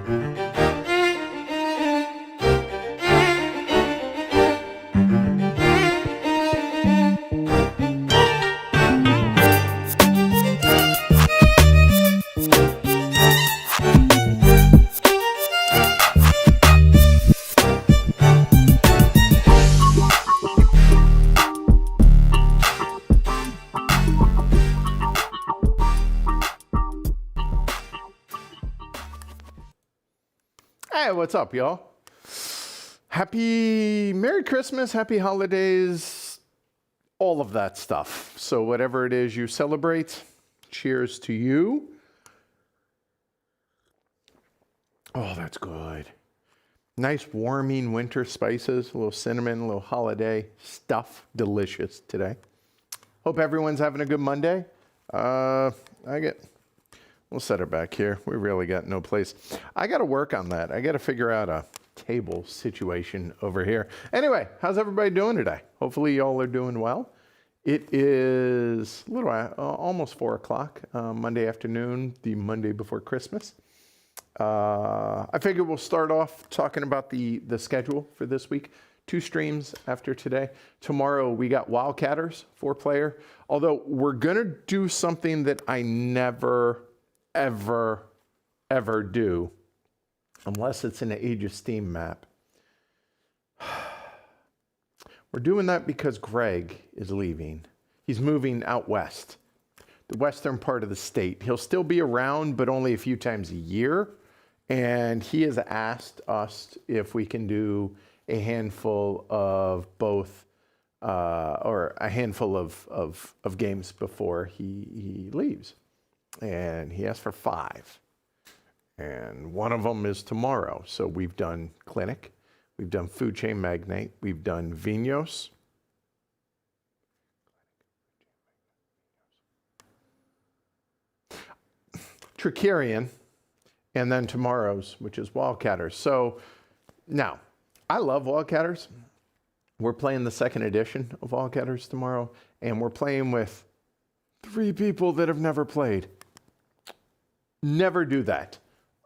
Hey, what's up, y'all? Merry Christmas, happy holidays, all of that stuff. So whatever it is you celebrate, cheers to you. Oh, that's good. Nice warming winter spices, a little cinnamon, a little holiday stuff. Delicious today. Hope everyone's having a good Monday. We'll set her back here. We really got no place. I got to work on that. I got to figure out a table situation over here. Anyway, how's everybody doing today? Hopefully y'all are doing well. It is almost 4 o'clock Monday afternoon, the Monday before Christmas. I figure we'll start off talking about the schedule for this week. 2 streams after today. Tomorrow we got Wildcatters, 4-player. Although we're going to do something that I never ever do, unless it's an Age of Steam map. We're doing that because Greg is leaving. He's moving out west, the western part of the state. He'll still be around, but only a few times a year. And he has asked us if we can do a handful of both, or a handful of games before he leaves. And he asked for 5. And one of them is tomorrow. So we've done Clinic, we've done Food Chain Magnate, we've done Vinos. Trickerion, and then tomorrow's, which is Wildcatters. So now, I love Wildcatters. We're playing the 2nd edition of Wildcatters tomorrow, and we're playing with 3 people that have never played. Never do that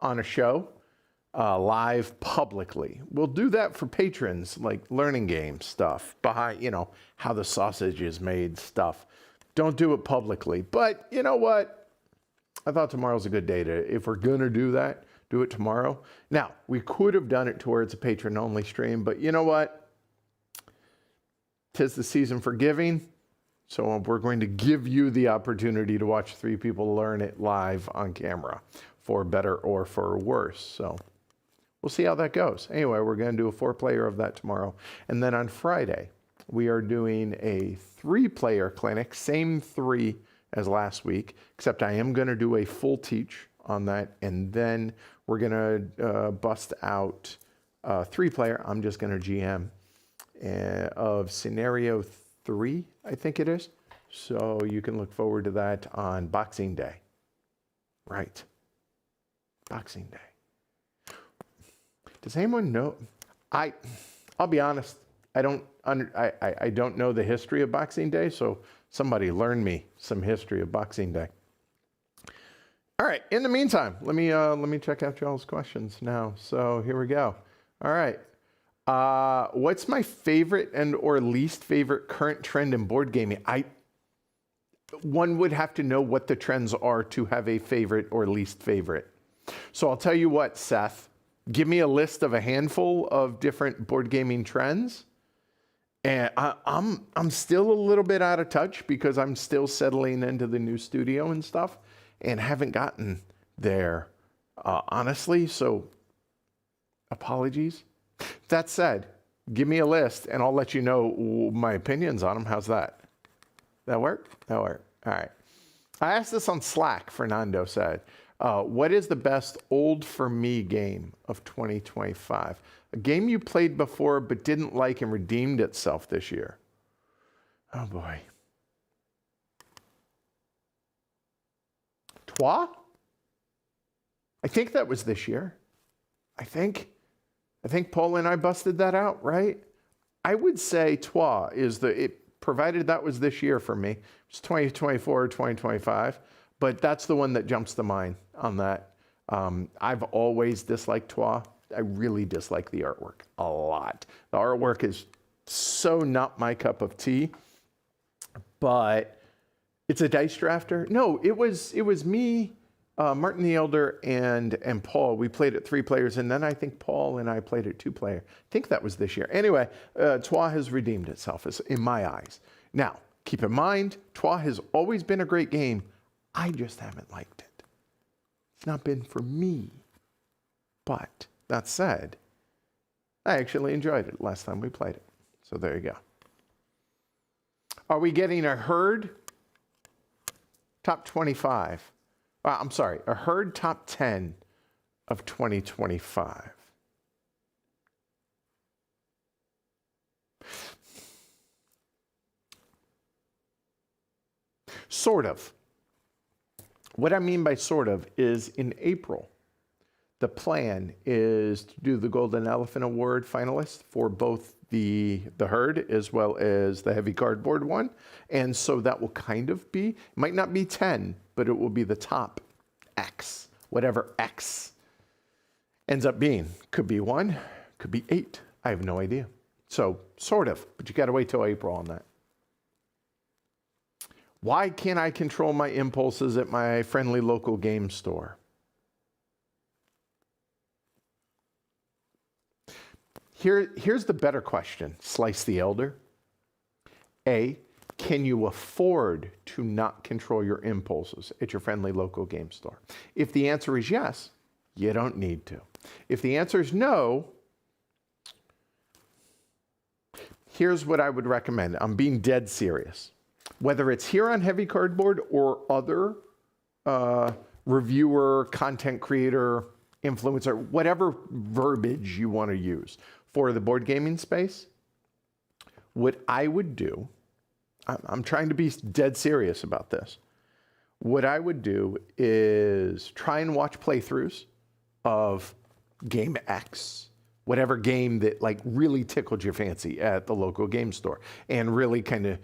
on a show, live publicly. We'll do that for patrons, like learning game stuff, behind, how the sausage is made stuff. Don't do it publicly. But you know what? I thought tomorrow's a good day if we're going to do that, do it tomorrow. Now, we could have done it towards a patron-only stream, but you know what? 'Tis the season for giving. So we're going to give you the opportunity to watch 3 people learn it live on camera, for better or for worse. So we'll see how that goes. Anyway, we're going to do a 4-player of that tomorrow. And then on Friday, we are doing a 3-player clinic, same 3 as last week, except I am going to do a full teach on that. And then we're going to bust out 3-player. I'm just going to GM of Scenario 3, I think it is. So you can look forward to that on Boxing Day. Right. Boxing Day. Does anyone know? I'll be honest, I don't know the history of Boxing Day, so somebody learn me some history of Boxing Day. All right, in the meantime, let me check out y'all's questions now. So here we go. All right. What's my favorite and or least favorite current trend in board gaming? One would have to know what the trends are to have a favorite or least favorite. So I'll tell you what, Seth, give me a list of a handful of different board gaming trends. And I'm still a little bit out of touch because I'm still settling into the new studio and stuff and haven't gotten there, honestly. So apologies. That said, give me a list and I'll let you know my opinions on them. How's that? That work? That work. All right. I asked this on Slack, Fernando said. What is the best old for me game of 2025? A game you played before but didn't like and redeemed itself this year. Oh boy. Trois? I think that was this year. I think Paul and I busted that out, right? I would say Trois is provided that was this year for me. It's 2024 or 2025, but that's the one that jumps to mind on that. I've always disliked Troyes. I really dislike the artwork a lot. The artwork is so not my cup of tea, but it's a dice drafter. No, it was me, Martin the Elder, and Paul. We played it 3 players, and then I think Paul and I played it 2 player. I think that was this year. Anyway, Troyes has redeemed itself in my eyes. Now, keep in mind, Troyes has always been a great game. I just haven't liked it. It's not been for me. But that said, I actually enjoyed it last time we played it. So there you go. Are we getting a herd top 25? I'm sorry, a herd top 10 of 2025. Sort of. What I mean by sort of is in April, the plan is to do the Golden Elephant Award finalists for both the herd as well as the heavy cardboard one. And so that will kind of be, might not be 10, but it will be the top X, whatever X ends up being. Could be 1, could be 8. I have no idea. So sort of, but you got to wait till April on that. Why can't I control my impulses at my friendly local game store? Here's the better question, Slice the Elder. A, can you afford to not control your impulses at your friendly local game store? If the answer is yes, you don't need to. If the answer is no, here's what I would recommend. I'm being dead serious. Whether it's here on Heavy Cardboard or other reviewer, content creator, influencer, whatever verbiage you want to use for the board gaming space, what I would do, I'm trying to be dead serious about this. What I would do is try and watch playthroughs of game X, whatever game that like really tickled your fancy at the local game store, and really kind of,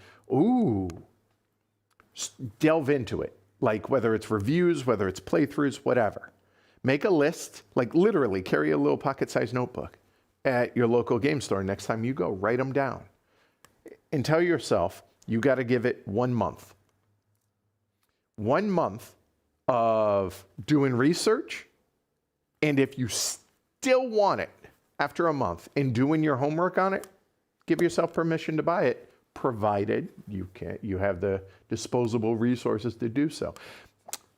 delve into it. Like whether it's reviews, whether it's playthroughs, whatever. Make a list, like literally carry a little pocket-sized notebook at your local game store. Next time you go, write them down. And tell yourself, you got to give it 1 month. 1 month of doing research. And if you still want it after a month and doing your homework on it, give yourself permission to buy it, provided you have the disposable resources to do so.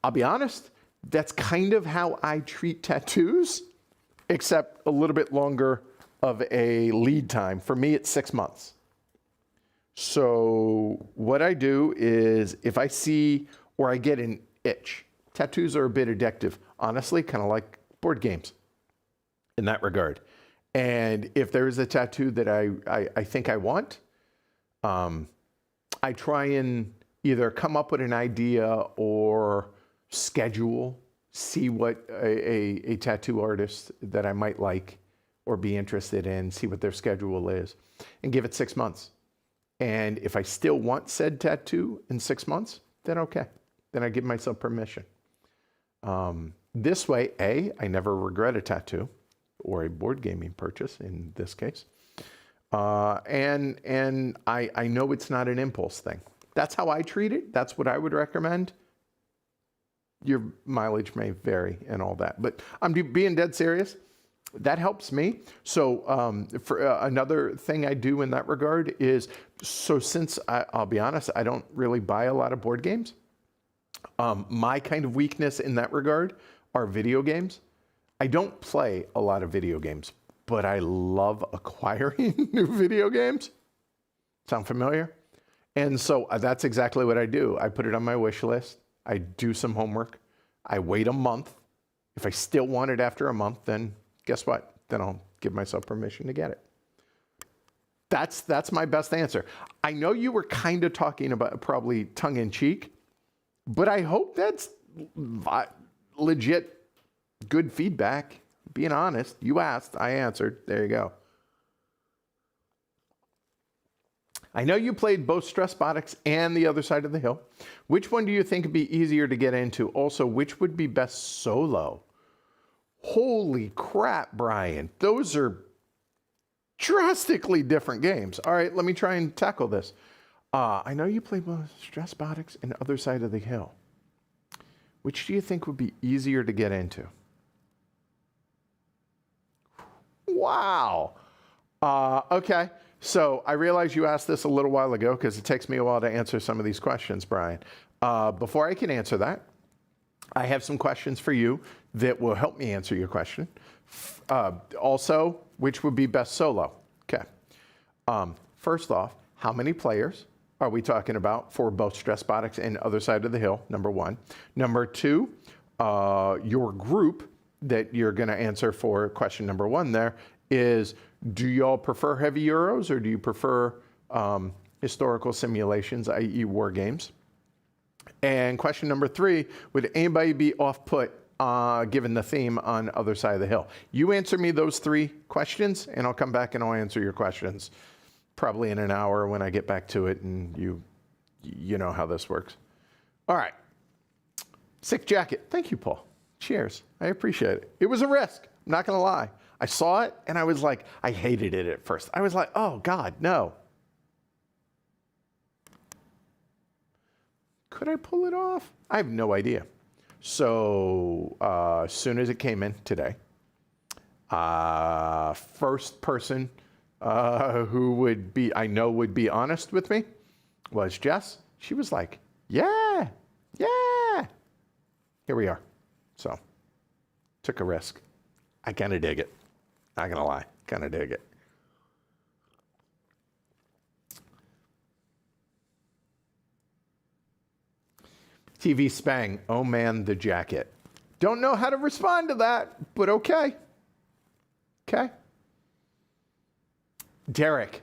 I'll be honest, that's kind of how I treat tattoos, except a little bit longer of a lead time. For me, it's 6 months. So what I do is if I see or I get an itch, tattoos are a bit addictive, honestly, kind of like board games in that regard. And if there is a tattoo that I think I want, I try and either come up with an idea or schedule, see what a tattoo artist that I might like or be interested in, see what their schedule is, and give it 6 months. And if I still want said tattoo in 6 months, then okay. Then I give myself permission. This way, A, I never regret a tattoo or a board gaming purchase in this case. And I know it's not an impulse thing. That's how I treat it. That's what I would recommend. Your mileage may vary and all that, but I'm being dead serious. That helps me. So for another thing I do in that regard is, so since I'll be honest, I don't really buy a lot of board games. My kind of weakness in that regard are video games. I don't play a lot of video games, but I love acquiring new video games. Sound familiar? And so that's exactly what I do. I put it on my wish list. I do some homework. I wait a month. If I still want it after a month, then guess what? Then I'll give myself permission to get it. That's my best answer. I know you were kind of talking about probably tongue in cheek, but I hope that's legit good feedback. Being honest, you asked, I answered. There you go. I know you played both Stressbotics and The Other Side of the Hill. Which one do you think would be easier to get into? Also, which would be best solo? Holy crap, Brian. Those are drastically different games. All right, let me try and tackle this. I know you play both Stressbotics and Other Side of the Hill. Which do you think would be easier to get into? Wow. Okay, so I realize you asked this a little while ago because it takes me a while to answer some of these questions, Brian. Before I can answer that, I have some questions for you that will help me answer your question. Also, which would be best solo? Okay. First off, how many players are we talking about for both Stressbotics and Other Side of the Hill, number one. Number two, your group that you're going to answer for question number one there is, do y'all prefer heavy Euros or do you prefer historical simulations, i.e. war games? And question number three, would anybody be off-put given the theme on Other Side of the Hill? You answer me those three questions and I'll come back and I'll answer your questions probably in an hour when I get back to it, and you know how this works. All right. Sick jacket. Thank you, Paul. Cheers. I appreciate it. It was a risk. I'm not going to lie. I saw it and I was like, I hated it at first. I was like, oh God, no. Could I pull it off? I have no idea. So as soon as it came in today, first person who would be, I know would be honest with me, was Jess. She was like, yeah. Here we are. So, took a risk. I kind of dig it. Not gonna lie, kind of dig it. TV Spang, oh man, the jacket. Don't know how to respond to that, but okay. Okay. Derek.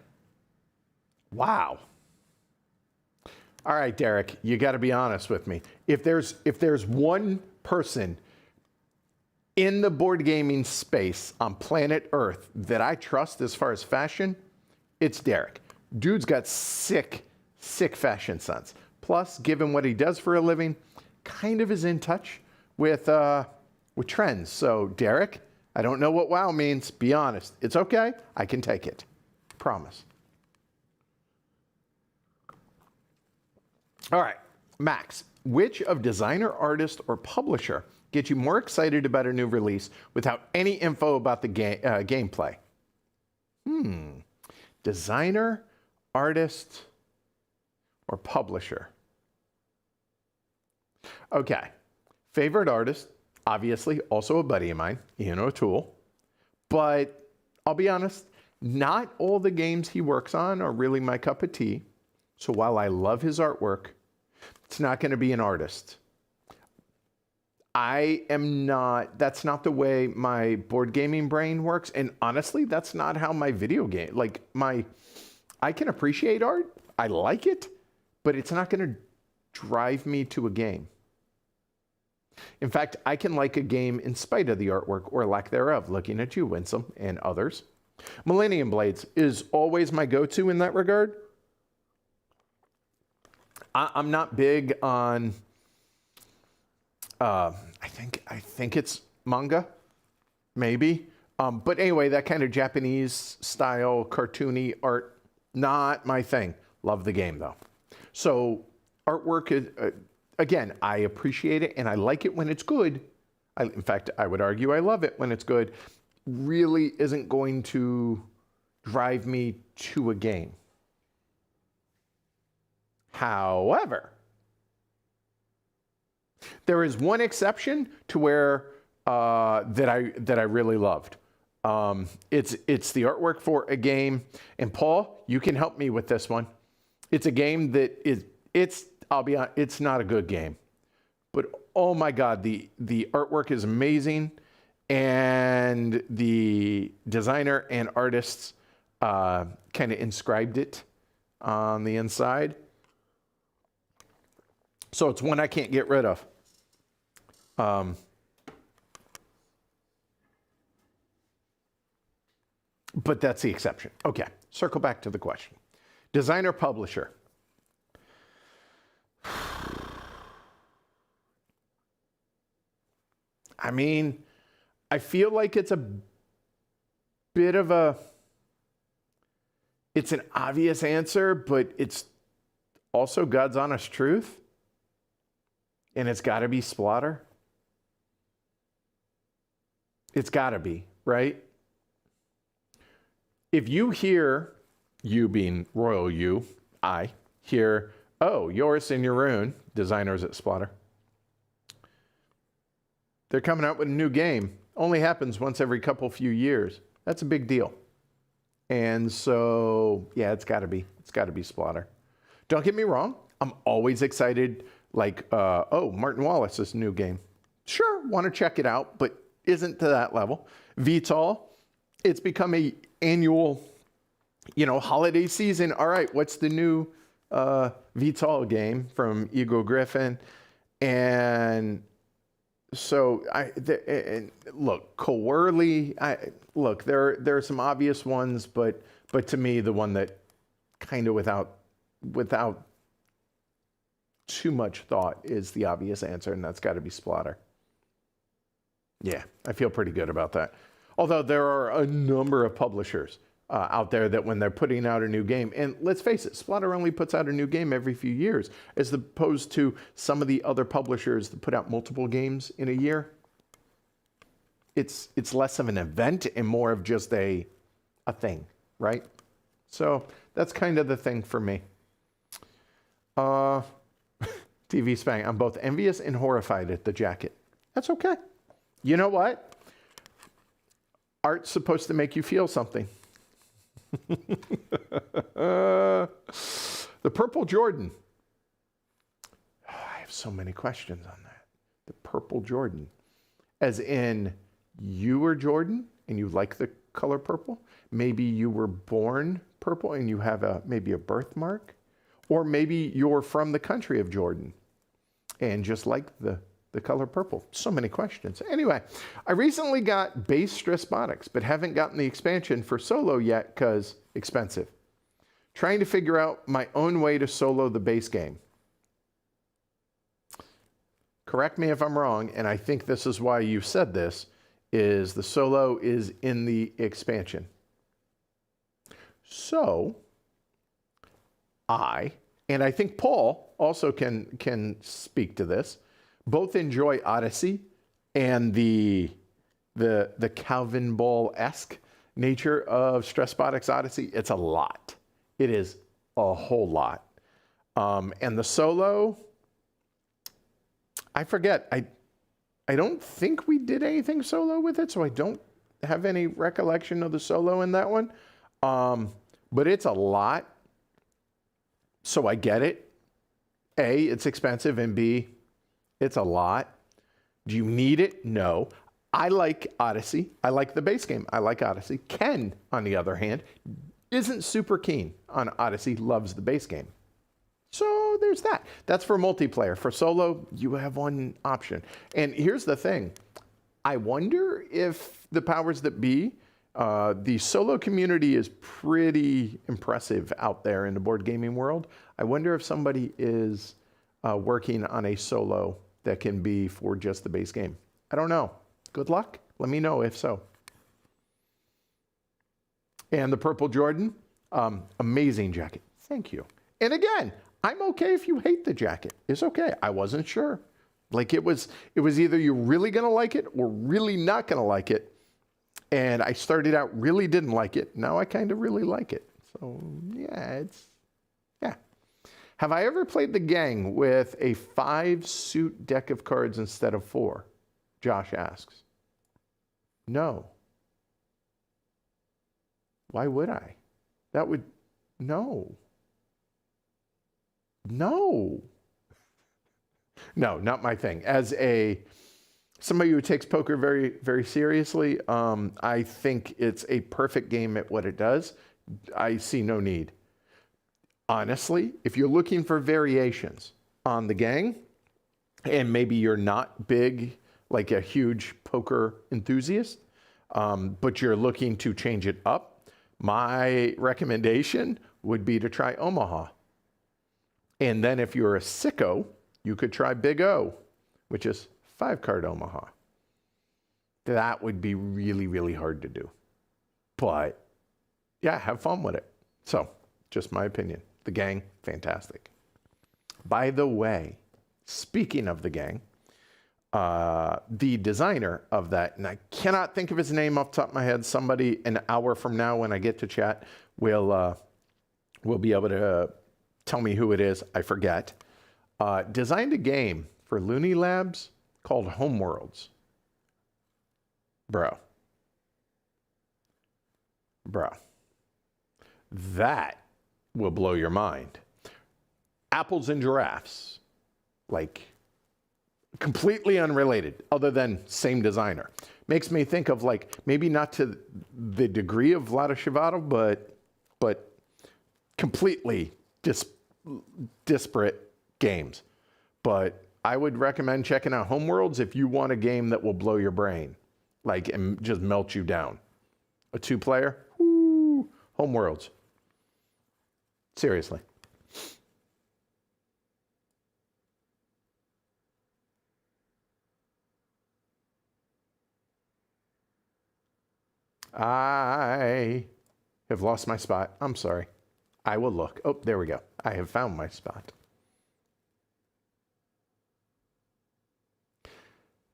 Wow. All right, Derek, you got to be honest with me. If there's one person in the board gaming space on planet Earth that I trust as far as fashion, it's Derek. Dude's got sick fashion sense. Plus, given what he does for a living, kind of is in touch with trends. So, Derek, I don't know what wow means. Be honest. It's okay. I can take it. Promise. All right, Max. Which of designer, artist, or publisher gets you more excited about a new release without any info about the gameplay? Designer, artist, or publisher? Okay. Favorite artist, obviously, also a buddy of mine, Ian O'Toole. But I'll be honest, not all the games he works on are really my cup of tea. So while I love his artwork, it's not going to be an artist. That's not the way my board gaming brain works. And honestly, that's not how my video game, I can appreciate art. I like it, but it's not going to drive me to a game. In fact, I can like a game in spite of the artwork or lack thereof, looking at you, Winsome, and others. Millennium Blades is always my go-to in that regard. I'm not big on, I think it's manga, maybe. But anyway, that kind of Japanese style, cartoony art, not my thing. Love the game though. So artwork is, again, I appreciate it and I like it when it's good. In fact, I would argue I love it when it's good. Really isn't going to drive me to a game. However, there is one exception to where that I really loved. It's the artwork for a game, and Paul, you can help me with this one. It's a game that I'll be honest, it's not a good game, but oh my God, the artwork is amazing, and the designer and artists kind of inscribed it on the inside. So it's one I can't get rid of. But that's the exception. Okay, circle back to the question. Designer, publisher. I mean, I feel like it's a bit of it's an obvious answer, but it's also God's honest truth. And it's got to be Splatter. It's got to be, right? If you hear, you being royal you, I hear, oh, Joris and Jeroen, designers at Splatter, they're coming out with a new game. Only happens once every few years. That's a big deal. And so, yeah, it's got to be Splatter. Don't get me wrong. I'm always excited, like, Martin Wallace's new game. Sure, want to check it out, but isn't to that level. VTOL, it's become a annual, holiday season. All right, what's the new VTOL game from Eagle Griffin? And so look, Coworley. Look, there are some obvious ones, but to me, the one that kind of without too much thought is the obvious answer, and that's got to be Splatter. Yeah, I feel pretty good about that. Although there are a number of publishers out there that when they're putting out a new game, and let's face it, Splatter only puts out a new game every few years, as opposed to some of the other publishers that put out multiple games in a year. It's less of an event and more of just a thing, right? So that's kind of the thing for me. TV Spang, I'm both envious and horrified at the jacket. That's okay. You know what? Art's supposed to make you feel something. The purple Jordan. Oh, I have so many questions on that. The purple Jordan. As in, you were Jordan and you like the color purple? Maybe you were born purple and you have maybe a birthmark? Or maybe you're from the country of Jordan and just like the color purple. So many questions. Anyway, I recently got base Stressbotics, but haven't gotten the expansion for solo yet because expensive. Trying to figure out my own way to solo the base game. Correct me if I'm wrong, and I think this is why you said this, is the solo is in the expansion. So, and I think Paul also can speak to this, both enjoy Odyssey and the Calvin Ball-esque nature of Stressbotics Odyssey. It's a lot. It is a whole lot. And the solo, I forget. I don't think we did anything solo with it, so I don't have any recollection of the solo in that one. But it's a lot. So I get it. A, it's expensive, and B, it's a lot. Do you need it? No. I like Odyssey. I like the base game. I like Odyssey. Ken, on the other hand, isn't super keen on Odyssey, loves the base game. So there's that. That's for multiplayer. For solo, you have one option. And here's the thing. I wonder if the powers that be, the solo community is pretty impressive out there in the board gaming world. I wonder if somebody is working on a solo that can be for just the base game. I don't know. Good luck. Let me know if so. And the purple Jordan, amazing jacket. Thank you. And again, I'm okay if you hate the jacket. It's okay. I wasn't sure. Like it was either you're really gonna like it or really not gonna like it. And I started out really didn't like it. Now I kind of really like it. So yeah, yeah. Have I ever played the gang with a 5-suit deck of cards instead of 4? Josh asks. No. Why would I? No. No, not my thing. As somebody who takes poker very, very seriously, I think it's a perfect game at what it does. I see no need. Honestly, if you're looking for variations on the gang, and maybe you're not big, like a huge poker enthusiast, but you're looking to change it up, my recommendation would be to try Omaha. And then if you're a sicko, you could try Big O, which is 5-card Omaha. that would be really, really hard to do. But yeah, have fun with it. So, just my opinion. The gang, fantastic. By the way, speaking of the gang, the designer of that, and I cannot think of his name off the top of my head. Somebody an hour from now when I get to chat will be able to tell me who it is. I forget. Designed a game for Looney Labs called Homeworlds. Bro. That will blow your mind. Apples and giraffes. Like, completely unrelated, other than same designer. Makes me think of, like, maybe not to the degree of Vlada Shivado, but completely disparate games. But I would recommend checking out Homeworlds if you want a game that will blow your brain, like, and just melt you down. A 2-player, woo, Homeworlds. Seriously. I have lost my spot. I'm sorry. I will look. Oh, there we go. I have found my spot.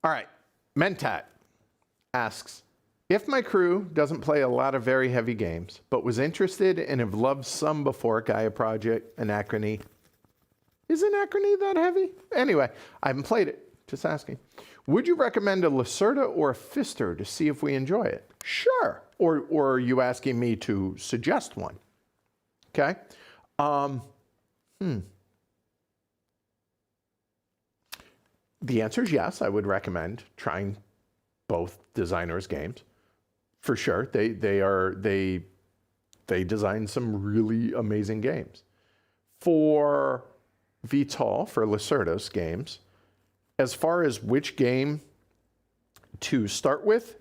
All right. Mentat asks, if my crew doesn't play a lot of very heavy games, but was interested and have loved some before, Gaia Project, Anachrony. Is Anachrony that heavy? Anyway, I haven't played it. Just asking. Would you recommend a Lacerda or a Fister to see if we enjoy it? Sure. Or are you asking me to suggest one? Okay. The answer is yes. I would recommend trying both designers' games. For sure. They design some really amazing games. For Vital, for Lacerda's games, as far as which game to start with,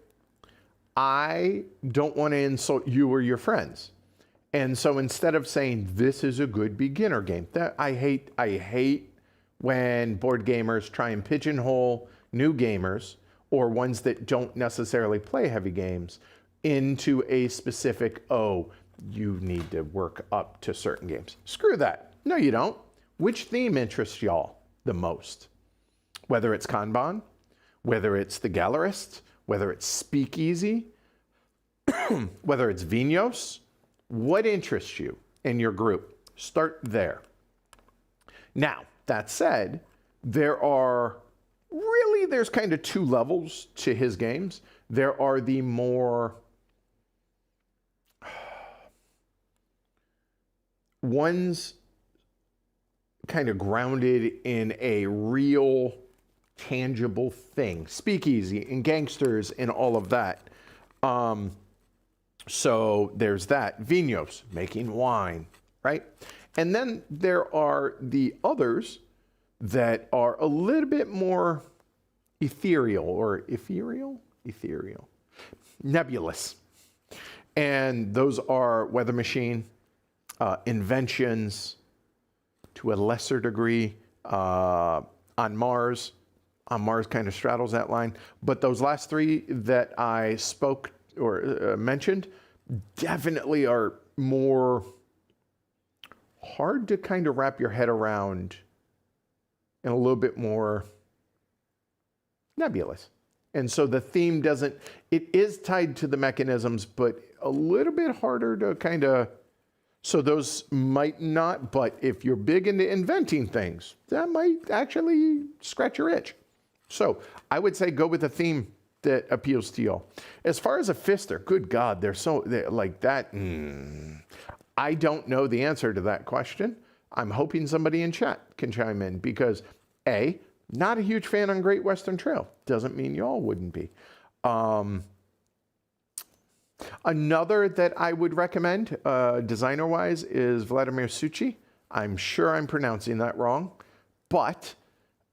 I don't want to insult you or your friends. And so instead of saying this is a good beginner game, that I hate when board gamers try and pigeonhole new gamers or ones that don't necessarily play heavy games into a specific, oh, you need to work up to certain games. Screw that. No, you don't. Which theme interests y'all the most? Whether it's Kanban, whether it's the Gallerists, whether it's Speakeasy, whether it's Vinos, what interests you in your group? Start there. Now, that said, there's kind of 2 levels to his games. There are the more ones kind of grounded in a real tangible thing, Speakeasy and Gangsters and all of that. So there's that. Vinos, making wine, right? And then there are the others that are a little bit more ethereal, nebulous. And those are Weather Machine, Inventions, to a lesser degree, on Mars. On Mars kind of straddles that line. But those last 3 that I spoke or mentioned definitely are more hard to kind of wrap your head around and a little bit more nebulous. And so the theme it is tied to the mechanisms, but a little bit harder to kind of, so those might not, but if you're big into inventing things, that might actually scratch your itch. So I would say go with a theme that appeals to y'all. As far as a Fister, good God, they're like that. I don't know the answer to that question. I'm hoping somebody in chat can chime in because A, not a huge fan on Great Western Trail. Doesn't mean y'all wouldn't be. Another that I would recommend, designer-wise, is Vladimir Suchi. I'm sure I'm pronouncing that wrong, but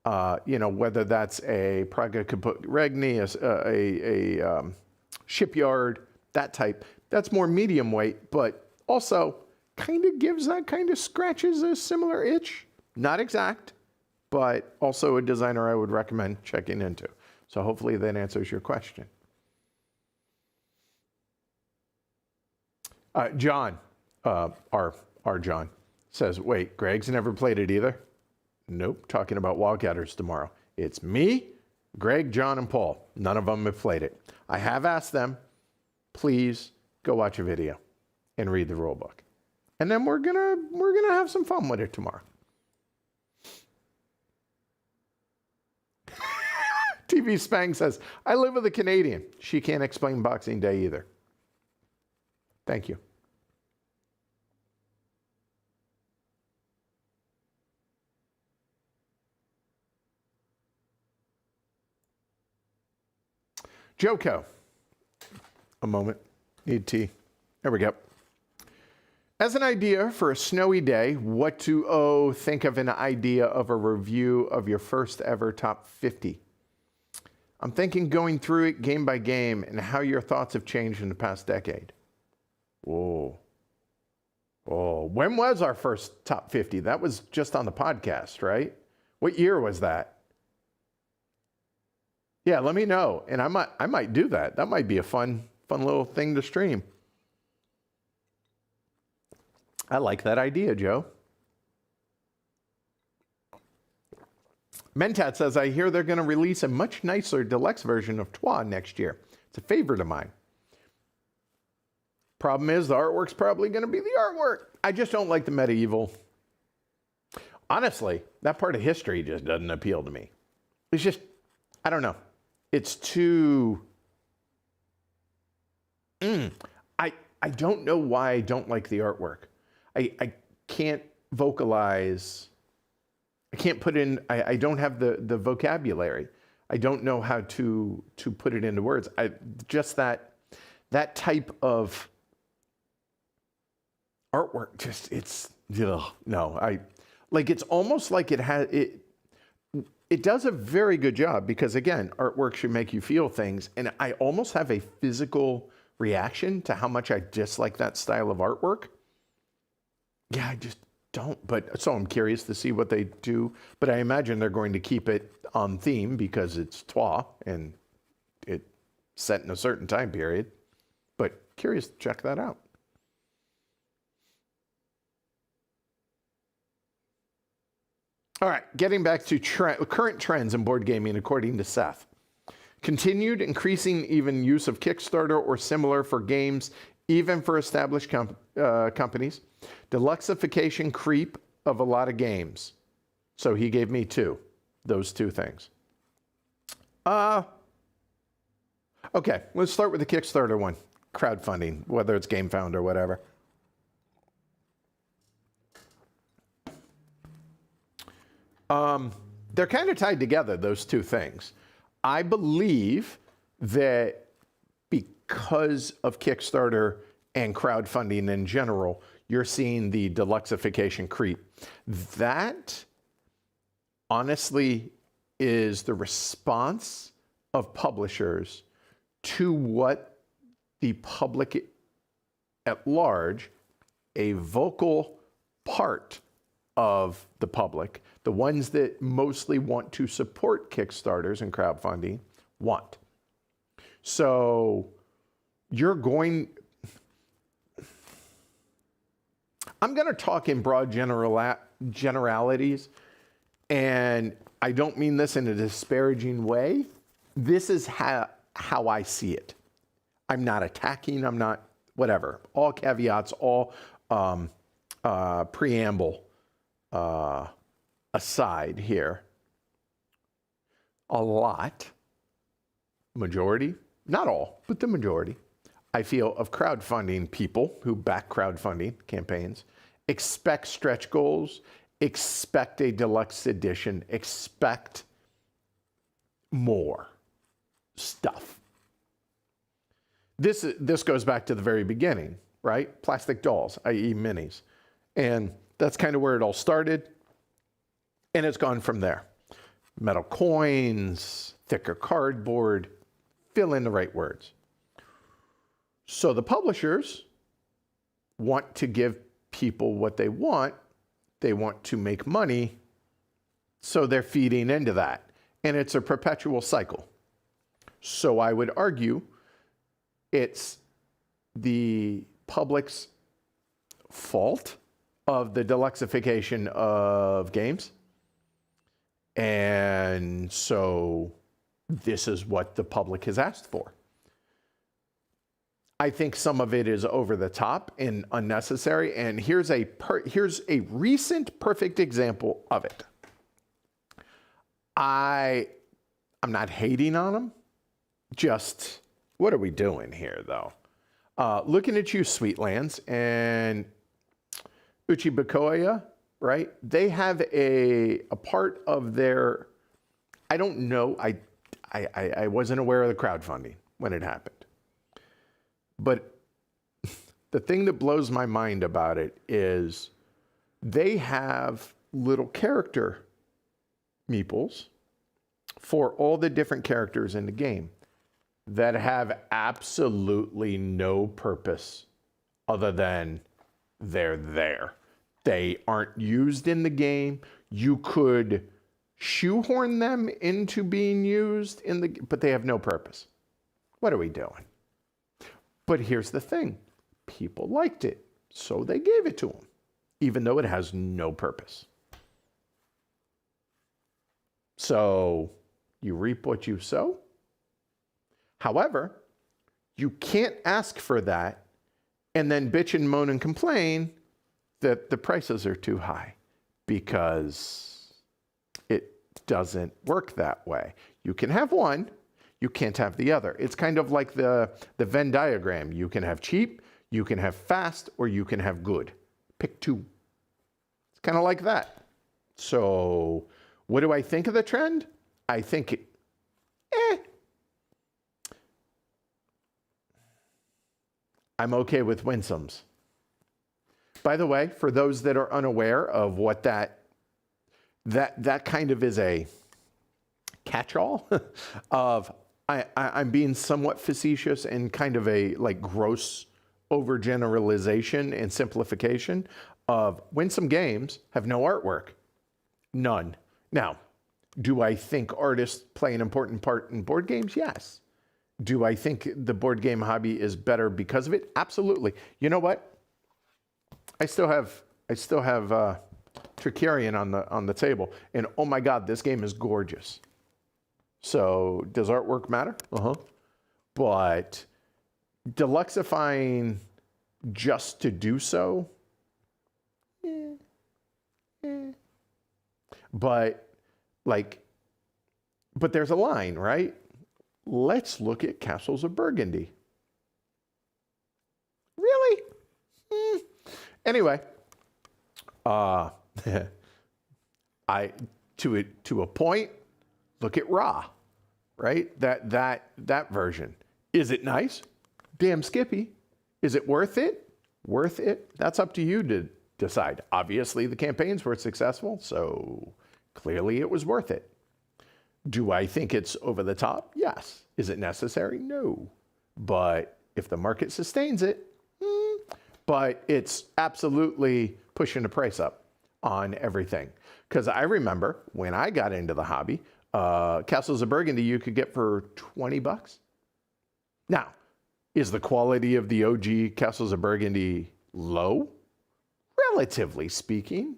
whether that's a Praga Kaput Regni, a shipyard, that type, that's more medium weight, but also kind of scratches a similar itch. Not exact, but also a designer I would recommend checking into. So hopefully that answers your question. John, our John, says, wait, Greg's never played it either? Nope, talking about Wildcatters tomorrow. It's me, Greg, John, and Paul. None of them have played it. I have asked them, please go watch a video and read the rule book. And then we're gonna have some fun with it tomorrow. TV Spang says, I live with a Canadian. She can't explain Boxing Day either. Thank you. Joko. A moment. Need tea. There we go. As an idea for a snowy day, what to think of an idea of a review of your first ever top 50. I'm thinking going through it game by game and how your thoughts have changed in the past decade. Whoa. Oh, when was our first top 50? That was just on the podcast, right? What year was that? Yeah, let me know. And I might do that. That might be a fun little thing to stream. I like that idea, Joe. Mentat says, I hear they're going to release a much nicer deluxe version of Twa next year. It's a favorite of mine. Problem is, the artwork's probably going to be the artwork. I just don't like the medieval. Honestly, that part of history just doesn't appeal to me. It's just, I don't know. It's too... I don't know why I don't like the artwork. I can't vocalize... I can't put in, I don't have the vocabulary. I don't know how to put it into words. Just that type of artwork, just, it's, ugh, no. It's almost like it does a very good job because, again, artwork should make you feel things. And I almost have a physical reaction to how much I dislike that style of artwork. Yeah, I just don't, but so I'm curious to see what they do, but I imagine they're going to keep it on theme because it's Twa and it's set in a certain time period, but curious to check that out. All right, getting back to current trends in board gaming according to Seth. Continued increasing even use of Kickstarter or similar for games, even for established companies. Deluxification creep of a lot of games. So he gave me those two things. Okay, let's start with the Kickstarter one. Crowdfunding, whether it's GameFound or whatever. They're kind of tied together, those two things. I believe that because of Kickstarter and crowdfunding in general, you're seeing the deluxification creep. That, honestly, is the response of publishers to what the public at large, a vocal part of the public, the ones that mostly want to support Kickstarters and crowdfunding, want. So you're going... I'm going to talk in broad generalities, and I don't mean this in a disparaging way. This is how I see it. I'm not attacking, I'm not, whatever. All caveats, all preamble aside here. A lot, majority, not all, but the majority, I feel, of crowdfunding people who back crowdfunding campaigns expect stretch goals, expect a deluxe edition, expect more stuff. This goes back to the very beginning, right? Plastic dolls, i.e. minis. And that's kind of where it all started. And it's gone from there. Metal coins, thicker cardboard, fill in the right words. So the publishers want to give people what they want. They want to make money. So they're feeding into that. And it's a perpetual cycle. So I would argue it's the public's fault of the deluxification of games. And so this is what the public has asked for. I think some of it is over the top and unnecessary. And here's a recent perfect example of it. I'm not hating on them. Just, what are we doing here, though? Looking at you, Sweetlands, and Uchibakoya, right? They have a part of their, I don't know, I wasn't aware of the crowdfunding when it happened. But the thing that blows my mind about it is they have little character meeples for all the different characters in the game that have absolutely no purpose other than they're there. They aren't used in the game. You could shoehorn them into being used in the, but they have no purpose. What are we doing? But here's the thing. People liked it, so they gave it to them, even though it has no purpose. So you reap what you sow. However, you can't ask for that and then bitch and moan and complain that the prices are too high, because it doesn't work that way. You can have one, you can't have the other. It's kind of like the Venn diagram. You can have cheap, you can have fast, or you can have good. Pick two. It's kind of like that. So what do I think of the trend? I think, I'm okay with winsomes. By the way, for those that are unaware of what that kind of is a catch-all of, I'm being somewhat facetious and kind of a like gross overgeneralization and simplification of winsome games have no artwork. None. Now, do I think artists play an important part in board games? Yes. Do I think the board game hobby is better because of it? Absolutely. You know what? I still have Trickerion on the table, and oh my God, this game is gorgeous. So does artwork matter? But deluxifying just to do so, but there's a line, right? Let's look at Castles of Burgundy. Really? Anyway, to a point, look at Ra, right? That version. Is it nice? Damn skippy. Is it worth it? Worth it? That's up to you to decide. Obviously, the campaigns were successful, so clearly it was worth it. Do I think it's over the top? Yes. Is it necessary? No. But if the market sustains it, but it's absolutely pushing the price up on everything. Because I remember when I got into the hobby, Castles of Burgundy you could get for $20. Now, is the quality of the OG Castles of Burgundy low? Relatively speaking.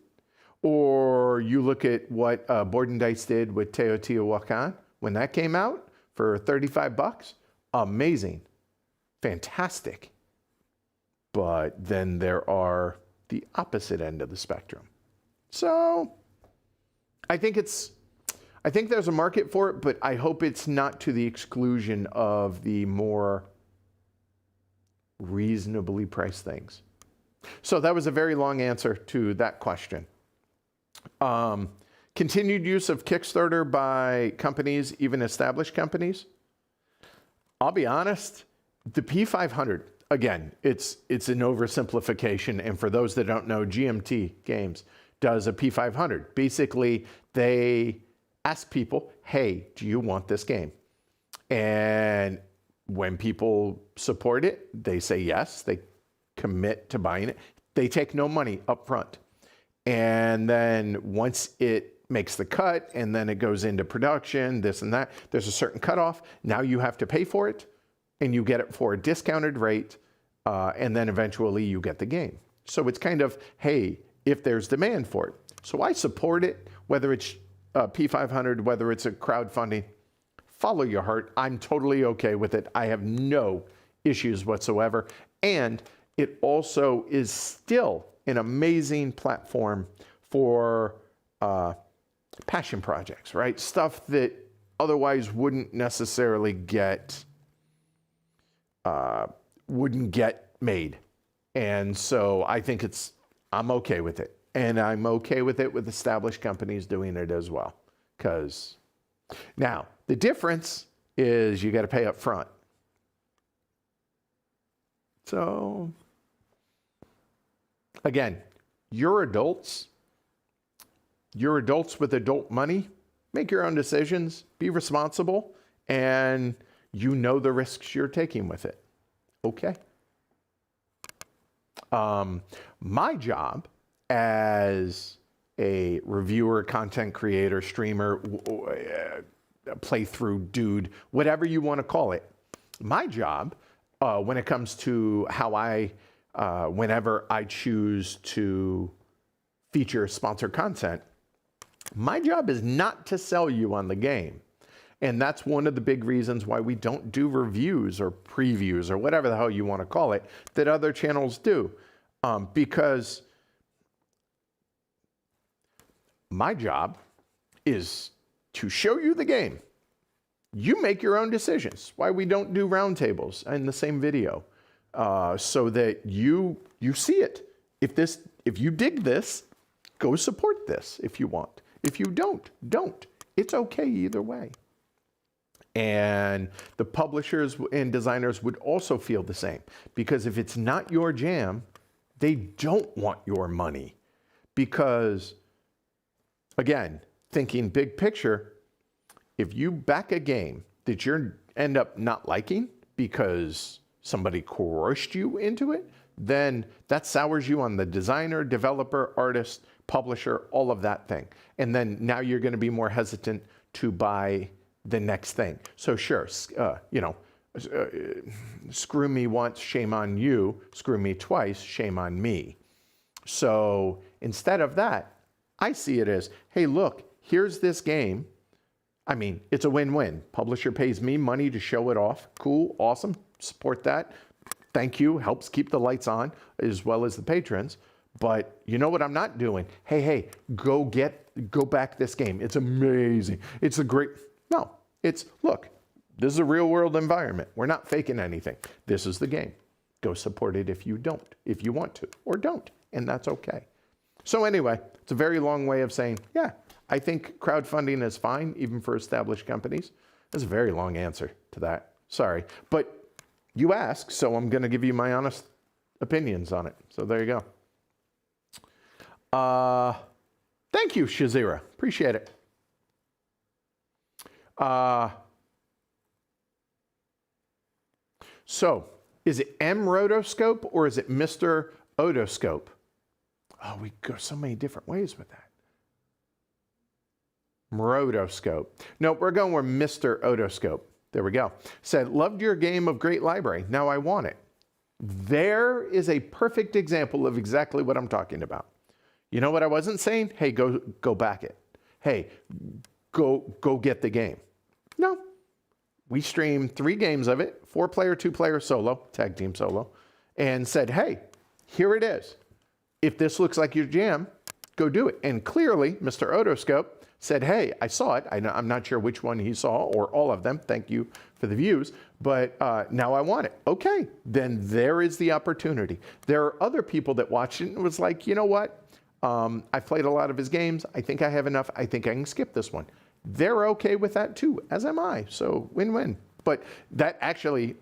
Or you look at what Board and Dice did with Teotihuacan when that came out for $35. Amazing. Fantastic. But then there are the opposite end of the spectrum. So I think there's a market for it, but I hope it's not to the exclusion of the more reasonably priced things. So that was a very long answer to that question. Continued use of Kickstarter by companies, even established companies. I'll be honest, the P500, again, it's an oversimplification. And for those that don't know, GMT Games does a P500. Basically, they ask people, hey, do you want this game? And when people support it, they say yes, they commit to buying it. They take no money up front. And then once it makes the cut and then it goes into production, this and that, there's a certain cutoff. Now you have to pay for it and you get it for a discounted rate and then eventually you get the game. So it's kind of, hey, if there's demand for it. So I support it, whether it's P500, whether it's a crowdfunding. Follow your heart. I'm totally okay with it. I have no issues whatsoever. And it also is still an amazing platform for passion projects, right? Stuff that otherwise wouldn't necessarily get made. And so I think I'm okay with it. And I'm okay with it with established companies doing it as well. Because now the difference is you got to pay up front. So again, you're adults with adult money. Make your own decisions, be responsible, and you know the risks you're taking with it. Okay? My job as a reviewer, content creator, streamer, playthrough dude, whatever you want to call it, my job when it comes to how whenever I choose to feature sponsored content, my job is not to sell you on the game. And that's one of the big reasons why we don't do reviews or previews or whatever the hell you want to call it that other channels do. Because my job is to show you the game. You make your own decisions. Why we don't do roundtables in the same video, so that you see it. If you dig this, go support this if you want. If you don't. It's okay either way. And the publishers and designers would also feel the same, because if it's not your jam, they don't want your money. Because, again, thinking big picture, if you back a game that you end up not liking because somebody coerced you into it, then that sours you on the designer, developer, artist, publisher, all of that thing. And then now you're going to be more hesitant to buy the next thing. So sure, screw me once, shame on you. Screw me twice, shame on me. So instead of that, I see it as, hey, look, here's this game. I mean, it's a win-win. Publisher pays me money to show it off. Cool, awesome, support that. Thank you, helps keep the lights on, as well as the patrons. But you know what I'm not doing? Hey, go back this game. It's amazing. It's a great, no, it's, look, this is a real world environment. We're not faking anything. This is the game. Go support it if you don't, if you want to, or don't, and that's okay. So anyway, it's a very long way of saying, yeah, I think crowdfunding is fine, even for established companies. That's a very long answer to that. Sorry. But you asked, so I'm going to give you my honest opinions on it. So there you go. Thank you, Shazira. Appreciate it. So, is it M Rotoscope or is it Mr. Otoscope? Oh, we go so many different ways with that. Rotoscope. No, we're going with Mr. Otoscope. There we go. Said, loved your game of Great Library. Now I want it. There is a perfect example of exactly what I'm talking about. You know what I wasn't saying? Hey, go back it. Hey, go get the game. No. We streamed 3 games of it, 4-player, 2-player solo, tag team solo, and said, hey, here it is. If this looks like your jam, go do it. And clearly, Mr. Otoscope said, hey, I saw it. I'm not sure which one he saw, or all of them. Thank you for the views. But now I want it. Okay, then there is the opportunity. There are other people that watched it and was like, you know what? I've played a lot of his games. I think I have enough. I think I can skip this one. They're okay with that too, as am I. So win-win. But that actually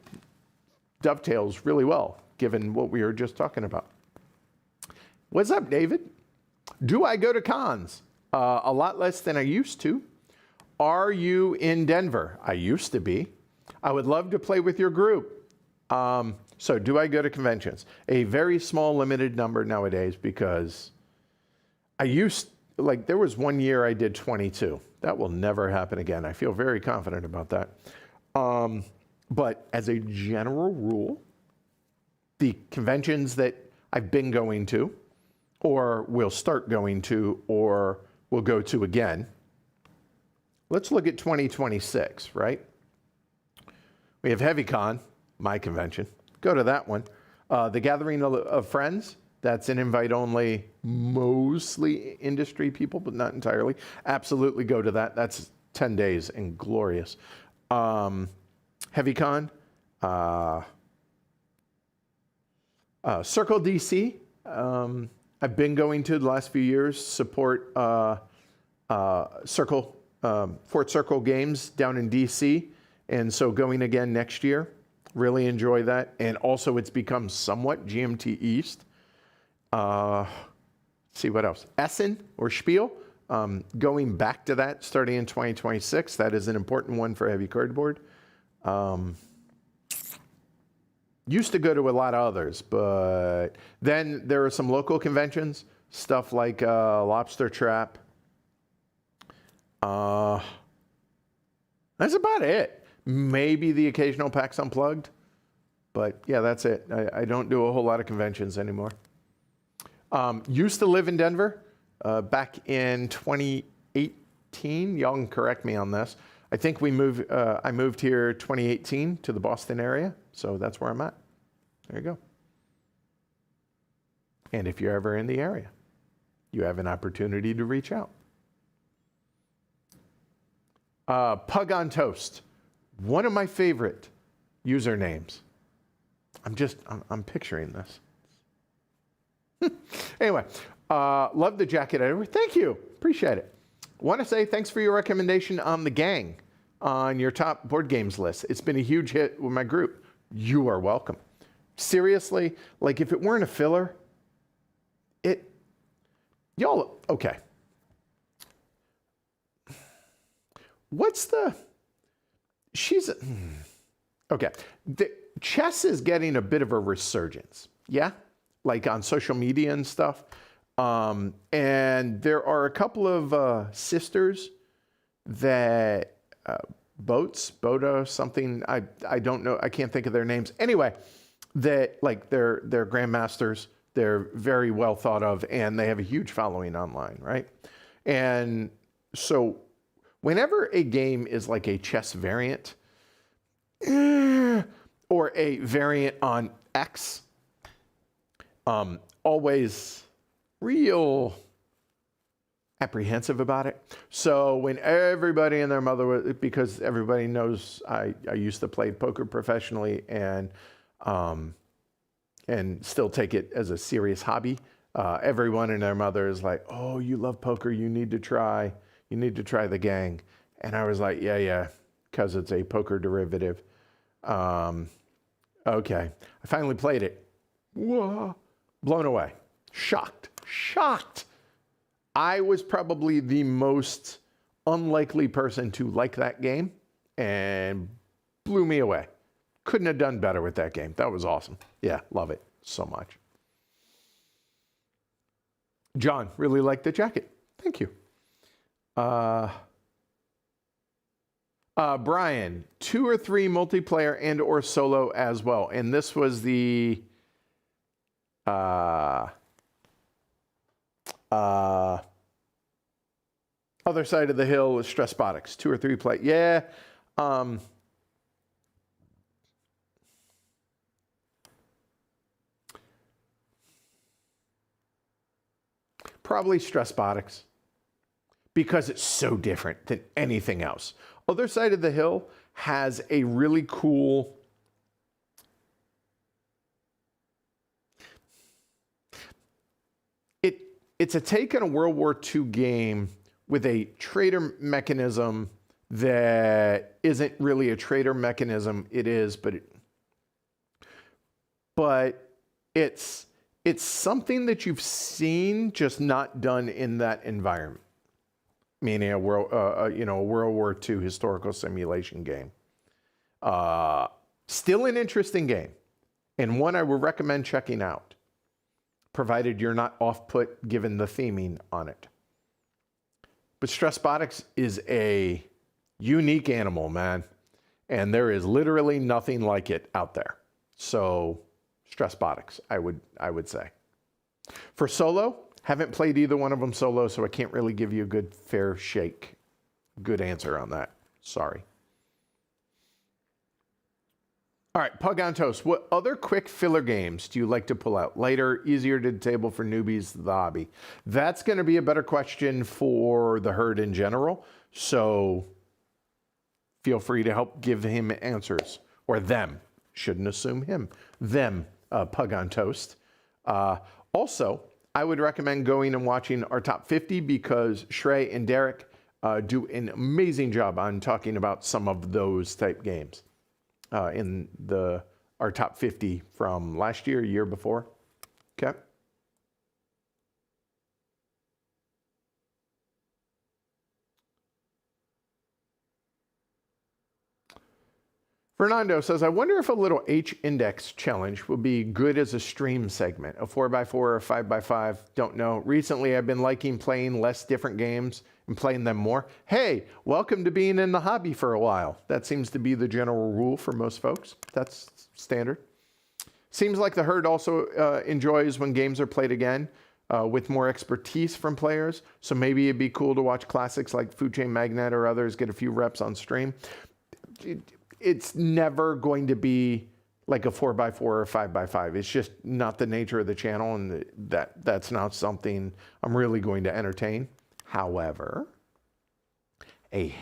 dovetails really well, given what we were just talking about. What's up, David? Do I go to cons? A lot less than I used to. Are you in Denver? I used to be. I would love to play with your group. So do I go to conventions? A very small, limited number nowadays, because there was one year I did 22. That will never happen again. I feel very confident about that. But as a general rule, the conventions that I've been going to, or will start going to, or will go to again. Let's look at 2026, right? We have HeavyCon, my convention. Go to that one. The Gathering of Friends, that's an invite-only, mostly industry people, but not entirely. Absolutely go to that. That's 10 days and glorious. HeavyCon, Circle DC, I've been going to the last few years, support Circle, Fort Circle Games down in DC, and so going again next year. Really enjoy that. And also it's become somewhat GMT East. Let's see what else. Essen or Spiel, going back to that starting in 2026. That is an important one for heavy cardboard. Used to go to a lot of others, but then there are some local conventions, stuff like Lobster Trap. That's about it. Maybe the occasional PAX Unplugged, but yeah, that's it. I don't do a whole lot of conventions anymore. Used to live in Denver back in 2018. Y'all can correct me on this. I think I moved here 2018 to the Boston area, so that's where I'm at. There you go. And if you're ever in the area, you have an opportunity to reach out. Pug on Toast, one of my favorite usernames. I'm picturing this. Anyway, love the jacket, Edward. Thank you, appreciate it. Want to say thanks for your recommendation on The Gang on your top board games list. It's been a huge hit with my group. You are welcome. Seriously, like if it weren't a filler, okay. Okay. Chess is getting a bit of a resurgence, yeah? Like on social media and stuff. And there are a couple of sisters that, Bodo, something, I don't know, I can't think of their names. Anyway, that like they're grandmasters, they're very well thought of, and they have a huge following online, right? And so whenever a game is like a chess variant, or a variant on X, always real apprehensive about it. So when everybody and their mother was, because everybody knows I used to play poker professionally and still take it as a serious hobby. Everyone and their mother is like, oh, you love poker, you need to try The Gang. And I was like, yeah, because it's a poker derivative. Okay, I finally played it. Whoa, blown away, shocked. I was probably the most unlikely person to like that game and blew me away. Couldn't have done better with that game. That was awesome. Yeah, love it so much. John, really liked the jacket. Thank you. Brian, 2 or 3 multiplayer and or solo as well. And this was the other side of the hill is Stressbotics, 2 or 3 play. Yeah. Probably Stressbotics, because it's so different than anything else. Other Side of the Hill has a really cool, it's a take on a World War II game with a trader mechanism that isn't really a trader mechanism. It is, but it's something that you've seen, just not done in that environment. Meaning a World War II historical simulation game. Still an interesting game, and one I would recommend checking out, provided you're not off-put given the theming on it. But Stressbotics is a unique animal, man, and there is literally nothing like it out there. So Stressbotics, I would say. For solo, haven't played either one of them solo, so I can't really give you a good good answer on that. Sorry. All right, Pug on Toast. What other quick filler games do you like to pull out? Lighter, easier to table for newbies to the hobby? That's going to be a better question for the herd in general. So feel free to help give him answers. Or them. Shouldn't assume him. Them, Pug on Toast. Also, I would recommend going and watching our top 50 because Shrey and Derek do an amazing job on talking about some of those type games. In our top 50 from last year before. Okay. Fernando says, I wonder if a little H-index challenge would be good as a stream segment. A 4x4 or a 5x5, don't know. Recently, I've been liking playing less different games and playing them more. Hey, welcome to being in the hobby for a while. That seems to be the general rule for most folks. That's standard. Seems like the herd also enjoys when games are played again with more expertise from players. So maybe it'd be cool to watch classics like Food Chain Magnate or others get a few reps on stream. It's never going to be like a 4x4 or a 5x5. It's just not the nature of the channel, and that's not something I'm really going to entertain. However, a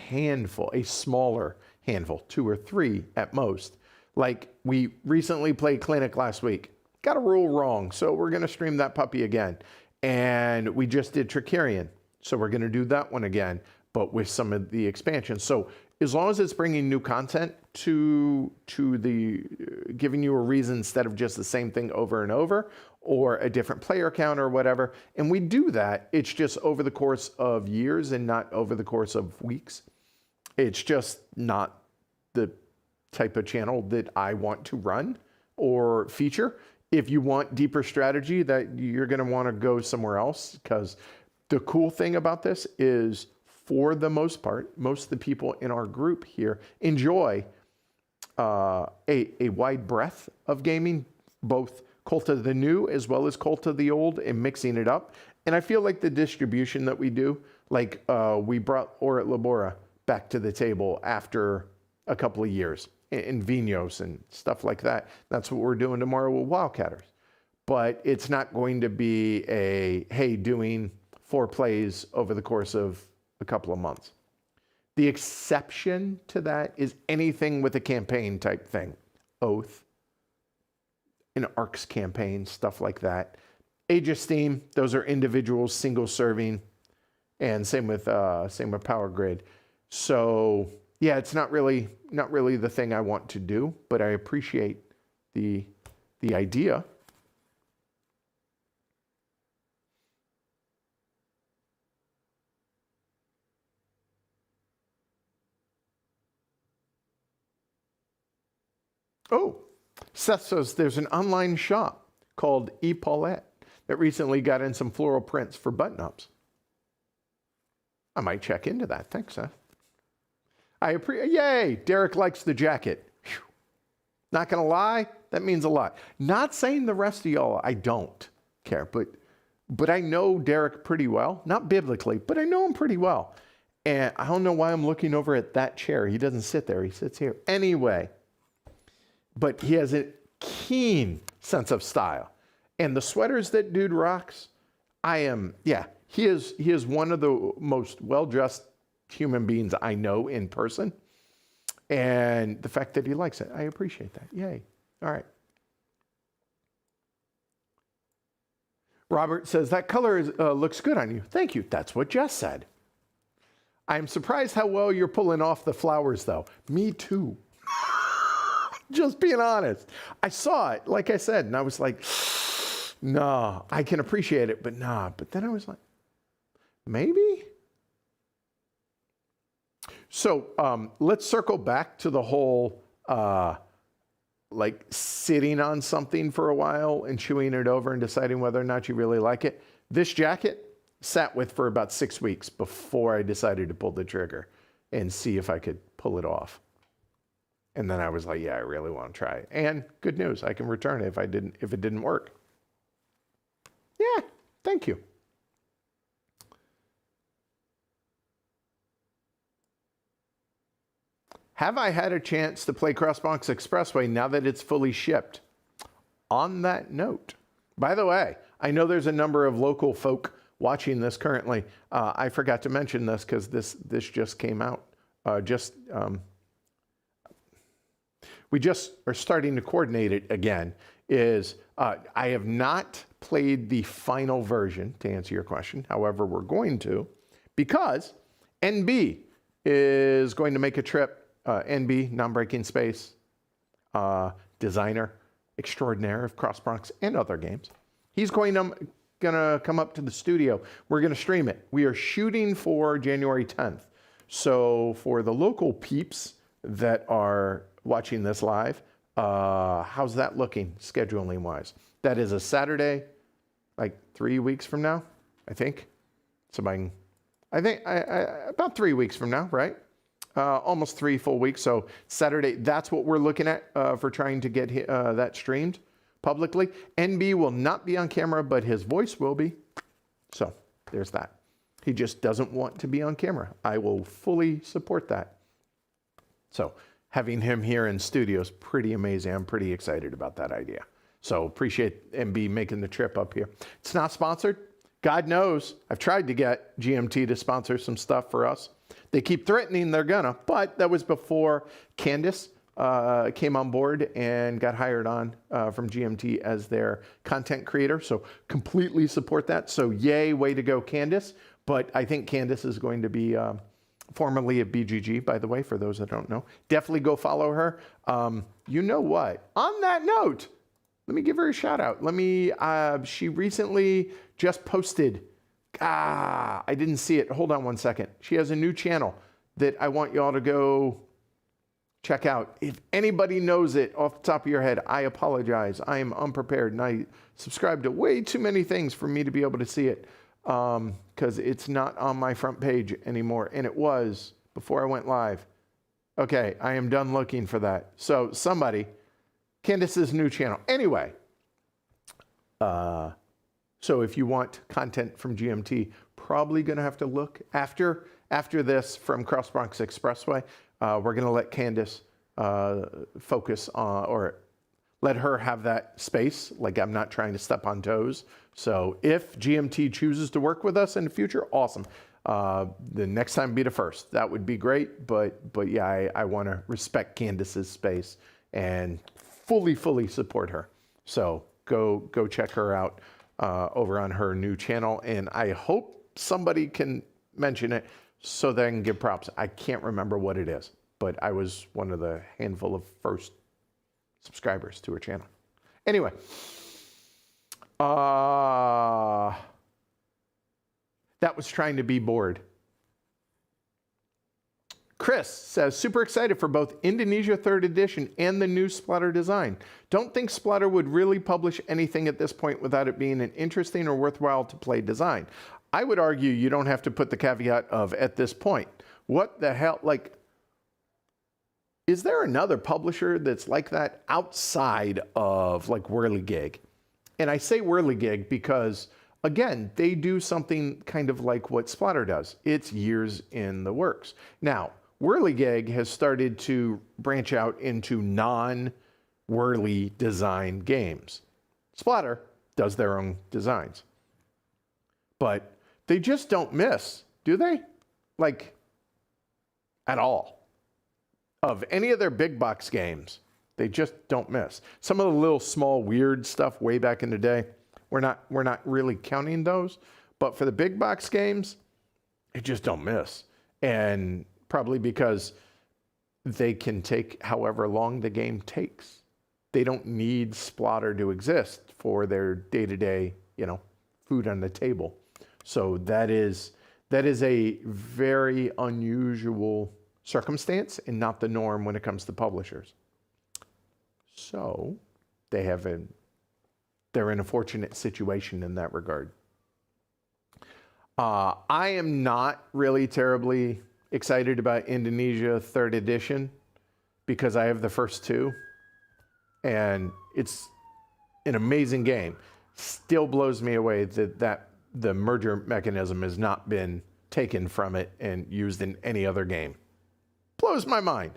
smaller handful, 2 or 3 at most. Like we recently played Clinic last week. Got a rule wrong, so we're going to stream that puppy again. And we just did Trickerion, so we're going to do that one again, but with some of the expansions. So as long as it's bringing new content to the, giving you a reason instead of just the same thing over and over, or a different player count or whatever. And we do that. It's just over the course of years and not over the course of weeks. It's just not the type of channel that I want to run or feature. If you want deeper strategy, that you're going to want to go somewhere else, because the cool thing about this is, for the most part, most of the people in our group here enjoy a wide breadth of gaming, both Cult of the New as well as Cult of the Old, and mixing it up. And I feel like the distribution that we do, like we brought Orit Labora back to the table after a couple of years in Vinos and stuff like that. That's what we're doing tomorrow with Wildcatters. But it's not going to be doing 4 plays over the course of a couple of months. The exception to that is anything with a campaign type thing. Oath, an ARCS campaign, stuff like that. Age of Steam, those are individuals, single serving, and same with Power Grid. So yeah, it's not really the thing I want to do, but I appreciate the idea. Oh, Seth says there's an online shop called ePaulette that recently got in some floral prints for button-ups. I might check into that. Thanks, Seth. Yay, Derek likes the jacket. Whew. Not gonna lie, that means a lot. Not saying the rest of y'all I don't care, but I know Derek pretty well. Not biblically, but I know him pretty well. And I don't know why I'm looking over at that chair. He doesn't sit there, he sits here. Anyway. But he has a keen sense of style. And the sweaters that dude rocks, he is one of the most well-dressed human beings I know in person. And the fact that he likes it, I appreciate that. Yay. All right. Robert says, that color looks good on you. Thank you. That's what Jess said. I'm surprised how well you're pulling off the flowers, though. Me too. Just being honest. I saw it, like I said, and I was like, nah, I can appreciate it, but nah. But then I was like, maybe? So let's circle back to the whole, like sitting on something for a while and chewing it over and deciding whether or not you really like it. This jacket sat with for about 6 weeks before I decided to pull the trigger and see if I could pull it off. And then I was like, yeah, I really want to try it. And good news, I can return it if it didn't work. Yeah, thank you. Have I had a chance to play Crossbox Expressway now that it's fully shipped? On that note, by the way, I know there's a number of local folk watching this currently. I forgot to mention this because this just came out. We just are starting to coordinate it again. I have not played the final version, to answer your question. However, we're going to, because NB is going to make a trip. NB, Non-Breaking Space, designer extraordinaire of Crossbox and other games. He's going to come up to the studio. We're going to stream it. We are shooting for January 10th. So for the local peeps that are watching this live, how's that looking scheduling wise? That is a Saturday, like 3 weeks from now, I think. About 3 weeks from now, right? Almost 3 full weeks. So Saturday, that's what we're looking at for trying to get that streamed publicly. NB will not be on camera, but his voice will be. So there's that. He just doesn't want to be on camera. I will fully support that. So having him here in studio is pretty amazing. I'm pretty excited about that idea. So appreciate NB making the trip up here. It's not sponsored. God knows I've tried to get GMT to sponsor some stuff for us. They keep threatening they're gonna, but that was before Candace came on board and got hired on from GMT as their content creator. So completely support that. So yay, way to go, Candace. But I think Candace is going to be formerly at BGG, by the way, for those that don't know. Definitely go follow her. You know what? On that note, let me give her a shout out. She recently just posted. I didn't see it. Hold on one second. She has a new channel that I want y'all to go check out. If anybody knows it off the top of your head, I apologize. I am unprepared and I subscribe to way too many things for me to be able to see it because it's not on my front page anymore. And it was before I went live. Okay, I am done looking for that. So somebody, Candace's new channel. Anyway, so if you want content from GMT, probably going to have to look after this from Crossbox Expressway. We're going to let Candace focus on, or let her have that space. Like, I'm not trying to step on toes. So if GMT chooses to work with us in the future, awesome. The next time be the first. That would be great. But yeah, I want to respect Candace's space and fully support her. So go check her out over on her new channel. And I hope somebody can mention it so that I can give props. I can't remember what it is, but I was one of the handful of first subscribers to her channel. Anyway, that was trying to be bored. Chris says, super excited for both Indonesia 3rd edition and the new Splatter design. Don't think Splatter would really publish anything at this point without it being an interesting or worthwhile to play design. I would argue you don't have to put the caveat of at this point. What the hell, like, is there another publisher that's like that outside of like Whirligig? And I say Whirligig because, again, they do something kind of like what Splatter does. It's years in the works. Now, Whirligig has started to branch out into non-Whirly design games. Splatter does their own designs. But they just don't miss, do they? Like, at all. Of any of their big box games, they just don't miss. Some of the little small weird stuff way back in the day, we're not really counting those. But for the big box games, they just don't miss. And probably because they can take however long the game takes. They don't need Splatter to exist for their day-to-day, food on the table. So that is a very unusual circumstance and not the norm when it comes to publishers. So they're in a fortunate situation in that regard. I am not really terribly excited about Indonesia 3rd edition. because I have the first two, and it's an amazing game. Still blows me away that the merger mechanism has not been taken from it and used in any other game. Blows my mind.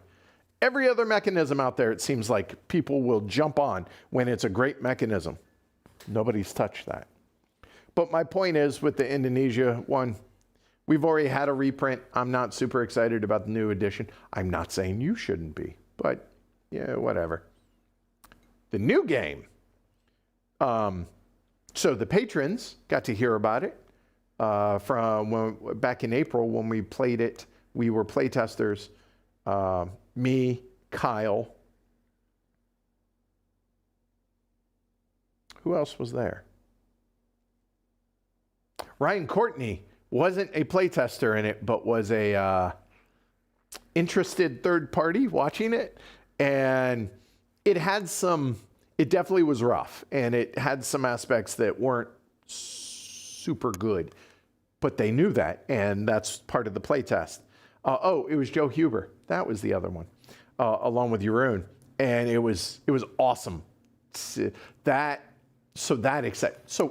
Every other mechanism out there, it seems like people will jump on when it's a great mechanism. Nobody's touched that. But my point is, with the Indonesia one, we've already had a reprint. I'm not super excited about the new edition. I'm not saying you shouldn't be, but yeah, whatever. The new game. So the patrons got to hear about it back in April when we played it. We were playtesters. Me, Kyle. Who else was there? Ryan Courtney wasn't a playtester in it, but was a interested third party watching it. And it definitely was rough. And it had some aspects that weren't super good. But they knew that, and that's part of the playtest. It was Joe Huber. That was the other one, along with Jeroen. And it was awesome. So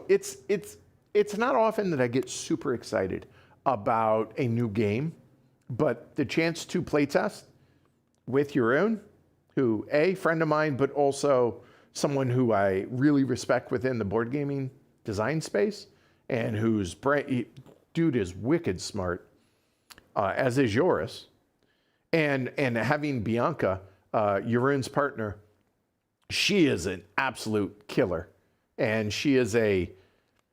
it's not often that I get super excited about a new game, but the chance to playtest with Jeroen, who friend of mine, but also someone who I really respect within the board gaming design space, and whose dude is wicked smart, as is Joris. And having Bianca, Jeroen's partner, she is an absolute killer. And she is a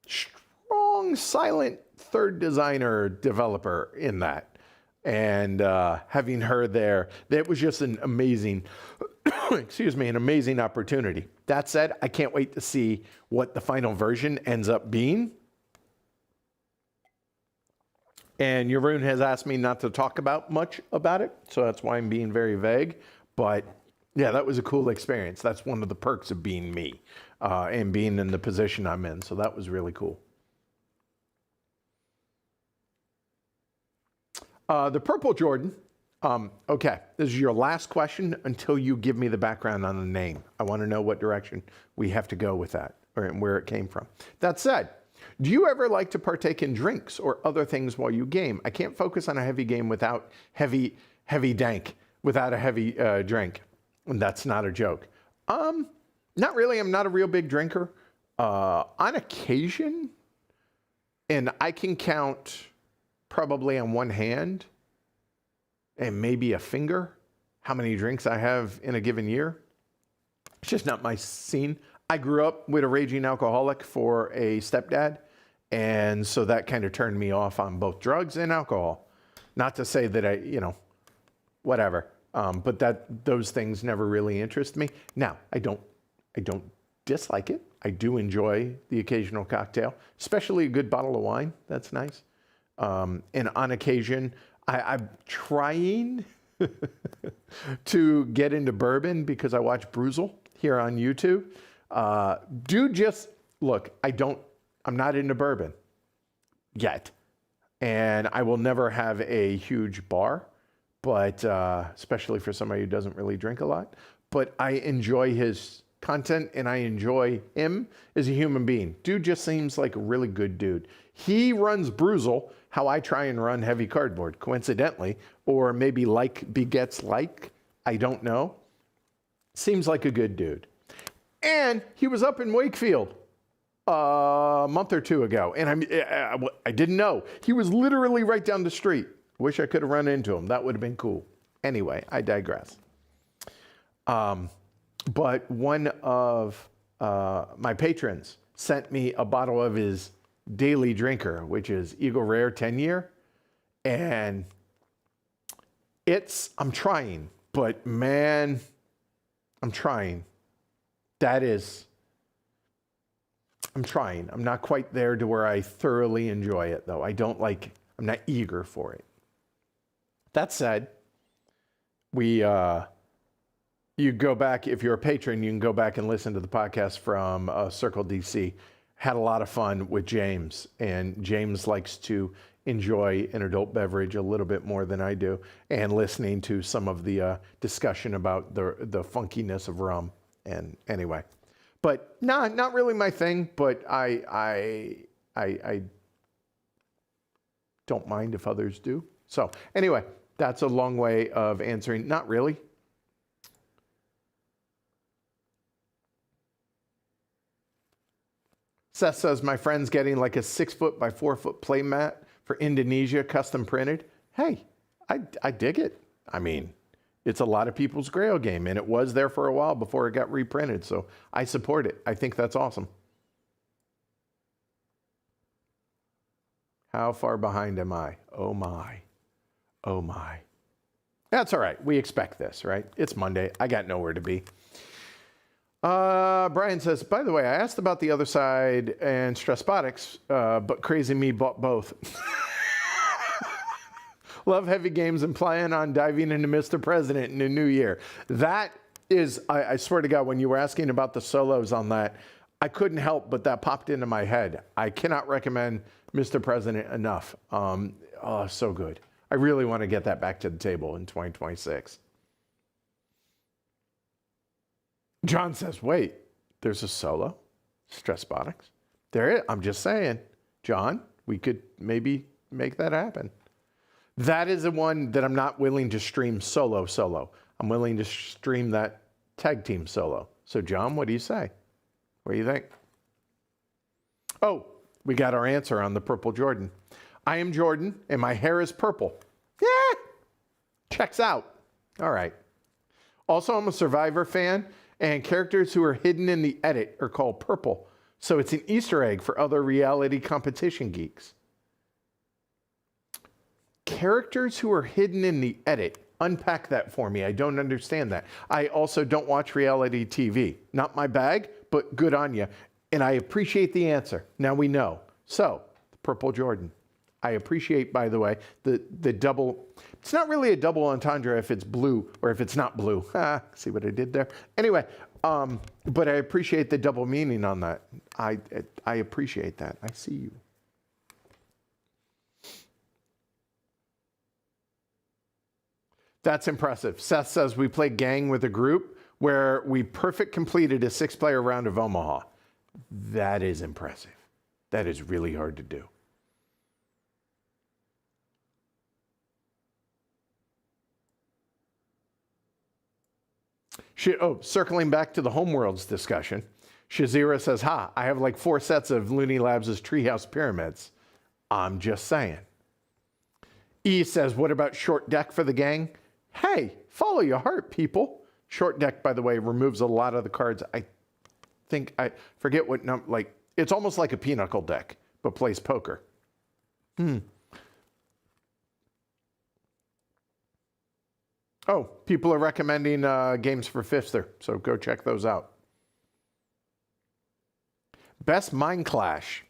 strong, silent third designer developer in that. And having her there, that was just an amazing, an amazing opportunity. That said, I can't wait to see what the final version ends up being. And Jeroen has asked me not to talk much about it, so that's why I'm being very vague. But yeah, that was a cool experience. That's one of the perks of being me and being in the position I'm in. So that was really cool. The Purple Jordan. Okay, this is your last question until you give me the background on the name. I want to know what direction we have to go with that and where it came from. That said, do you ever like to partake in drinks or other things while you game? I can't focus on a heavy game without heavy dank, without a heavy drink. And that's not a joke. Not really. I'm not a real big drinker. On occasion, and I can count probably on one hand and maybe a finger how many drinks I have in a given year. It's just not my scene. I grew up with a raging alcoholic for a stepdad, and so that kind of turned me off on both drugs and alcohol. Not to say that whatever, but those things never really interest me. Now, I don't dislike it. I do enjoy the occasional cocktail, especially a good bottle of wine. That's nice. And on occasion, I'm trying to get into bourbon because I watch Bruzel here on YouTube. I'm not into bourbon yet. And I will never have a huge bar, but especially for somebody who doesn't really drink a lot. But I enjoy his content and I enjoy him as a human being. Dude just seems like a really good dude. He runs Bruzel how I try and run Heavy Cardboard, coincidentally, or maybe like begets like, I don't know. Seems like a good dude. And he was up in Wakefield a month or two ago, and I didn't know. He was literally right down the street. Wish I could have run into him. That would have been cool. Anyway, I digress. But one of my patrons sent me a bottle of his daily drinker, which is Eagle Rare 10-year. And I'm trying, but man, I'm trying. I'm trying. I'm not quite there to where I thoroughly enjoy it, though. I'm not eager for it. That said, you go back, if you're a patron, you can go back and listen to the podcast from Circle DC. Had a lot of fun with James, and James likes to enjoy an adult beverage a little bit more than I do, and listening to some of the discussion about the funkiness of rum. And anyway, but nah, not really my thing, but I don't mind if others do. So anyway, that's a long way of answering. Not really. Seth says, my friend's getting like a 6 foot by 4 foot play mat for Indonesia, custom printed. Hey, I dig it. I mean, it's a lot of people's Grail game, and it was there for a while before it got reprinted. So I support it. I think that's awesome. How far behind am I? Oh my. Oh my. That's all right. We expect this, right? It's Monday. I got nowhere to be. Brian says, by the way, I asked about the other side and Stressbotics, but crazy me bought both. Love heavy games and plan on diving into Mr. President in the new year. That is, I swear to God, when you were asking about the solos on that, I couldn't help but that popped into my head. I cannot recommend Mr. President enough. Oh, so good. I really want to get that back to the table in 2026. John says, wait, there's a solo? Stressbotics? There it is. I'm just saying. John, we could maybe make that happen. That is the one that I'm not willing to stream solo. I'm willing to stream that tag team solo. So, John, what do you say? What do you think? Oh, we got our answer on the purple Jordan. I am Jordan, and my hair is purple. Yeah, checks out. All right. Also, I'm a Survivor fan, and characters who are hidden in the edit are called purple. So it's an Easter egg for other reality competition geeks. Characters who are hidden in the edit. Unpack that for me. I don't understand that. I also don't watch reality TV. Not my bag, but good on you. And I appreciate the answer. Now we know. So, purple Jordan. I appreciate, by the way, the double. It's not really a double entendre if it's blue or if it's not blue. See what I did there? Anyway, but I appreciate the double meaning on that. I appreciate that. I see you. That's impressive. Seth says we played Gang with a group where we perfect completed a 6-player round of Omaha. That is impressive. That is really hard to do. Circling back to the Homeworlds discussion, Shazira says, I have like 4 sets of Looney Labs' Treehouse Pyramids. I'm just saying. E says, what about short deck for the gang? Hey, follow your heart, people. Short deck, by the way, removes a lot of the cards. I forget what number, like, it's almost like a pinochle deck, but plays poker. Oh, people are recommending games for Fifster, so go check those out. Best Mind Clash,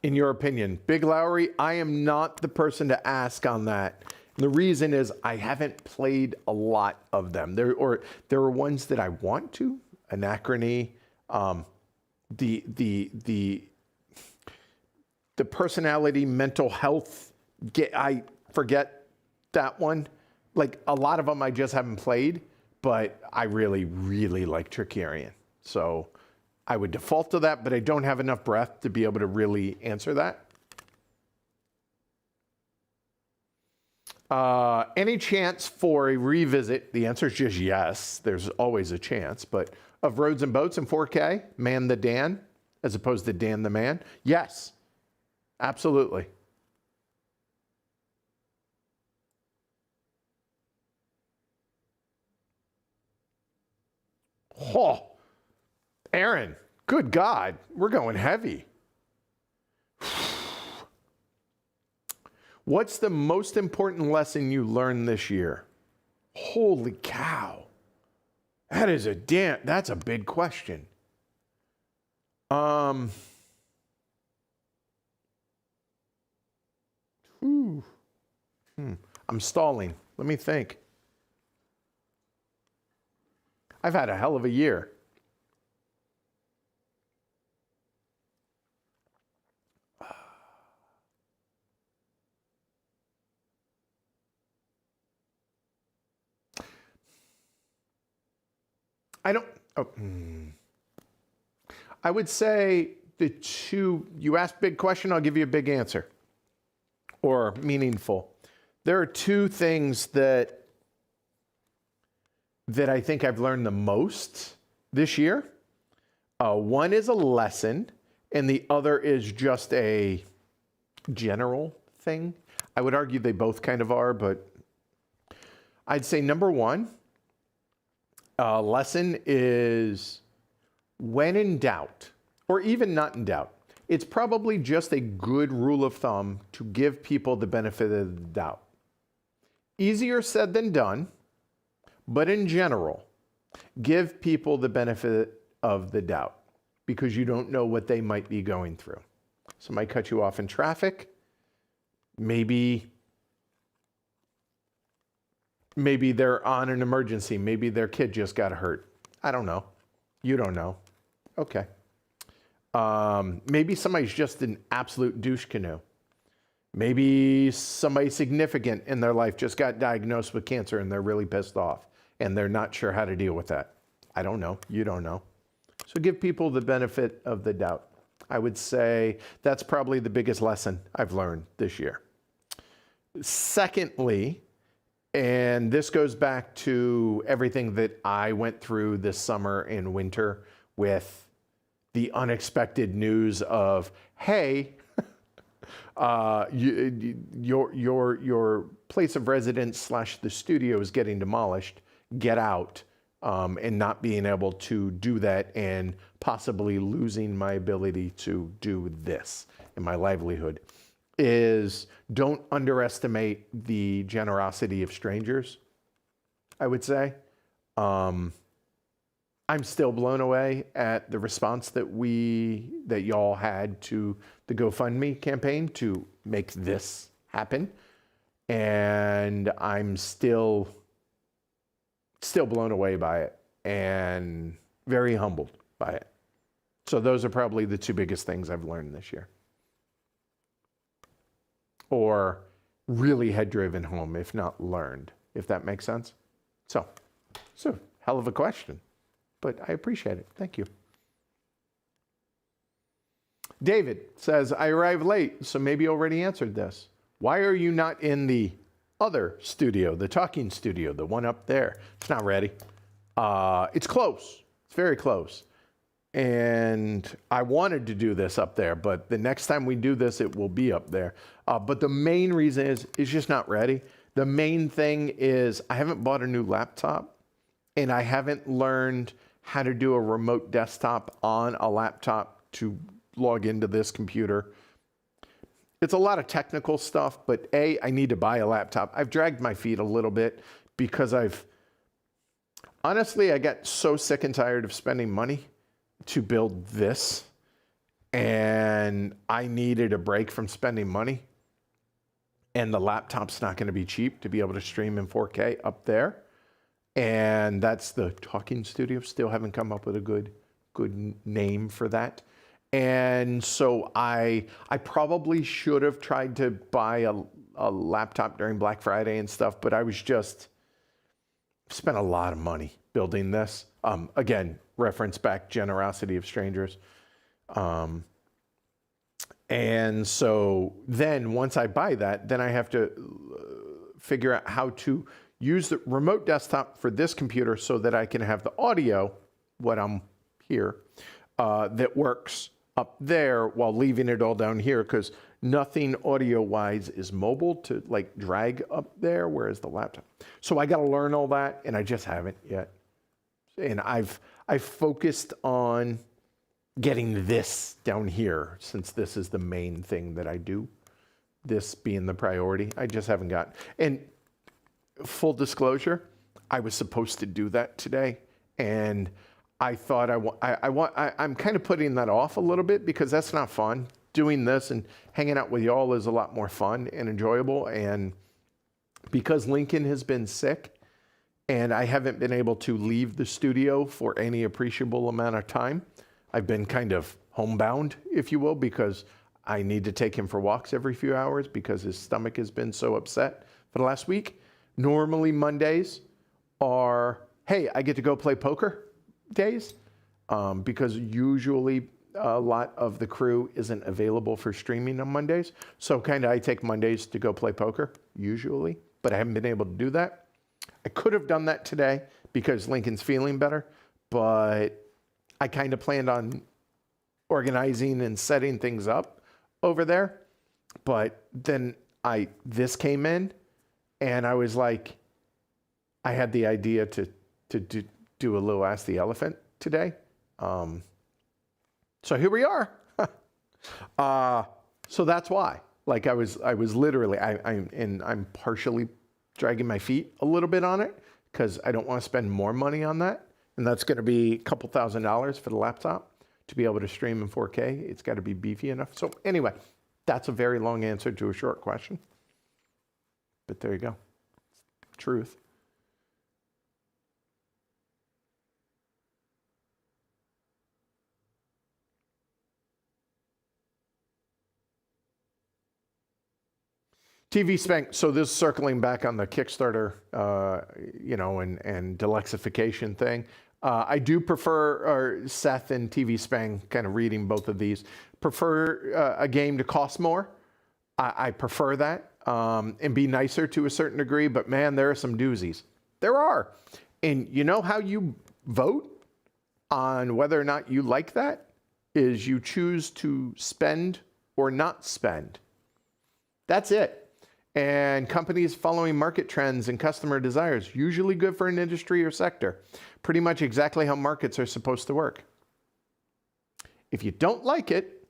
in your opinion. Big Lowry, I am not the person to ask on that. And the reason is I haven't played a lot of them. There are ones that I want to. Anachrony, the personality, mental health. I forget that one. Like, a lot of them I just haven't played, but I really, really like Trickerion. So I would default to that, but I don't have enough breath to be able to really answer that. Any chance for a revisit? The answer is just yes. There's always a chance, but of Roads and Boats in 4K, Man the Dan, as opposed to Dan the Man? Yes, absolutely. Oh, Aaron, good God, we're going heavy. What's the most important lesson you learned this year? Holy cow. That's a big question. I'm stalling. Let me think. I've had a hell of a year. I don't, oh, I would say the two, you asked big question, I'll give you a big answer, or meaningful. There are two things that I think I've learned the most this year. One is a lesson, and the other is just a general thing. I would argue they both kind of are, but I'd say number one, lesson is when in doubt, or even not in doubt, it's probably just a good rule of thumb to give people the benefit of the doubt. Easier said than done, but in general, give people the benefit of the doubt because you don't know what they might be going through. Somebody cut you off in traffic. Maybe they're on an emergency. Maybe their kid just got hurt. I don't know. You don't know. Okay. Maybe somebody's just an absolute douche canoe. Maybe somebody significant in their life just got diagnosed with cancer and they're really pissed off and they're not sure how to deal with that. I don't know. You don't know. So give people the benefit of the doubt. I would say that's probably the biggest lesson I've learned this year. Secondly, and this goes back to everything that I went through this summer and winter with the unexpected news of, hey, your place of residence / the studio is getting demolished, get out, and not being able to do that and possibly losing my ability to do this in my livelihood, is don't underestimate the generosity of strangers, I would say. I'm still blown away at the response that y'all had to the GoFundMe campaign to make this happen. And I'm still blown away by it and very humbled by it. So those are probably the two biggest things I've learned this year. Or really had driven home, if not learned, if that makes sense. So hell of a question, but I appreciate it. Thank you. David says, I arrived late, so maybe you already answered this. Why are you not in the other studio, the talking studio, the one up there? It's not ready. It's close. It's very close. And I wanted to do this up there, but the next time we do this, it will be up there. But the main reason is it's just not ready. The main thing is I haven't bought a new laptop, and I haven't learned how to do a remote desktop on a laptop to log into this computer. It's a lot of technical stuff, but I need to buy a laptop. I've dragged my feet a little bit because honestly, I got so sick and tired of spending money to build this, and I needed a break from spending money, and the laptop's not going to be cheap to be able to stream in 4K up there, and that's the talking studio. Still haven't come up with a good name for that. And so I probably should have tried to buy a laptop during Black Friday and stuff, but I was just spent a lot of money building this. Again, reference back generosity of strangers. And so then once I buy that, then I have to figure out how to use the remote desktop for this computer so that I can have the audio, what I'm here, that works up there while leaving it all down here, because nothing audio-wise is mobile to like drag up there, whereas the laptop. So I got to learn all that, and I just haven't yet. And I've focused on getting this down here, since this is the main thing that I do, this being the priority. I just haven't gotten. And full disclosure, I was supposed to do that today, and I thought I'm kind of putting that off a little bit because that's not fun. Doing this and hanging out with y'all is a lot more fun and enjoyable. And because Lincoln has been sick and I haven't been able to leave the studio for any appreciable amount of time, I've been kind of homebound, if you will, because I need to take him for walks every few hours because his stomach has been so upset for the last week. Normally Mondays are, hey, I get to go play poker days because usually a lot of the crew isn't available for streaming on Mondays. So kind of I take Mondays to go play poker usually, but I haven't been able to do that. I could have done that today because Lincoln's feeling better, but I kind of planned on organizing and setting things up over there. But then this came in and I was like, I had the idea to do a little Ask the Elephant today. So here we are. So that's why. Like I was literally, I'm partially dragging my feet a little bit on it because I don't want to spend more money on that. And that's going to be a couple $1,000s for the laptop to be able to stream in 4K. It's got to be beefy enough. So anyway, that's a very long answer to a short question. But there you go. Truth. TV Spank, so this is circling back on the Kickstarter, and Deluxification thing. I do prefer, Seth and TV Spang, kind of reading both of these, prefer a game to cost more. I prefer that and be nicer to a certain degree, but man, there are some doozies. There are. And you know how you vote on whether or not you like that? Is you choose to spend or not spend. That's it. And companies following market trends and customer desires, usually good for an industry or sector. Pretty much exactly how markets are supposed to work. If you don't like it,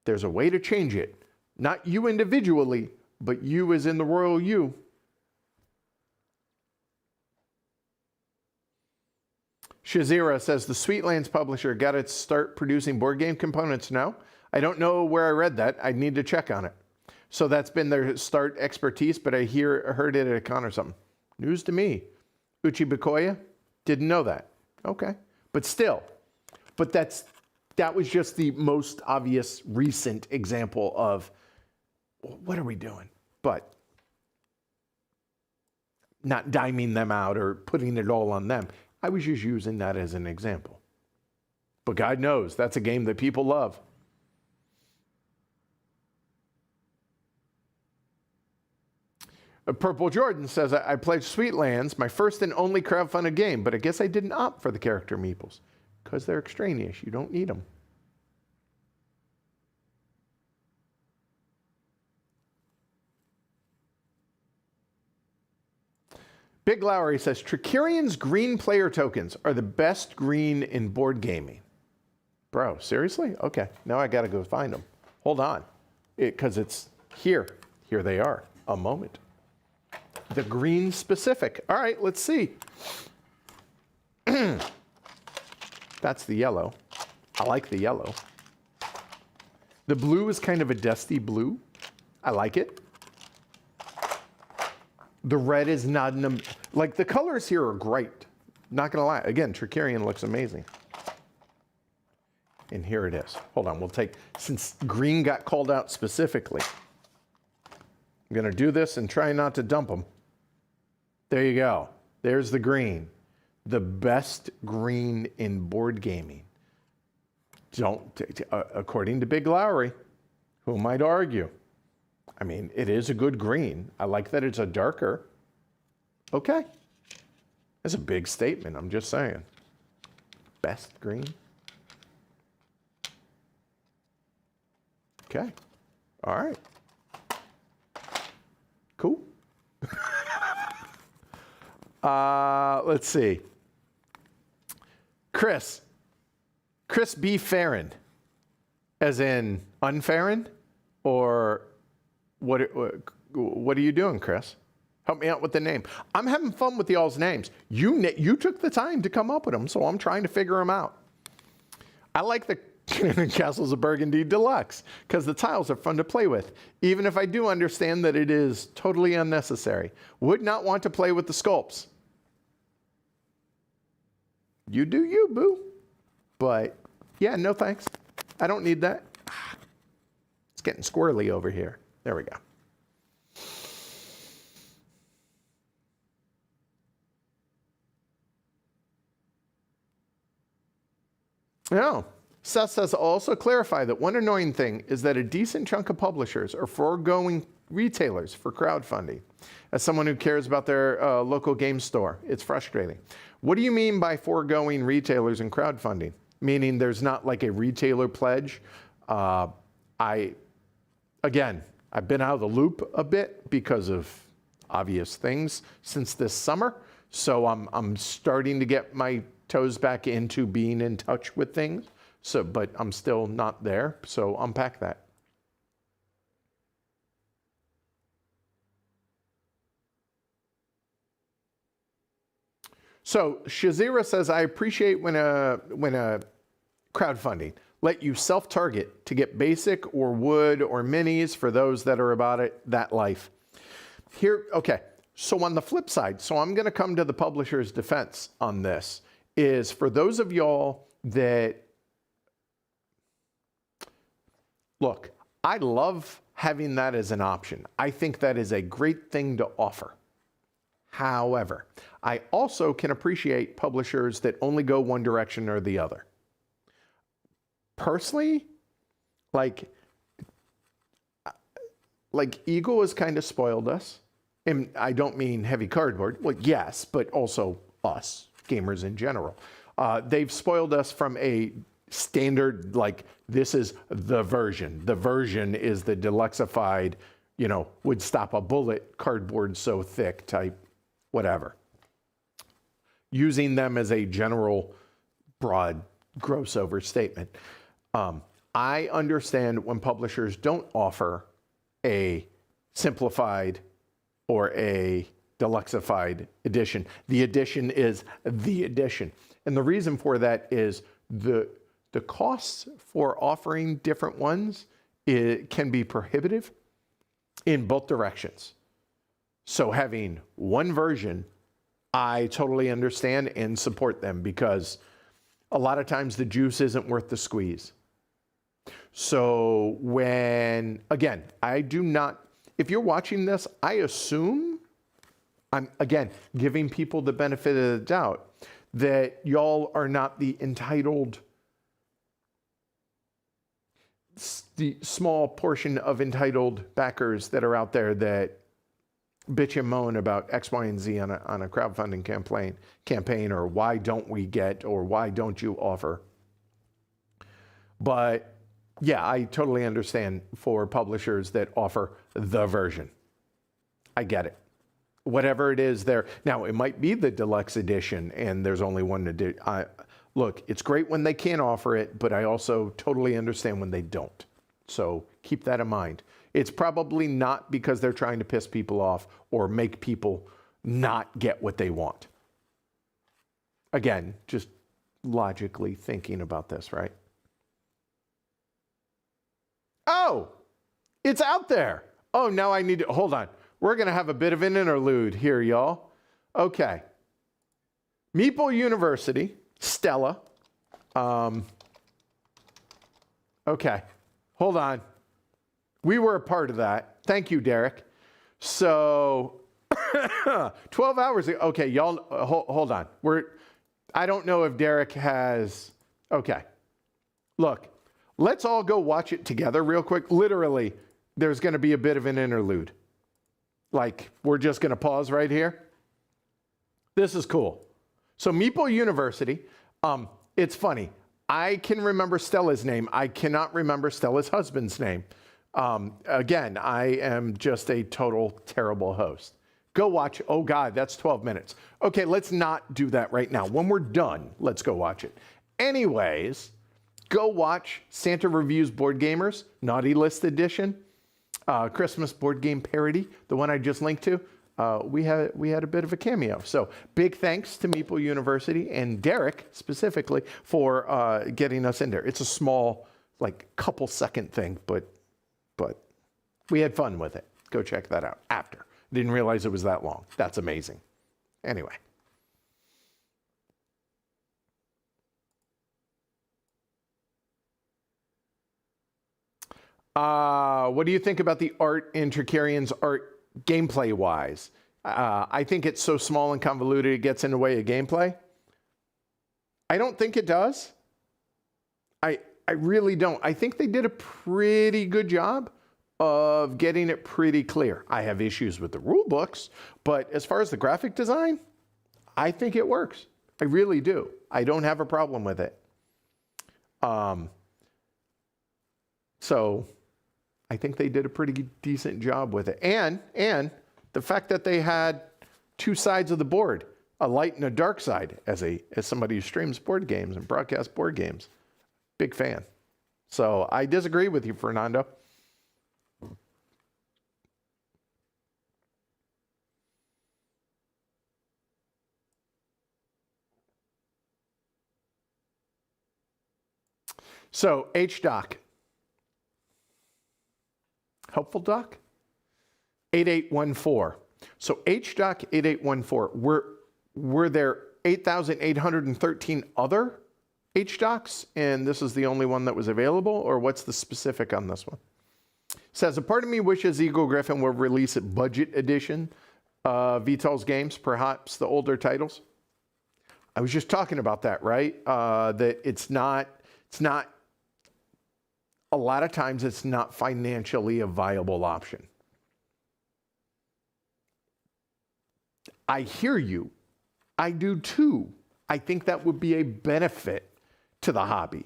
there's a way to change it. Not you individually, but you as in the royal you. Shazira says, the Sweetlands publisher got to start producing board game components now. I don't know where I read that. I need to check on it. So that's been their start expertise, but I heard it at a con or something. News to me. Uchi Bikoya? Didn't know that. Okay. But still. But that was just the most obvious recent example of what are we doing? But not diming them out or putting it all on them. I was just using that as an example. But God knows that's a game that people love. Purple Jordan says, I played Sweetlands, my first and only crowdfunded game, but I guess I didn't opt for the character meeples because they're extraneous. You don't need them. Big Lowry says, Trickerion's green player tokens are the best green in board gaming. Bro, seriously? Okay, now I got to go find them. Hold on, because it's here. Here they are. A moment. The green specific. All right, let's see. That's the yellow. I like the yellow. The blue is kind of a dusty blue. I like it. The red is not, like the colors here are great. Not gonna lie. Again, Trickerion looks amazing. And here it is. Hold on, we'll take, since green got called out specifically, I'm gonna do this and try not to dump them. There you go. There's the green. The best green in board gaming. According to Big Lowry, who might argue? I mean, it is a good green. I like that it's a darker. Okay. That's a big statement, I'm just saying. Best green. Okay. All right. Cool. Let's see. Chris B. Farron, as in unfarron, or what are you doing, Chris? Help me out with the name. I'm having fun with y'all's names. You took the time to come up with them, so I'm trying to figure them out. I like the Castles of Burgundy Deluxe because the tiles are fun to play with, even if I do understand that it is totally unnecessary. Would not want to play with the sculpts. You do you, boo. But yeah, no thanks. I don't need that. It's getting squirrely over here. There we go. No. Seth says, also clarify that one annoying thing is that a decent chunk of publishers are foregoing retailers for crowdfunding. As someone who cares about their local game store, it's frustrating. What do you mean by foregoing retailers and crowdfunding? Meaning there's not like a retailer pledge? I've been out of the loop a bit because of obvious things since this summer. So I'm starting to get my toes back into being in touch with things. So, but I'm still not there. So unpack that. So Shazira says, I appreciate when a crowdfunding let you self-target to get basic or wood or minis for those that are about it, that life. Here, okay, so on the flip side, so I'm gonna come to the publisher's defense on this, is for those of y'all that, look, I love having that as an option. I think that is a great thing to offer. However, I also can appreciate publishers that only go one direction or the other. Personally, like Eagle has kind of spoiled us. And I don't mean heavy cardboard. Well, yes, but also us, gamers in general. They've spoiled us from a standard, like, this is the version. The version is the deluxified, you know, would stop a bullet, cardboard so thick type, whatever. Using them as a general, broad, gross overstatement. I understand when publishers don't offer a simplified or a deluxified edition. The edition is the edition. And the reason for that is the costs for offering different ones, it can be prohibitive in both directions. So having one version, I totally understand and support them because a lot of times the juice isn't worth the squeeze. So when, again, I do not, if you're watching this, I assume, I'm, again, giving people the benefit of the doubt that y'all are not the entitled, the small portion of entitled backers that are out there that bitch and moan about X, Y, and Z on a crowdfunding campaign, or why don't we get, or why don't you offer? But yeah, I totally understand for publishers that offer the version. I get it. Whatever it is there. Now, it might be the deluxe edition and there's only one to do. Look, it's great when they can offer it, but I also totally understand when they don't. So keep that in mind. It's probably not because they're trying to piss people off or make people not get what they want. Again, just logically thinking about this, right? Oh, it's out there. Oh, now I need to, hold on. We're going to have a bit of an interlude here, y'all. Okay. Meeple University, Stella. Okay, hold on. We were a part of that. Thank you, Derek. So 12 hours ago. Okay, y'all, hold on. I don't know if Derek has, okay. Look, let's all go watch it together real quick. Literally, there's going to be a bit of an interlude. Like, we're just going to pause right here. This is cool. So Meeple University, it's funny. I can remember Stella's name. I cannot remember Stella's husband's name. Again, I am just a total terrible host. Go watch, oh God, that's 12 minutes. Okay, let's not do that right now. When we're done, let's go watch it. Anyways, go watch Santa Reviews Board Gamers, Naughty List Edition, Christmas board game parody, the one I just linked to. We had a bit of a cameo. So big thanks to Meeple University and Derek specifically for getting us in there. It's a small, like, couple second thing, but we had fun with it. Go check that out after. Didn't realize it was that long. That's amazing. Anyway. What do you think about the art in Trickerion's art gameplay wise? I think it's so small and convoluted it gets in the way of gameplay. I don't think it does. I really don't. I think they did a pretty good job of getting it pretty clear. I have issues with the rule books, but as far as the graphic design, I think it works. I really do. I don't have a problem with it. So I think they did a pretty decent job with it. And the fact that they had two sides of the board, a light and a dark side, as somebody who streams board games and broadcasts board games, big fan. So I disagree with you, Fernando. So HDoc. Helpful doc? 8814. So HDoc 8814. Were there 8,813 other HDocs, and this is the only one that was available, or what's the specific on this one? It says, a part of me wishes Eagle Gryphon will release a budget edition of VTOL's games, perhaps the older titles. I was just talking about that, right? That it's not, a lot of times it's not financially a viable option. I hear you. I do too. I think that would be a benefit to the hobby,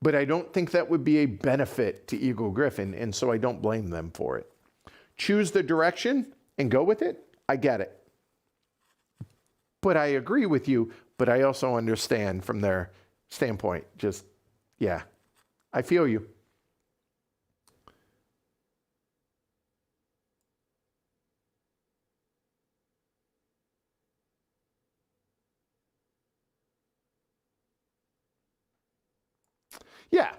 but I don't think that would be a benefit to Eagle Gryphon, and so I don't blame them for it. Choose the direction and go with it. I get it. But I agree with you, but I also understand from their standpoint, just, yeah, I feel you. Yeah,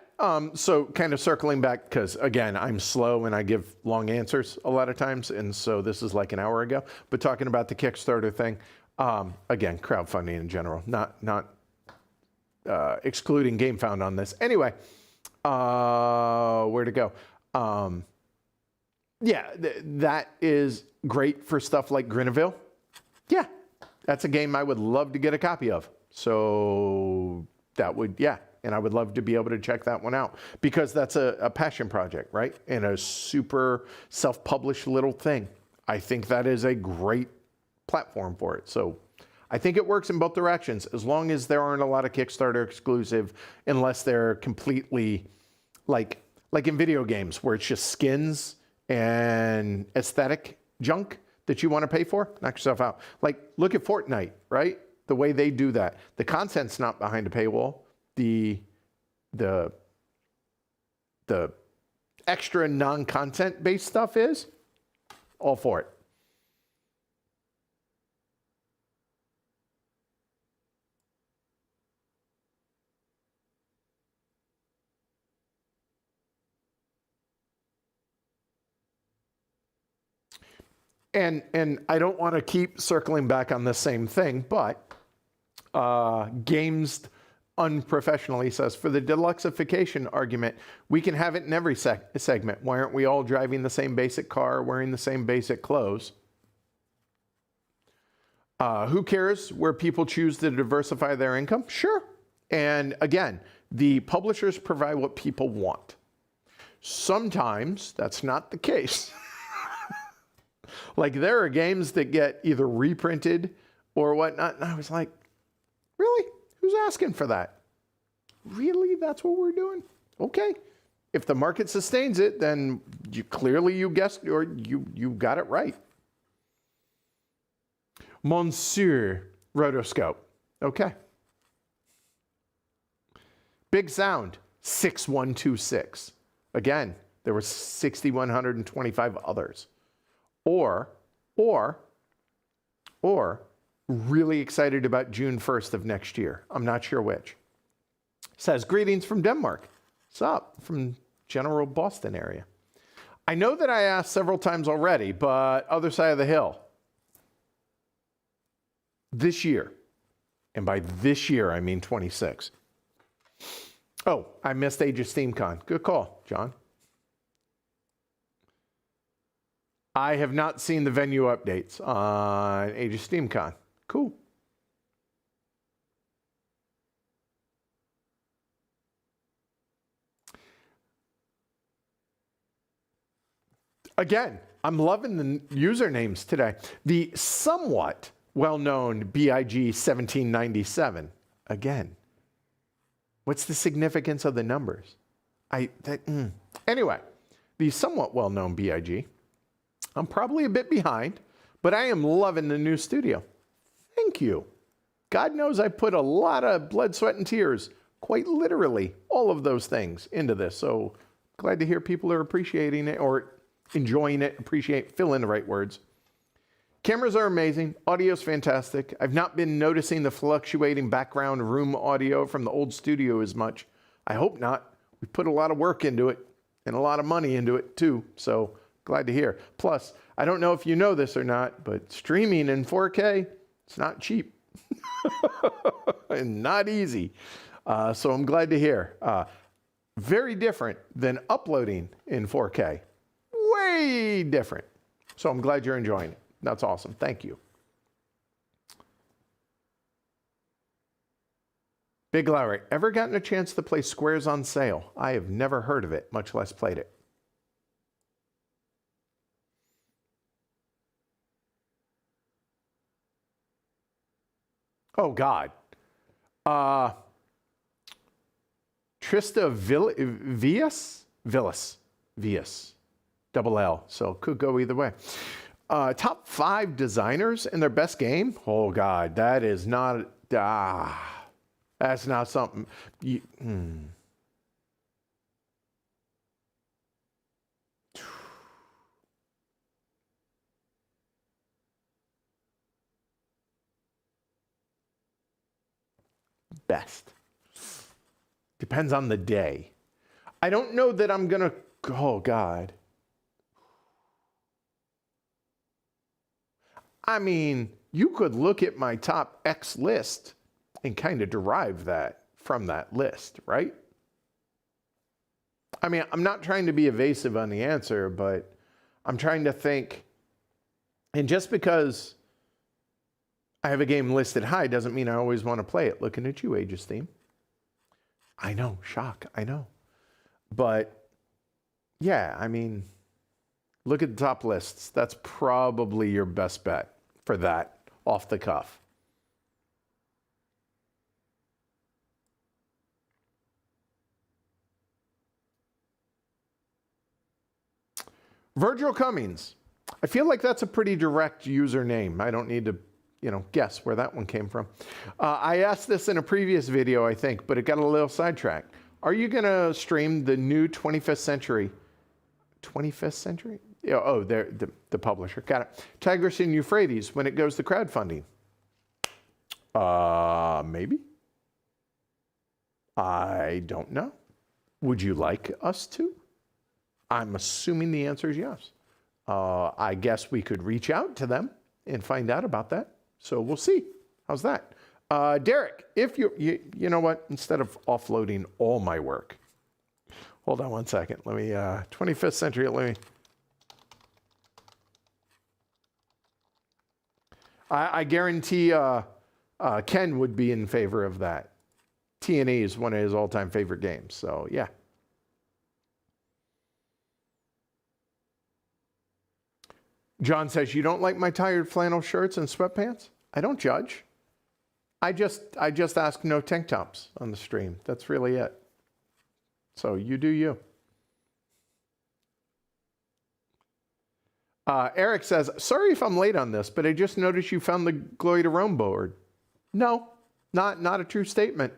so kind of circling back, because again, I'm slow and I give long answers a lot of times, and so this is like an hour ago, but talking about the Kickstarter thing, again, crowdfunding in general, not excluding GameFound on this. Anyway, where to go? Yeah, that is great for stuff like Grinaville. Yeah, that's a game I would love to get a copy of. So that would, yeah. And I would love to be able to check that one out, because that's a passion project, right? And a super self-published little thing. I think that is a great platform for it. So I think it works in both directions, as long as there aren't a lot of Kickstarter exclusive, unless they're completely like in video games where it's just skins and aesthetic junk that you want to pay for. Knock yourself out. Like, look at Fortnite, right? The way they do that. The content's not behind a paywall. The extra non-content based stuff is all for it. And I don't want to keep circling back on the same thing, but Games Unprofessionally says, for the deluxification argument, we can have it in every segment. Why aren't we all driving the same basic car, wearing the same basic clothes? Who cares where people choose to diversify their income? Sure. And again, the publishers provide what people want. Sometimes that's not the case. Like, there are games that get either reprinted or whatnot, and I was like, really? Who's asking for that? Really? That's what we're doing? Okay. If the market sustains it, then you guessed, or you got it right. Monsieur Rotoscope. Okay. Big Sound, 6126. Again, there were 6,125 others. Or really excited about June 1st of next year. I'm not sure which. Says, greetings from Denmark. What's up? From general Boston area. I know that I asked several times already, but other side of the hill. This year, and by this year, I mean 26. Oh, I missed Age of SteamCon. Good call, John. I have not seen the venue updates on Age of SteamCon. Cool. Again, I'm loving the usernames today. The somewhat well-known BIG 1797. Again, what's the significance of the numbers? Anyway, the somewhat well-known BIG. I'm probably a bit behind, but I am loving the new studio. Thank you. God knows I put a lot of blood, sweat, and tears, quite literally, all of those things into this. So glad to hear people are appreciating it or enjoying it, fill in the right words. Cameras are amazing. Audio's fantastic. I've not been noticing the fluctuating background room audio from the old studio as much. I hope not. We put a lot of work into it and a lot of money into it too. So glad to hear. Plus, I don't know if you know this or not, but streaming in 4K, it's not cheap and not easy. So I'm glad to hear. Very different than uploading in 4K. Way different. So I'm glad you're enjoying it. That's awesome. Thank you. Big Larry, ever gotten a chance to play Squares on Sale? I have never heard of it, much less played it. Oh, God. Trista Villas, double L, so could go either way. Top 5 designers in their best game? Oh, God, that is not, that's not something. Best. Depends on the day. I don't know that I'm going to, oh, God. I mean, you could look at my top X list and kind of derive that from that list, right? I mean, I'm not trying to be evasive on the answer, but I'm trying to think. And just because I have a game listed high doesn't mean I always want to play it. Looking at you, Aegis Theme. I know, shock, I know. But yeah, I mean, look at the top lists. That's probably your best bet for that off the cuff. Virgil Cummings. I feel like that's a pretty direct username. I don't need to, guess where that one came from. I asked this in a previous video, I think, but it got a little sidetracked. Are you going to stream the new 25th century? 25th century? Oh, the publisher. Got it. Tigris and Euphrates when it goes to crowdfunding. Maybe. I don't know. Would you like us to? I'm assuming the answer is yes. I guess we could reach out to them and find out about that. So we'll see. How's that? Derek, if you know what? Instead of offloading all my work, hold on one second. Let me, 25th century, let me. I guarantee Ken would be in favor of that. T&E is one of his all-time favorite games, so yeah. John says, you don't like my tired flannel shirts and sweatpants? I don't judge. I just ask no tank tops on the stream. That's really it. So you do you. Eric says, sorry if I'm late on this, but I just noticed you found the Glory to Rome board. No, not a true statement.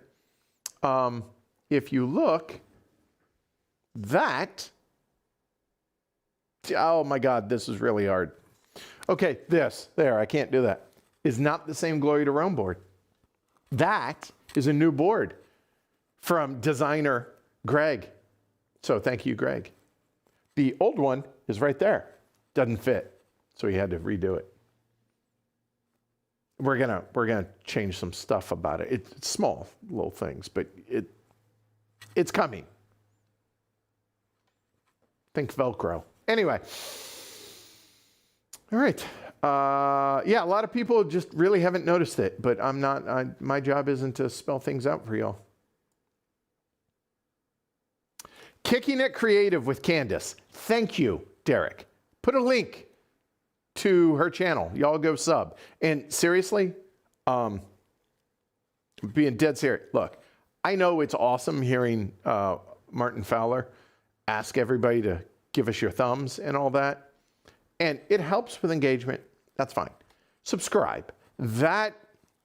If you look, that, oh my God, this is really hard. Okay, I can't do that, is not the same Glory to Rome board. That is a new board from designer Greg. So thank you, Greg. The old one is right there. Doesn't fit, so he had to redo it. We're gonna change some stuff about it. It's small little things, but it's coming. Think Velcro. Anyway, all right. Yeah, a lot of people just really haven't noticed it, but I'm not. My job isn't to spell things out for y'all. Kicking it creative with Candace. Thank you, Derek. Put a link to her channel. Y'all go sub. And seriously, being dead serious, look, I know it's awesome hearing Martin Fowler ask everybody to give us your thumbs and all that. And it helps with engagement. That's fine. Subscribe.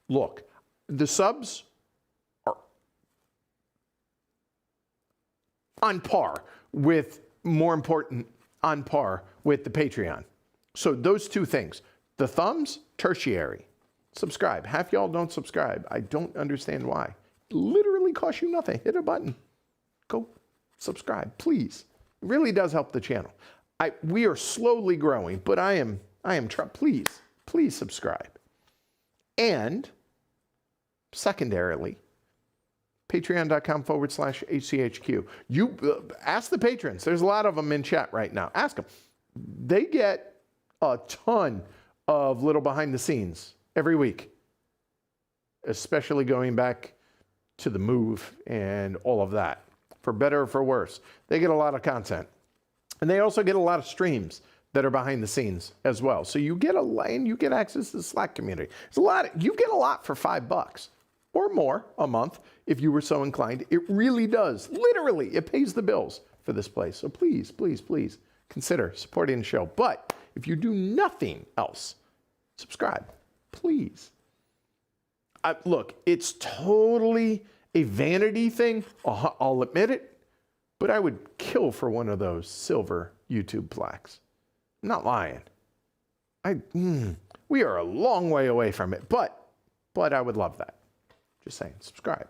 Look, the subs are on par with, more important, on par with the Patreon. So those two things, the thumbs, tertiary. Subscribe. Half y'all don't subscribe. I don't understand why. It literally costs you nothing. Hit a button. Go subscribe, please. It really does help the channel. We are slowly growing, but I am please subscribe. And secondarily, patreon.com/HCHQ. You ask the patrons. There's a lot of them in chat right now. Ask them. They get a ton of little behind the scenes every week, especially going back to the move and all of that, for better or for worse. They get a lot of content. And they also get a lot of streams that are behind the scenes as well. So you get you get access to the Slack community. It's a lot. You get a lot for $5 or more a month if you were so inclined. It really does. Literally, it pays the bills for this place. So please, please, please consider supporting the show. But if you do nothing else, subscribe, please. Look, it's totally a vanity thing. I'll admit it. But I would kill for one of those silver YouTube plaques. I'm not lying. We are a long way away from it, but I would love that. Just saying, subscribe.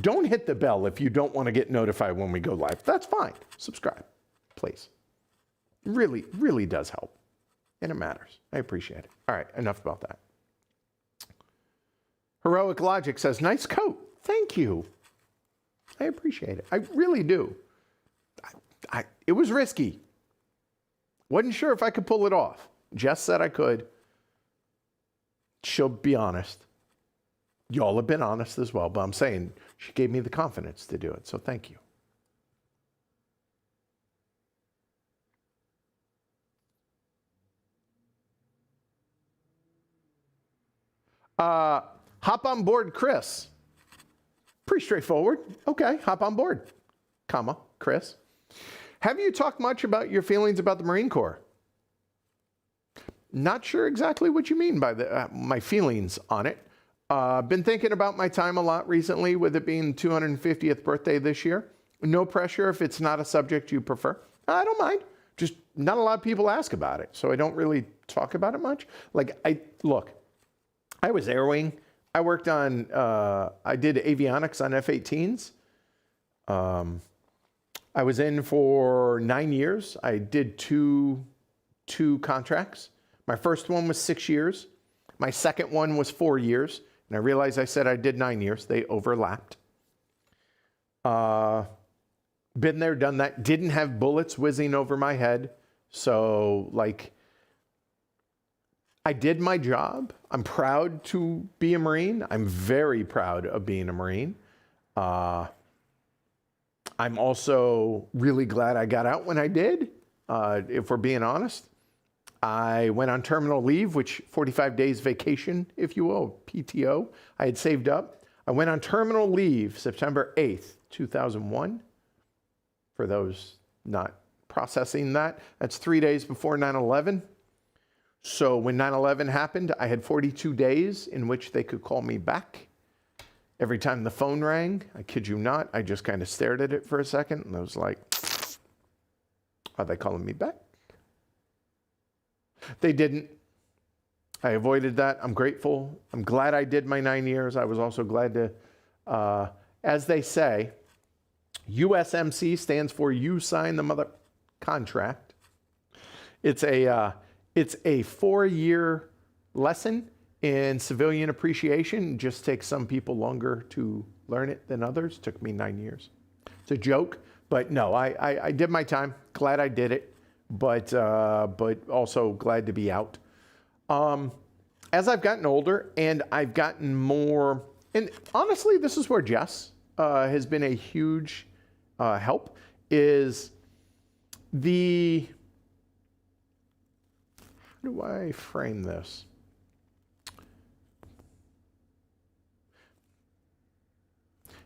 Don't hit the bell if you don't want to get notified when we go live. That's fine. Subscribe, please. Really, really does help. And it matters. I appreciate it. All right, enough about that. Heroic Logic says, nice coat. Thank you. I appreciate it. I really do. It was risky. Wasn't sure if I could pull it off. Jess said I could. She'll be honest. Y'all have been honest as well, but I'm saying she gave me the confidence to do it, so thank you. Hop on board, Chris. Pretty straightforward. Okay, hop on board, comma, Chris. Have you talked much about your feelings about the Marine Corps? Not sure exactly what you mean by my feelings on it. Been thinking about my time a lot recently, with it being 250th birthday this year. No pressure if it's not a subject you prefer. I don't mind. Just not a lot of people ask about it, so I don't really talk about it much. Look, I was Air Wing. I worked on, I did avionics on F-18s. I was in for 9 years. I did two contracts. My first one was 6 years. My second one was 4 years. And I realized I said I did 9 years. They overlapped. Been there, done that. Didn't have bullets whizzing over my head. So, I did my job. I'm proud to be a Marine. I'm very proud of being a Marine. I'm also really glad I got out when I did, if we're being honest. I went on terminal leave, which 45 days vacation, if you will, PTO, I had saved up. I went on terminal leave September 8th, 2001. For those not processing that, that's 3 days before 9/11. So when 9/11 happened, I had 42 days in which they could call me back. Every time the phone rang, I kid you not, I just kind of stared at it for a second and I was like, are they calling me back? They didn't. I avoided that. I'm grateful. I'm glad I did my 9 years. I was also glad to, as they say, USMC stands for you sign the mother contract. It's a 4-year lesson in civilian appreciation. It just takes some people longer to learn it than others. It took me 9 years. It's a joke, but no, I did my time. Glad I did it, but also glad to be out. As I've gotten older and I've gotten more, and honestly, this is where Jess has been a huge help, is the do I frame this?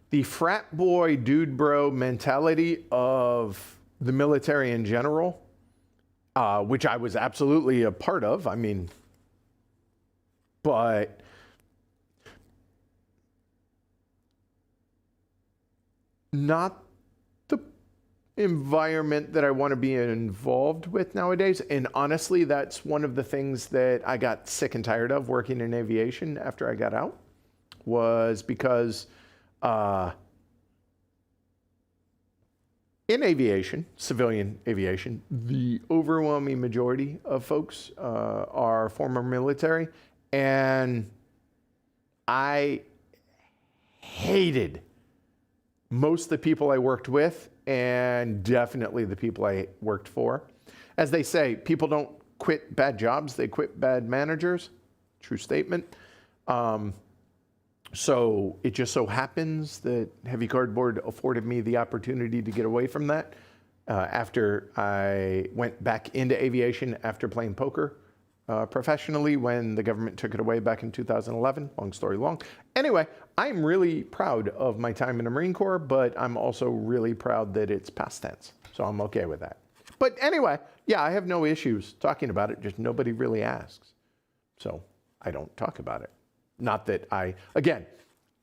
The frat boy, dude bro mentality of the military in general, which I was absolutely a part of. I mean, but not the environment that I want to be involved with nowadays. And honestly, that's one of the things that I got sick and tired of working in aviation after I got out, was because in aviation, civilian aviation, the overwhelming majority of folks are former military, and I hated most of the people I worked with, and definitely the people I worked for. As they say, people don't quit bad jobs, they quit bad managers. True statement. So it just so happens that Heavy Cardboard afforded me the opportunity to get away from that after I went back into aviation after playing poker professionally when the government took it away back in 2011. Long story long. Anyway, I'm really proud of my time in the Marine Corps, but I'm also really proud that it's past tense. So I'm okay with that. But anyway, yeah, I have no issues talking about it, just nobody really asks. So I don't talk about it. Not that I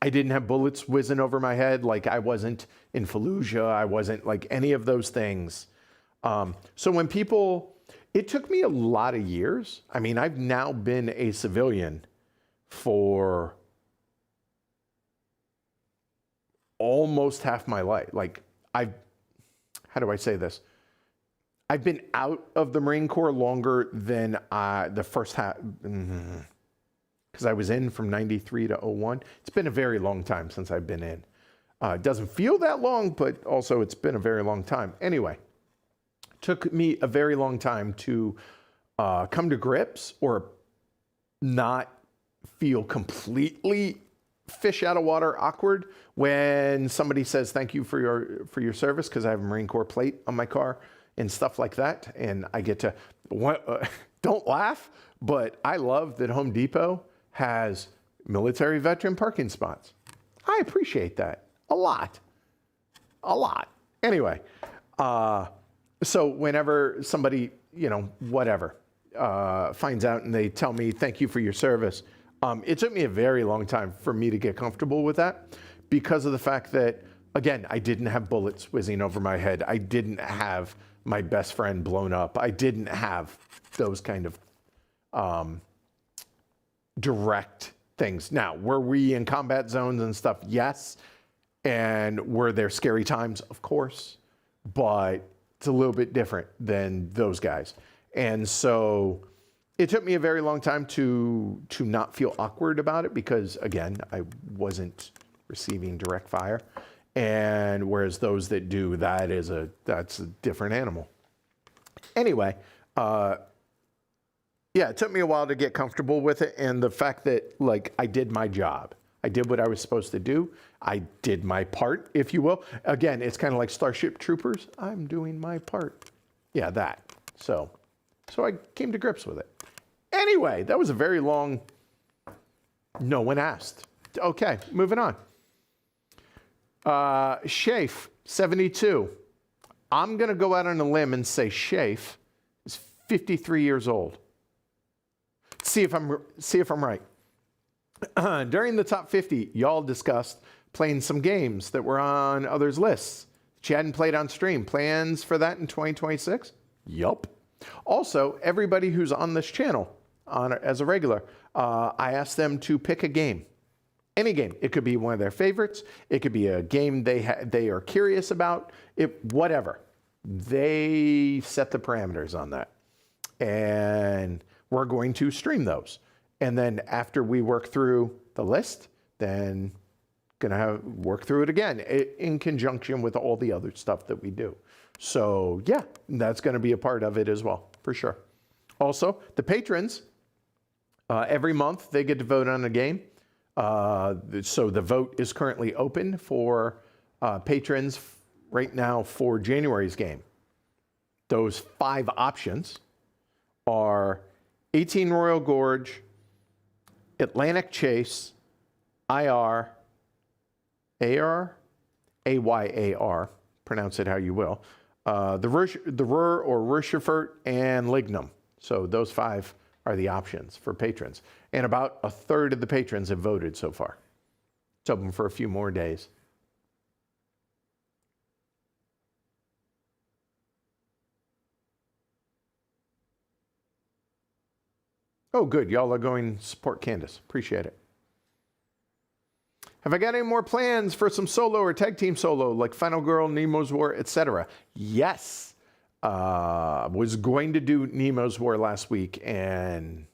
didn't have bullets whizzing over my head. Like I wasn't in Fallujah. I wasn't like any of those things. So when people, it took me a lot of years. I mean, I've now been a civilian for almost half my life. Like how do I say this? I've been out of the Marine Corps longer than the first half. Because I was in from 93 to 01. It's been a very long time since I've been in. It doesn't feel that long, but also it's been a very long time. Anyway, took me a very long time to come to grips or not feel completely fish out of water awkward when somebody says thank you for your service, because I have a Marine Corps plate on my car and stuff like that. And I get to, don't laugh, but I love that Home Depot has military veteran parking spots. I appreciate that a lot. Anyway, so whenever somebody, whatever, finds out and they tell me, thank you for your service, it took me a very long time for me to get comfortable with that, because of the fact that, again, I didn't have bullets whizzing over my head. I didn't have my best friend blown up. I didn't have those kind of direct things. Now, were we in combat zones and stuff? Yes. And were there scary times? Of course. But it's a little bit different than those guys. And so it took me a very long time to not feel awkward about it, because, again, I wasn't receiving direct fire. And whereas those that do, that's a different animal. Anyway, yeah, it took me a while to get comfortable with it, and the fact that, like, I did my job. I did what I was supposed to do. I did my part, if you will. Again, it's kind of like Starship Troopers. I'm doing my part. Yeah, that. So I came to grips with it. Anyway, that was a very long, no one asked. Okay, moving on. Shafe, 72. I'm going to go out on a limb and say Shafe is 53 years old. See if I'm right. During the top 50, y'all discussed playing some games that were on others' lists that you hadn't played on stream. Plans for that in 2026? Yup. Also, everybody who's on this channel as a regular, I asked them to pick a game. Any game. It could be one of their favorites. It could be a game they are curious about. Whatever. They set the parameters on that. And we're going to stream those. And then after we work through the list, then gonna work through it again in conjunction with all the other stuff that we do. So yeah, that's gonna be a part of it as well, for sure. Also, the patrons, every month they get to vote on a game. So the vote is currently open for patrons right now for January's game. Those 5 options are 18 Royal Gorge, Atlantic Chase, IR, AR, AYAR, pronounce it how you will, the Ruhr or Ruhrschifert, and Lignum. So those 5 are the options for patrons. And about a third of the patrons have voted so far. It's open for a few more days. Oh, good. Y'all are going to support Candace. Appreciate it. Have I got any more plans for some solo or tag team solo, like Final Girl, Nemo's War, etc.? Yes. Was going to do Nemo's War last week, and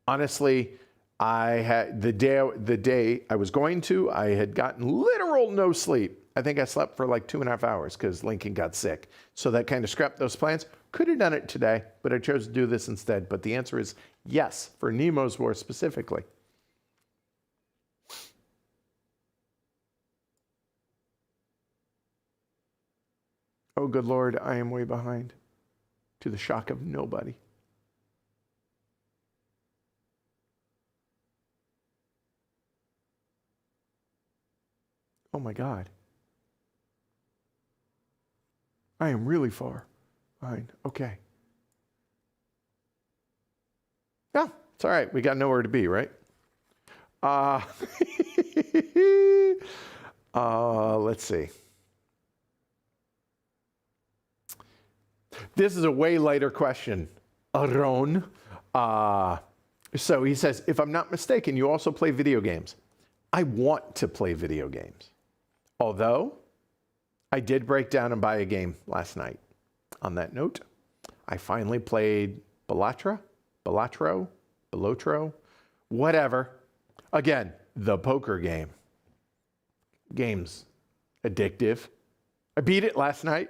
honestly, I had the day I was going to, I had gotten literal no sleep. I think I slept for like 2.5 hours because Lincoln got sick. So that kind of scrapped those plans. Could have done it today, but I chose to do this instead. But the answer is yes, for Nemo's War specifically. Oh, good Lord, I am way behind, to the shock of nobody. Oh my God. I am really far behind. Okay. Yeah, it's all right. We got nowhere to be, right? Let's see. This is a way lighter question. Aron. So he says, if I'm not mistaken, you also play video games. I want to play video games. Although, I did break down and buy a game last night. On that note, I finally played Balatro, whatever. Again, the poker game. Game's addictive. I beat it last night.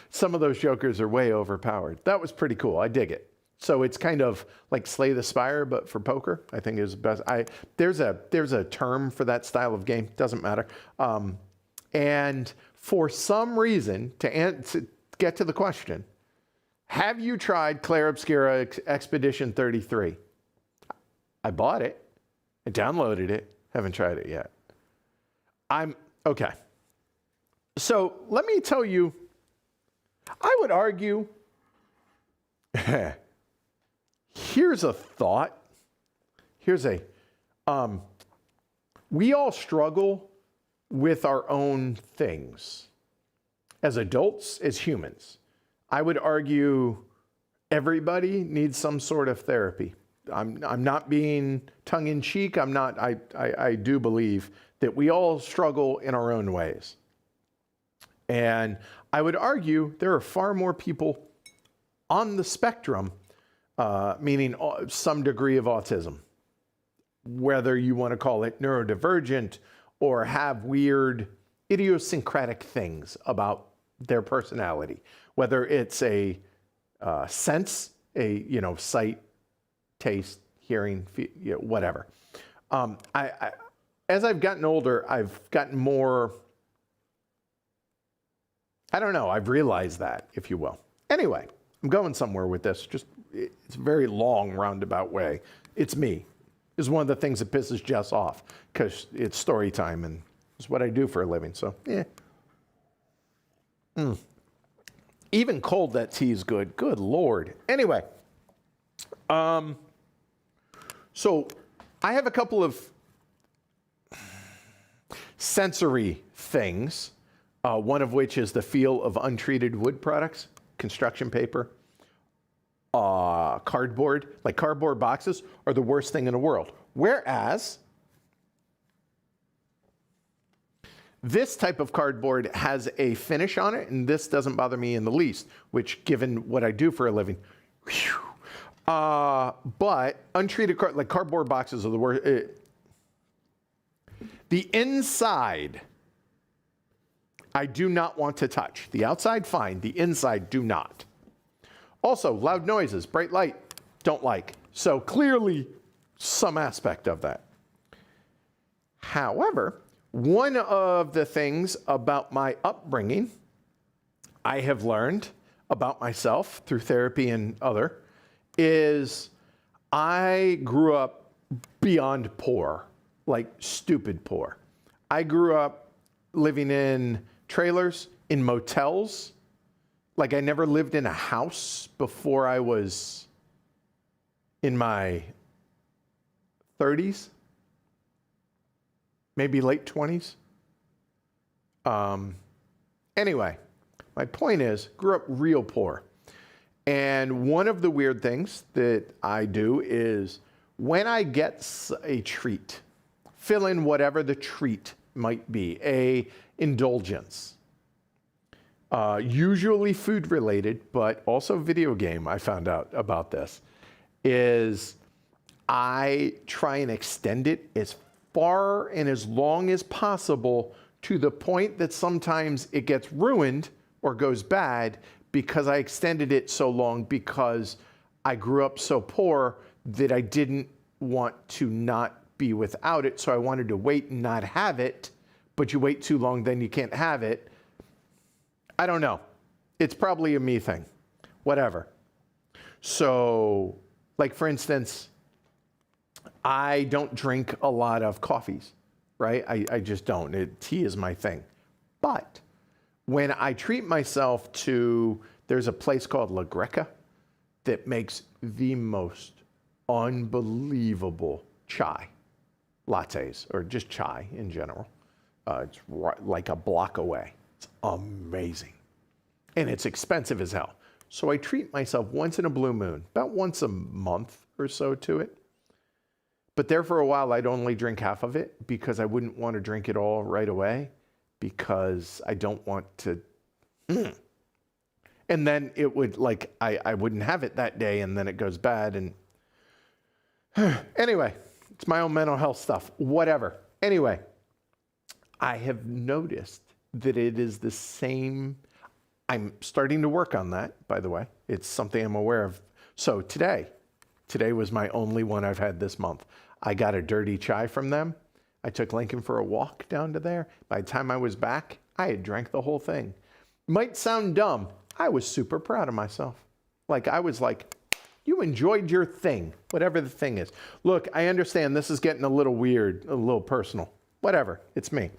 Some of those jokers are way overpowered. That was pretty cool. I dig it. So it's kind of like Slay the Spire, but for poker. I think is best. There's a term for that style of game. Doesn't matter. And for some reason, to get to the question, have you tried Clair Obscura Expedition 33? I bought it. I downloaded it. Haven't tried it yet. Okay. So let me tell you, I would argue, here's a thought. We all struggle with our own things. As adults, as humans. I would argue everybody needs some sort of therapy. I'm not being tongue-in-cheek. I do believe that we all struggle in our own ways. And I would argue there are far more people on the spectrum, meaning some degree of autism, whether you want to call it neurodivergent or have weird idiosyncratic things about their personality, whether it's a sense, sight, taste, hearing, whatever. As I've gotten older, I've gotten more, I don't know, I've realized that, if you will. Anyway, I'm going somewhere with this. It's a very long, roundabout way. It's me. It's one of the things that pisses Jess off, because it's story time, and it's what I do for a living, so, yeah. Even cold, that tea is good. Good Lord. Anyway, so I have a couple of sensory things, one of which is the feel of untreated wood products, construction paper, cardboard. Like cardboard boxes are the worst thing in the world. Whereas this type of cardboard has a finish on it, and this doesn't bother me in the least, which, given what I do for a living, whew. But untreated like cardboard boxes are the worst. The inside, I do not want to touch. The outside, fine. The inside, do not. Also, loud noises, bright light, don't like. So clearly, some aspect of that. However, one of the things about my upbringing I have learned about myself through therapy and other is I grew up beyond poor, like stupid poor. I grew up living in trailers, in motels. Like I never lived in a house before I was in my 30s, maybe late 20s. Anyway, my point is, grew up real poor. And one of the weird things that I do is when I get a treat, fill in whatever the treat might be, a indulgence, usually food related, but also video game, I found out about this, is I try and extend it as far and as long as possible to the point that sometimes it gets ruined or goes bad because I extended it so long because I grew up so poor that I didn't want to not be without it. So I wanted to wait and not have it, but you wait too long, then you can't have it. I don't know. It's probably a me thing, whatever. So like for instance, I don't drink a lot of coffees, right? I just don't. Tea is my thing. But when I treat myself to, there's a place called La Greca that makes the most unbelievable chai lattes, or just chai in general. It's like a block away. It's amazing. And it's expensive as hell. So I treat myself once in a blue moon, about once a month or so to it. But there for a while, I'd only drink half of it because I wouldn't want to drink it all right away because I don't want to. And then it would, like, I wouldn't have it that day and then it goes bad. And anyway, it's my own mental health stuff, whatever. Anyway, I have noticed that it is the same. I'm starting to work on that, by the way. It's something I'm aware of. So today was my only one I've had this month. I got a dirty chai from them. I took Lincoln for a walk down to there. By the time I was back, I had drank the whole thing. Might sound dumb. I was super proud of myself. Like, I was like, you enjoyed your thing, whatever the thing is. Look, I understand this is getting a little weird, a little personal. Whatever, it's me.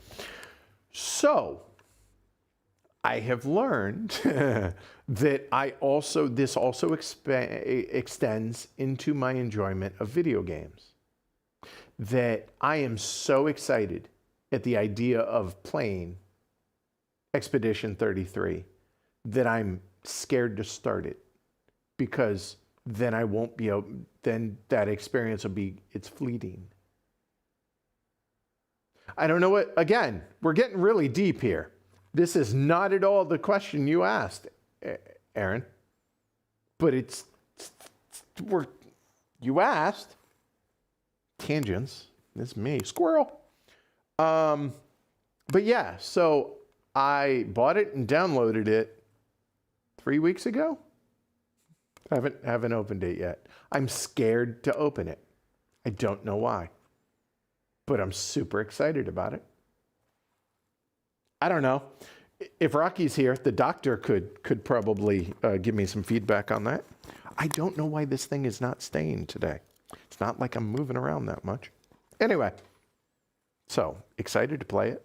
So, I have learned that this also extends into my enjoyment of video games. That I am so excited at the idea of playing Expedition 33 that I'm scared to start it because then I won't be able, then that experience will be, it's fleeting. I don't know what, again, we're getting really deep here. This is not at all the question you asked, Aaron, but you asked. Tangents. It's me. Squirrel. But yeah, so I bought it and downloaded it 3 weeks ago. Haven't opened it yet. I'm scared to open it. I don't know why. But I'm super excited about it. I don't know. If Rocky's here, the doctor could probably give me some feedback on that. I don't know why this thing is not staying today. It's not like I'm moving around that much. Anyway, so excited to play it.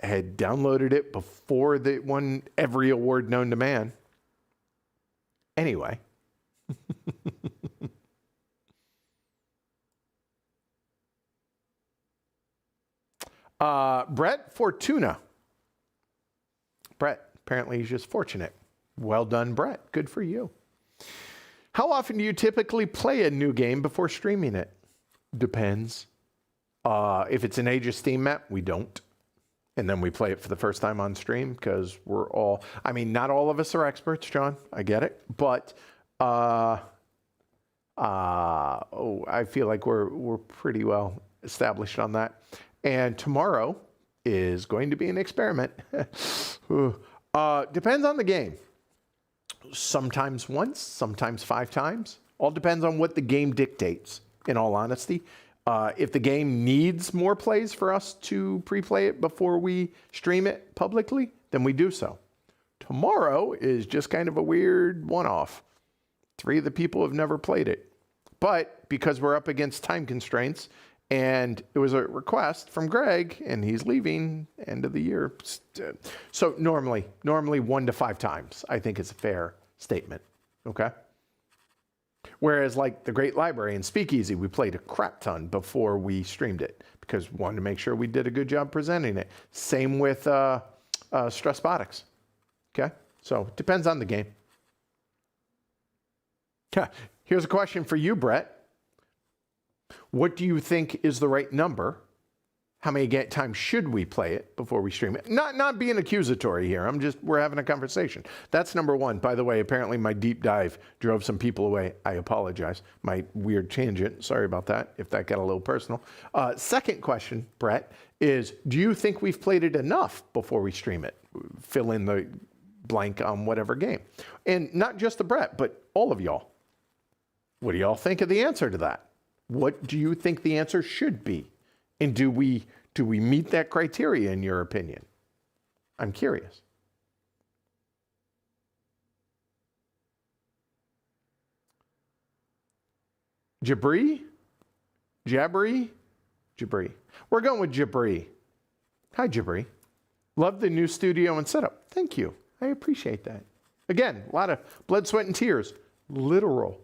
I had downloaded it before it won every award known to man. Anyway. Brett Fortuna. Brett, apparently he's just fortunate. Well done, Brett. Good for you. How often do you typically play a new game before streaming it? Depends. If it's an Age of Steam map, we don't. And then we play it for the first time on stream because we're all, I mean, not all of us are experts, John. I get it. But I feel like we're pretty well established on that. And tomorrow is going to be an experiment. Depends on the game. Sometimes once, sometimes 5 times. All depends on what the game dictates, in all honesty. If the game needs more plays for us to pre-play it before we stream it publicly, then we do so. Tomorrow is just kind of a weird one-off. 3 of the people have never played it. But because we're up against time constraints, and it was a request from Greg, and he's leaving end of the year. So normally 1 to 5 times, I think is a fair statement, okay? Whereas like the Great Library and Speakeasy, we played a crap ton before we streamed it because we wanted to make sure we did a good job presenting it. Same with Stressbotics, okay? So it depends on the game. Here's a question for you, Brett. What do you think is the right number? How many times should we play it before we stream it? Not being accusatory here. We're having a conversation. That's number 1. By the way, apparently my deep dive drove some people away. I apologize. My weird tangent. Sorry about that, if that got a little personal. Second question, Brett, is do you think we've played it enough before we stream it? Fill in the blank on whatever game. And not just the Brett, but all of y'all. What do y'all think of the answer to that? What do you think the answer should be? And do we meet that criteria in your opinion? I'm curious. Jabri? We're going with Jabri. Hi, Jabri. Love the new studio and setup. Thank you. I appreciate that. Again, a lot of blood, sweat, and tears. Literal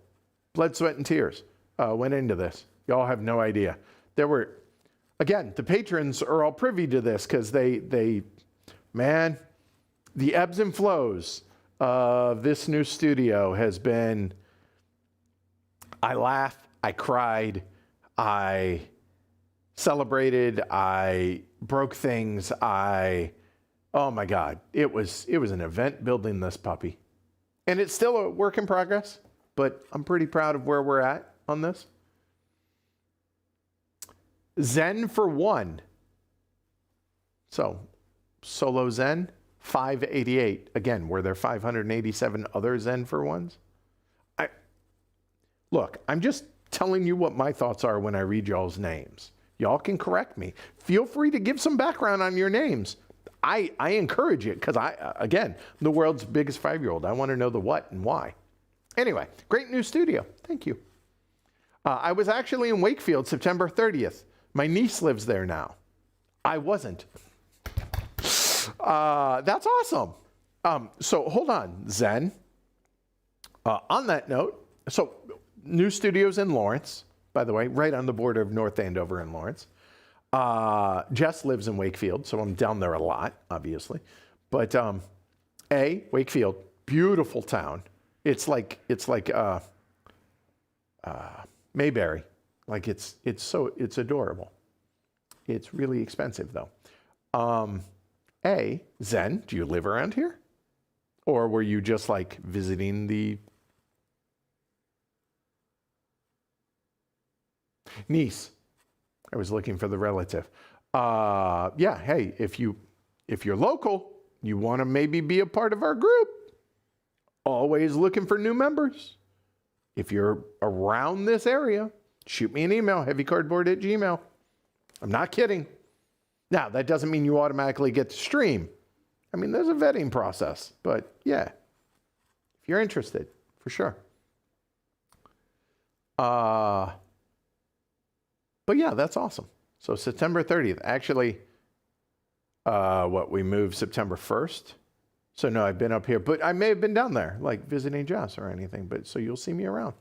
blood, sweat, and tears went into this. Y'all have no idea. There were, again, the patrons are all privy to this because man, the ebbs and flows of this new studio has been, I laughed, I cried, I celebrated, I broke things, oh my God, it was an event building this puppy. And it's still a work in progress, but I'm pretty proud of where we're at on this. Zen for 1. So, solo Zen, 588. Again, were there 587 other Zen for 1s? Look, I'm just telling you what my thoughts are when I read y'all's names. Y'all can correct me. Feel free to give some background on your names. I encourage it because again, I'm the world's biggest 5-year-old. I want to know the what and why. Anyway, great new studio. Thank you. I was actually in Wakefield September 30th. My niece lives there now. I wasn't. That's awesome. So hold on, Zen. On that note, so new studios in Lawrence, by the way, right on the border of North Andover and Lawrence. Jess lives in Wakefield, so I'm down there a lot, obviously. But Wakefield, beautiful town. It's like Mayberry. Like it's adorable. It's really expensive though. Zen, do you live around here? Or were you just like visiting the niece? I was looking for the relative. Yeah, hey, if you're local, you want to maybe be a part of our group, always looking for new members. If you're around this area, shoot me an email, heavycardboard@gmail.com. I'm not kidding. Now, that doesn't mean you automatically get to stream. I mean, there's a vetting process, but yeah, if you're interested, for sure. But yeah, that's awesome. So September 30th, actually, we moved September 1st. So no, I've been up here, but I may have been down there, like visiting Joss or anything, but so you'll see me around.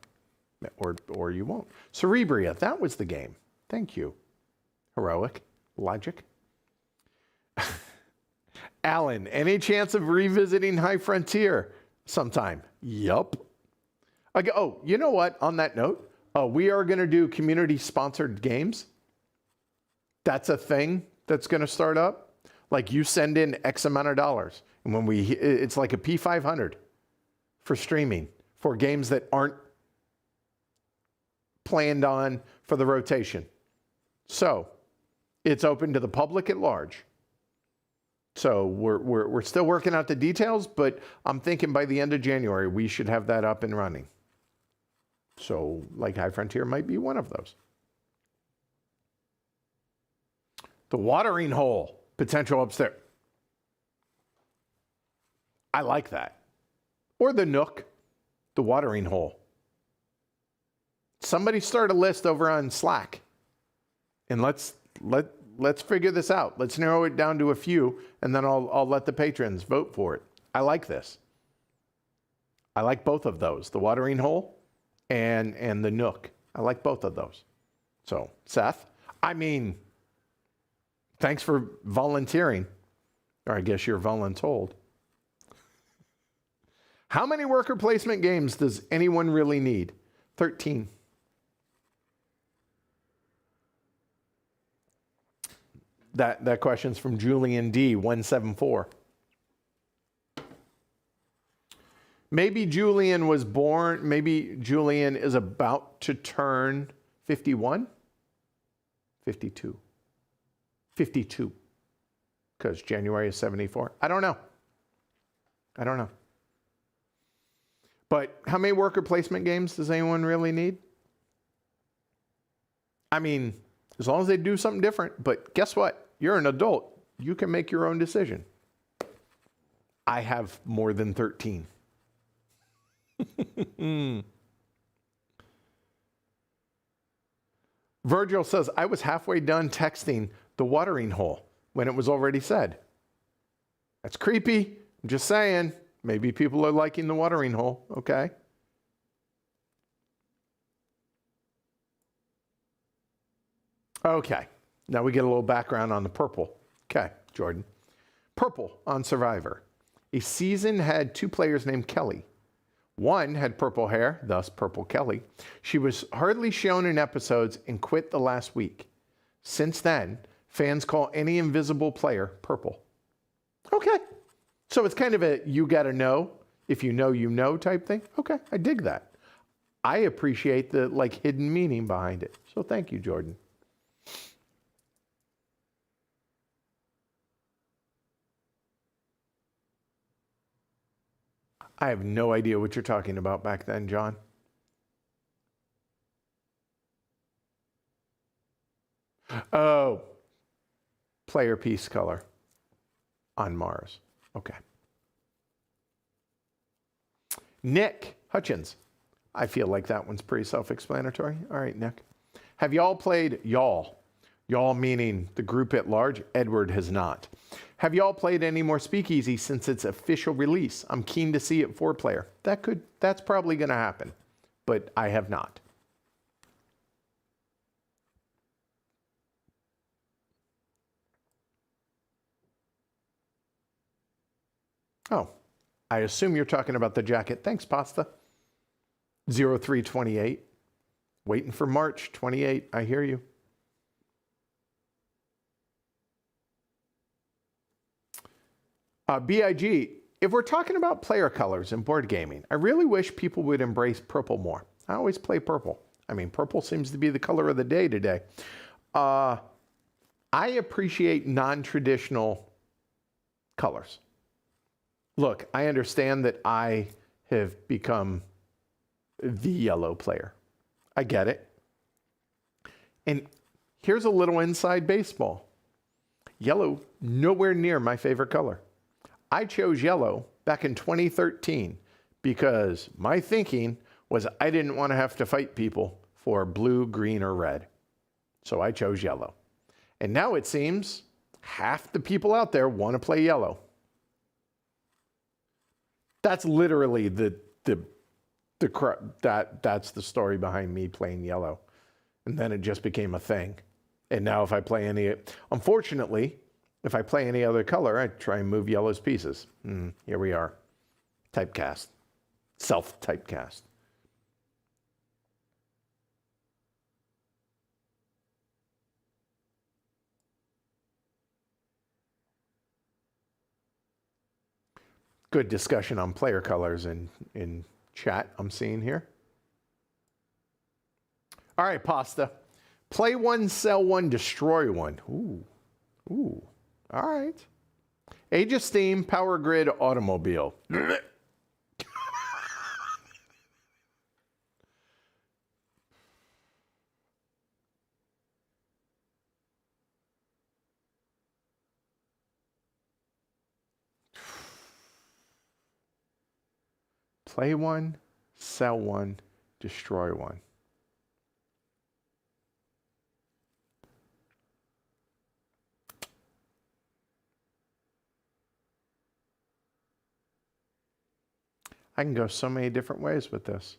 Or you won't. Cerebria, that was the game. Thank you. Heroic. Logic. Alan, any chance of revisiting High Frontier sometime? Yup. Oh, you know what? On that note, we are going to do community-sponsored games. That's a thing that's going to start up. Like you send in X amount of dollars, and when it's like a P500 for streaming for games that aren't planned on for the rotation. So it's open to the public at large. So we're still working out the details, but I'm thinking by the end of January, we should have that up and running. So like High Frontier might be one of those. The watering hole, potential upstairs. I like that. Or the nook, the watering hole. Somebody start a list over on Slack, and let's figure this out. Let's narrow it down to a few, and then I'll let the patrons vote for it. I like this. I like both of those, the watering hole and the nook. I like both of those. So, Seth, I mean, thanks for volunteering. Or I guess you're voluntold. How many worker placement games does anyone really need? 13. That question's from Julian D, 174. Maybe Julian was born, maybe Julian is about to turn 51? 52. 52. Because January is 74. I don't know. But how many worker placement games does anyone really need? I mean, as long as they do something different. But guess what? You're an adult. You can make your own decision. I have more than 13. Virgil says, I was halfway done texting the watering hole when it was already said. That's creepy. I'm just saying. Maybe people are liking the watering hole. Okay. Okay. Now we get a little background on the purple. Okay, Jordan. Purple on Survivor. A season had 2 players named Kelly. One had purple hair, thus Purple Kelly. She was hardly shown in episodes and quit the last week. Since then, fans call any invisible player purple. Okay. So it's kind of a you gotta know, if you know type thing. Okay, I dig that. I appreciate the hidden meaning behind it. So thank you, Jordan. I have no idea what you're talking about back then, John. Oh, player piece color on Mars. Okay. Nick Hutchins. I feel like that one's pretty self-explanatory. All right, Nick. Have y'all played y'all? Y'all meaning the group at large. Edward has not. Have y'all played any more Speakeasy since its official release? I'm keen to see it 4-player. That's probably going to happen, but I have not. Oh, I assume you're talking about the jacket. Thanks, Pasta. 0328. Waiting for March 28. I hear you. BIG, if we're talking about player colors in board gaming, I really wish people would embrace purple more. I always play purple. I mean, purple seems to be the color of the day today. I appreciate non-traditional colors. Look, I understand that I have become the yellow player. I get it. And here's a little inside baseball. Yellow, nowhere near my favorite color. I chose yellow back in 2013 because my thinking was I didn't want to have to fight people for blue, green, or red. So I chose yellow. And now it seems half the people out there want to play yellow. That's literally that's the story behind me playing yellow. And then it just became a thing. And now if I play unfortunately, if I play any other color, I try and move yellow's pieces. Here we are. Typecast. Self-typecast. Good discussion on player colors in chat I'm seeing here. All right, Pasta. Play one, sell one, destroy one. Ooh. All right. Age of Steam, Power Grid, Automobile. Play one, sell one, destroy one. I can go so many different ways with this.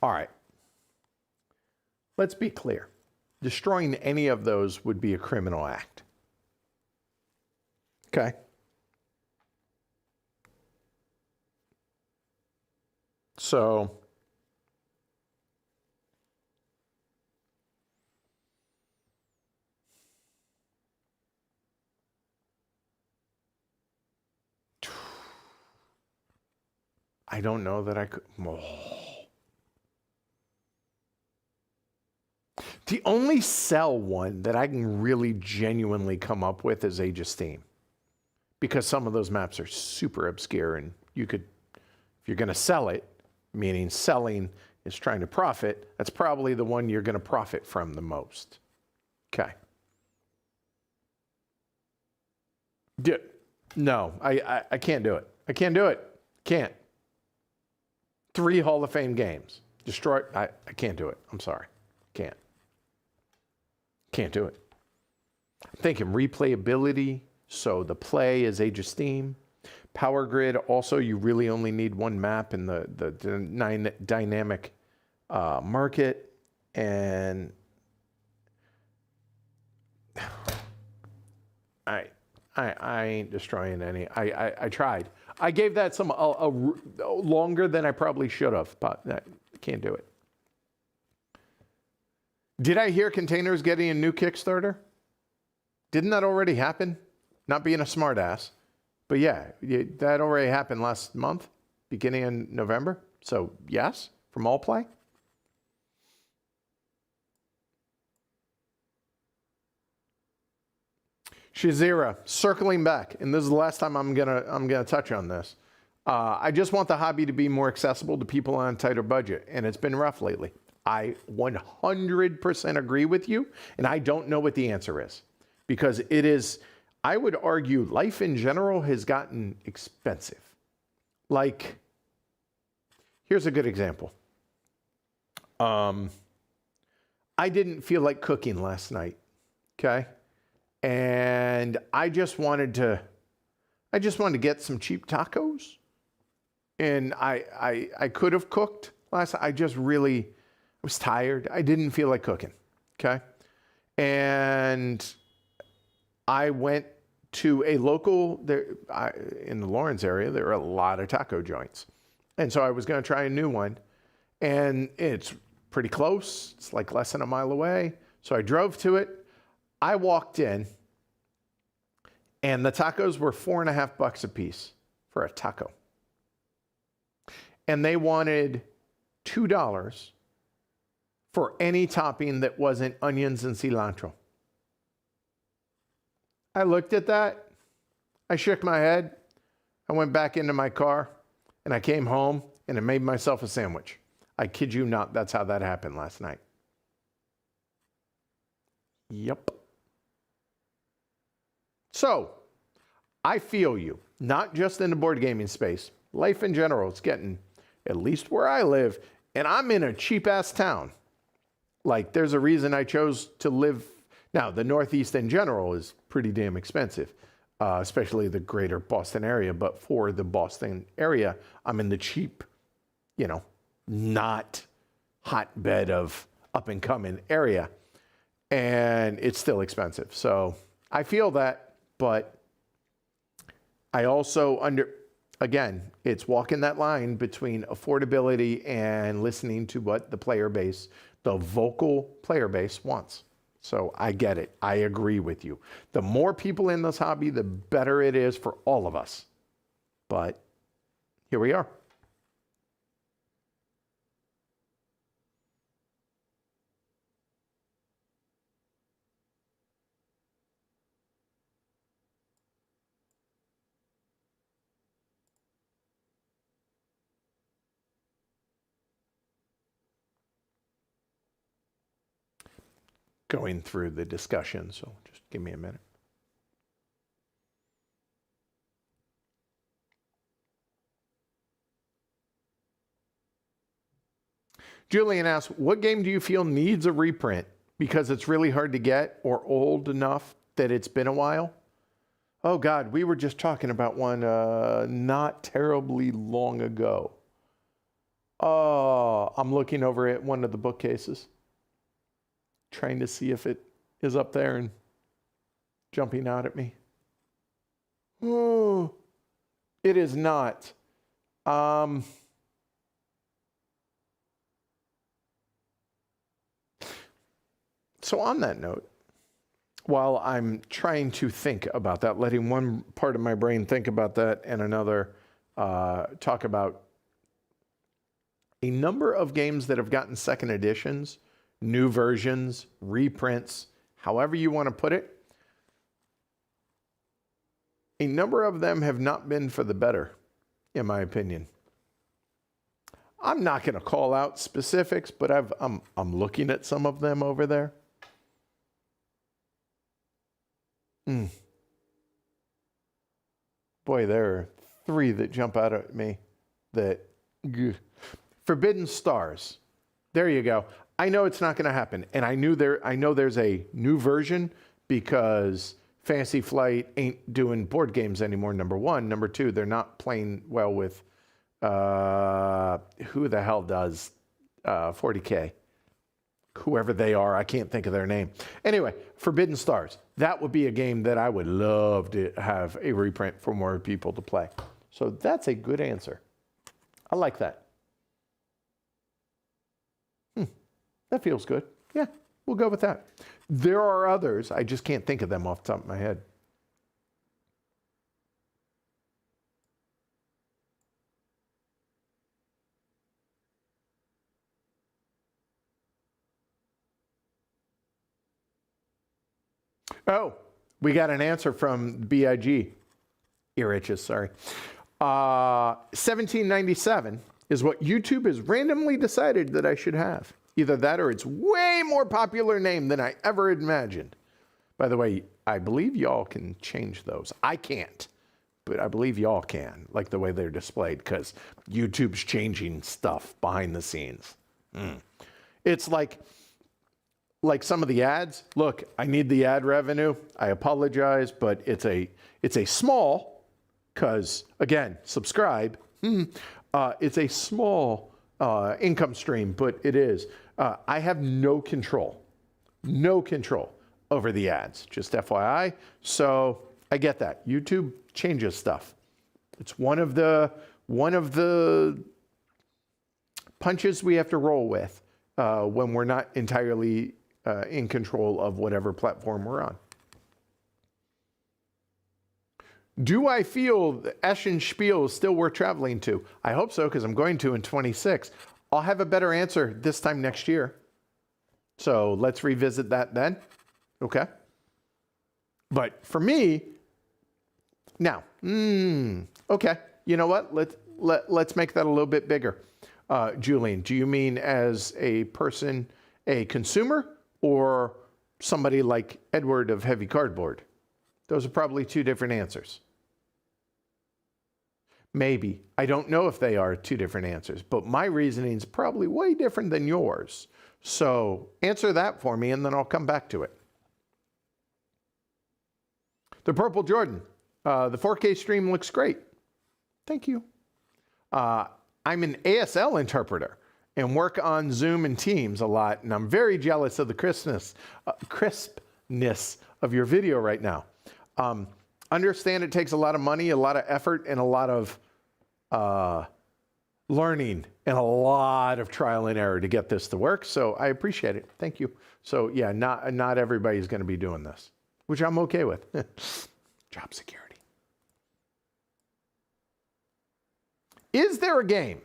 All right. Let's be clear. Destroying any of those would be a criminal act. Okay? So, I don't know that I could. Oh. The only sell one that I can really genuinely come up with is Age of Steam, because some of those maps are super obscure, and you could, if you're going to sell it, meaning selling is trying to profit, that's probably the one you're going to profit from the most. Okay. No, I can't do it. I can't do it. Can't. 3 Hall of Fame games. Destroy. I can't do it. I'm sorry. Can't. Can't do it. I'm thinking replayability. So the play is Age of Steam. Power Grid, also, you really only need one map in the dynamic market. And I ain't destroying any. I tried. I gave that some longer than I probably should have, but I can't do it. Did I hear Containers getting a new Kickstarter? Didn't that already happen? Not being a smartass, but yeah, that already happened last month, beginning in November. So yes, from All Play. Shazira, circling back, and this is the last time I'm gonna touch on this. I just want the hobby to be more accessible to people on a tighter budget, and it's been rough lately. I 100% agree with you, and I don't know what the answer is, because it is, I would argue, life in general has gotten expensive. Like, here's a good example. I didn't feel like cooking last night, okay? And I just wanted to get some cheap tacos. And I could have cooked last night. I was tired. I didn't feel like cooking, okay? And I went to a local, in the Lawrence area, there are a lot of taco joints. And so I was gonna try a new one. And it's pretty close. It's like less than a mile away. So I drove to it. I walked in, and the tacos were $4.50 a piece for a taco. And they wanted $2 for any topping that wasn't onions and cilantro. I looked at that. I shook my head. I went back into my car, and I came home, and I made myself a sandwich. I kid you not, that's how that happened last night. Yep. So, I feel you, not just in the board gaming space. Life in general, it's getting, at least where I live, and I'm in a cheap-ass town. Like, there's a reason I chose to live. Now, the Northeast in general is pretty damn expensive, especially the greater Boston area. But for the Boston area, I'm in the cheap, not hotbed of up-and-coming area. And it's still expensive. So I feel that, but I also again, it's walking that line between affordability and listening to what the player base, the vocal player base wants. So I get it. I agree with you. The more people in this hobby, the better it is for all of us. But here we are. Going through the discussion, so just give me a minute. Julian asks, what game do you feel needs a reprint because it's really hard to get or old enough that it's been a while? Oh God, we were just talking about one not terribly long ago. Oh, I'm looking over at one of the bookcases, trying to see if it is up there and jumping out at me. Oh, it is not. So on that note, while I'm trying to think about that, letting one part of my brain think about that and another talk about a number of games that have gotten second editions, new versions, reprints, however you want to put it, a number of them have not been for the better, in my opinion. I'm not going to call out specifics, but I'm looking at some of them over there. Boy, there are three that jump out at me that... Forbidden Stars. There you go. I know it's not going to happen. And I know there's a new version because Fantasy Flight ain't doing board games anymore, number one. Number two, they're not playing well with who the hell does 40K? Whoever they are, I can't think of their name. Anyway, Forbidden Stars. That would be a game that I would love to have a reprint for more people to play. So that's a good answer. I like that. That feels good. Yeah, we'll go with that. There are others. I just can't think of them off the top of my head. Oh, we got an answer from BIG. Ear itches, sorry. 1797 is what YouTube has randomly decided that I should have. Either that or it's way more popular name than I ever imagined. By the way, I believe y'all can change those. I can't, but I believe y'all can, like the way they're displayed, because YouTube's changing stuff behind the scenes. It's like some of the ads. Look, I need the ad revenue. I apologize, but it's a small, because again, subscribe. It's a small income stream, but it is. I have no control over the ads, just FYI. So I get that. YouTube changes stuff. It's one of the punches we have to roll with when we're not entirely in control of whatever platform we're on. Do I feel the Essen Spiel is still worth traveling to? I hope so, because I'm going to in 26. I'll have a better answer this time next year. So let's revisit that then. Okay. But for me, now, okay. You know what? Let's make that a little bit bigger. Julian, do you mean as a person, a consumer, or somebody like Edward of Heavy Cardboard? Those are probably two different answers. Maybe. I don't know if they are two different answers, but my reasoning is probably way different than yours. So answer that for me, and then I'll come back to it. The Purple Jordan. The 4K stream looks great. Thank you. I'm an ASL interpreter and work on Zoom and Teams a lot, and I'm very jealous of the crispness of your video right now. Understand it takes a lot of money, a lot of effort, and a lot of learning and a lot of trial and error to get this to work. So I appreciate it. Thank you. So yeah, not everybody's going to be doing this, which I'm okay with. Job security. Is there a game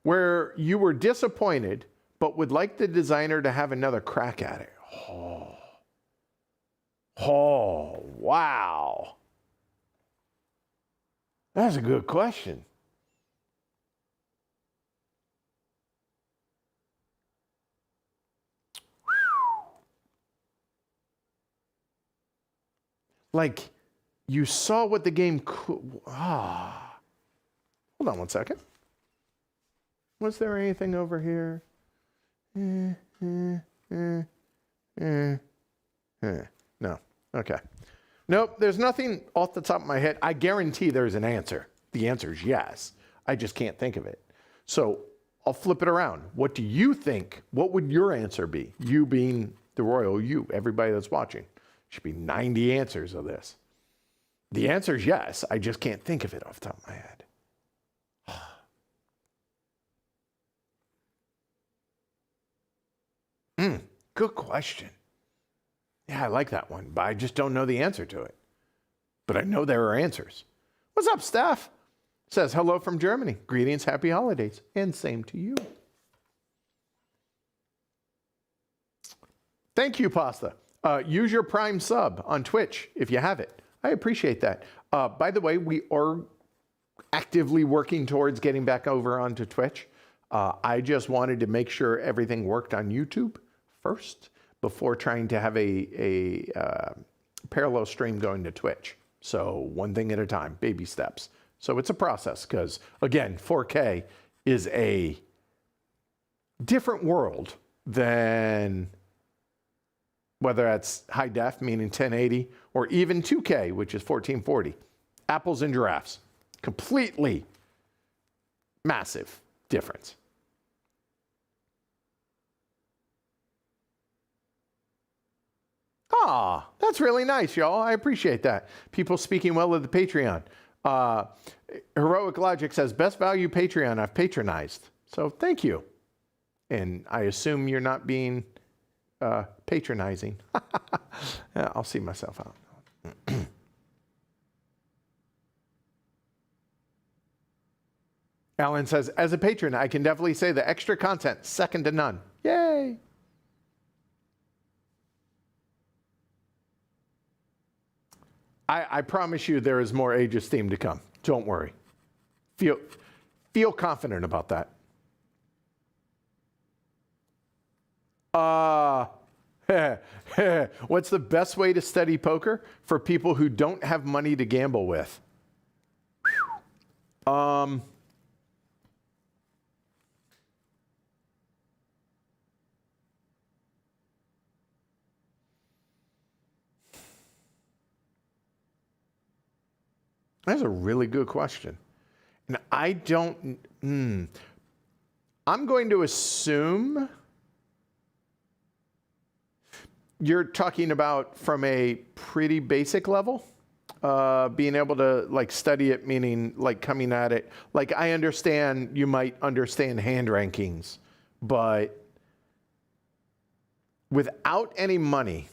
where you were disappointed but would like the designer to have another crack at it? Oh, wow. That's a good question. Like, you saw what the game could... Hold on one second. Was there anything over here? No. Okay. Nope, there's nothing off the top of my head. I guarantee there's an answer. The answer is yes. I just can't think of it. So I'll flip it around. What do you think? What would your answer be? You being the royal you, everybody that's watching. Should be 90 answers of this. The answer is yes. I just can't think of it off the top of my head. Good question. Yeah, I like that one, but I just don't know the answer to it. But I know there are answers. What's up, Steph? Says, hello from Germany. Greetings, happy holidays. And same to you. Thank you, Pasta. Use your Prime sub on Twitch if you have it. I appreciate that. By the way, we are actively working towards getting back over onto Twitch. I just wanted to make sure everything worked on YouTube first before trying to have a parallel stream going to Twitch. So one thing at a time, baby steps. So it's a process because, again, 4K is a different world than whether that's high def, meaning 1080, or even 2K, which is 1440. Apples and giraffes. Completely massive difference. Ah, that's really nice, y'all. I appreciate that. People speaking well of the Patreon. Heroic Logic says, best value Patreon I've patronized. So thank you. And I assume you're not being patronizing. I'll see myself out. Alan says, as a patron, I can definitely say the extra content, second to none. Yay. I promise you there is more Age of Steam to come. Don't worry. Feel confident about that. What's the best way to study poker for people who don't have money to gamble with? That's a really good question. And I don't, I'm going to assume you're talking about from a pretty basic level, being able to like study it, meaning like coming at it. Like I understand you might understand hand rankings, but without any money,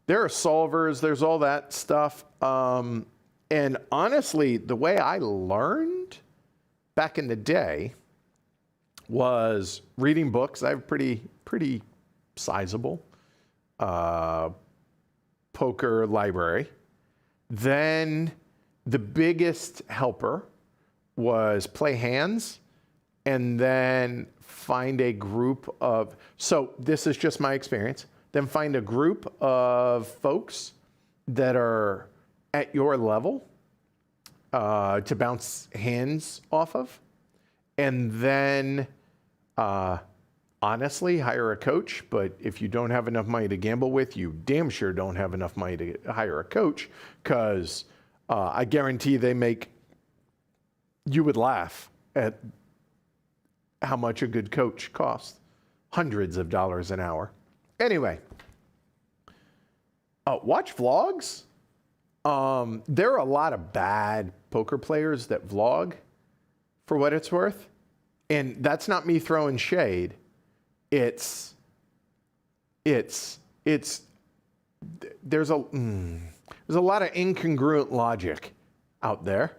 there are solvers, there's all that stuff. And honestly, the way I learned back in the day was reading books. I have a pretty sizable poker library. Then the biggest helper was play hands and then find a group of, so this is just my experience. Then find a group of folks that are at your level to bounce hands off of. And then, honestly, hire a coach. But if you don't have enough money to gamble with, you damn sure don't have enough money to hire a coach. Because I guarantee you would laugh at how much a good coach costs. Hundreds of dollars an hour. Anyway, watch vlogs. There are a lot of bad poker players that vlog, for what it's worth. And that's not me throwing shade. There's a lot of incongruent logic out there.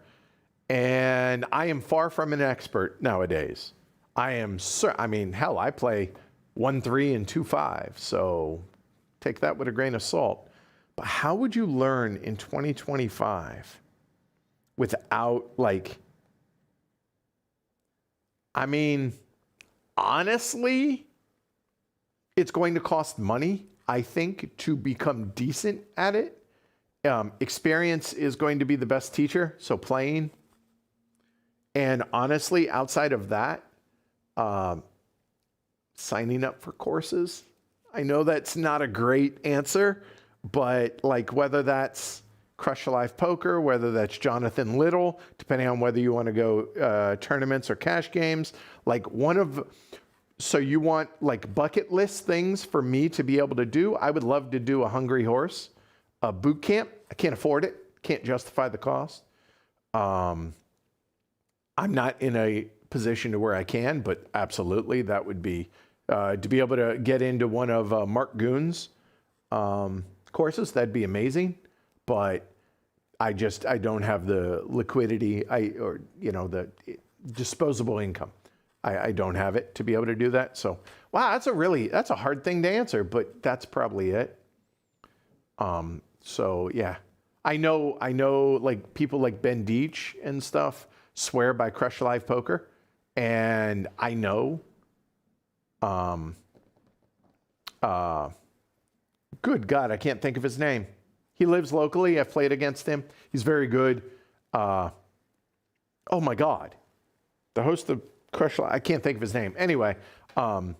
And I am far from an expert nowadays. I mean, hell, I play 1-3 and 2-5, so take that with a grain of salt. But how would you learn in 2025 without, like, I mean, honestly, it's going to cost money, I think, to become decent at it. Experience is going to be the best teacher, so playing And honestly, outside of that, signing up for courses. I know that's not a great answer, but like whether that's Crush Your Life Poker, whether that's Jonathan Little, depending on whether you want to go tournaments or cash games, like so you want like bucket list things for me to be able to do? I would love to do a Hungry Horse, a boot camp. I can't afford it. Can't justify the cost. I'm not in a position to where I can, but absolutely that would be, to be able to get into one of Mark Goon's courses, that'd be amazing. But I don't have the liquidity, the disposable income. I don't have it to be able to do that. So, wow, that's a hard thing to answer, but that's probably it. So yeah, I know like people like Ben Deach and stuff swear by Crush Live Poker, and I know, good God, I can't think of his name. He lives locally. I've played against him. He's very good. Oh my God, the host of Crush Live, I can't think of his name. Anyway, yeah,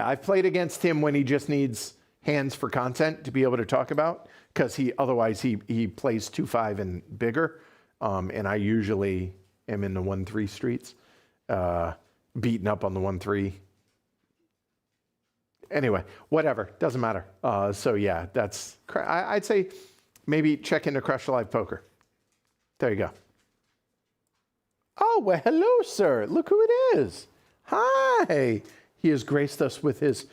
I've played against him when he just needs hands for content to be able to talk about, because otherwise he plays 2-5 and bigger, and I usually am in the 1-3 streets, beating up on the 1-3. Anyway, whatever, doesn't matter. So yeah, I'd say maybe check into Crush Live Poker. There you go. Oh, well, hello, sir. Look who it is. Hi. He has graced us with his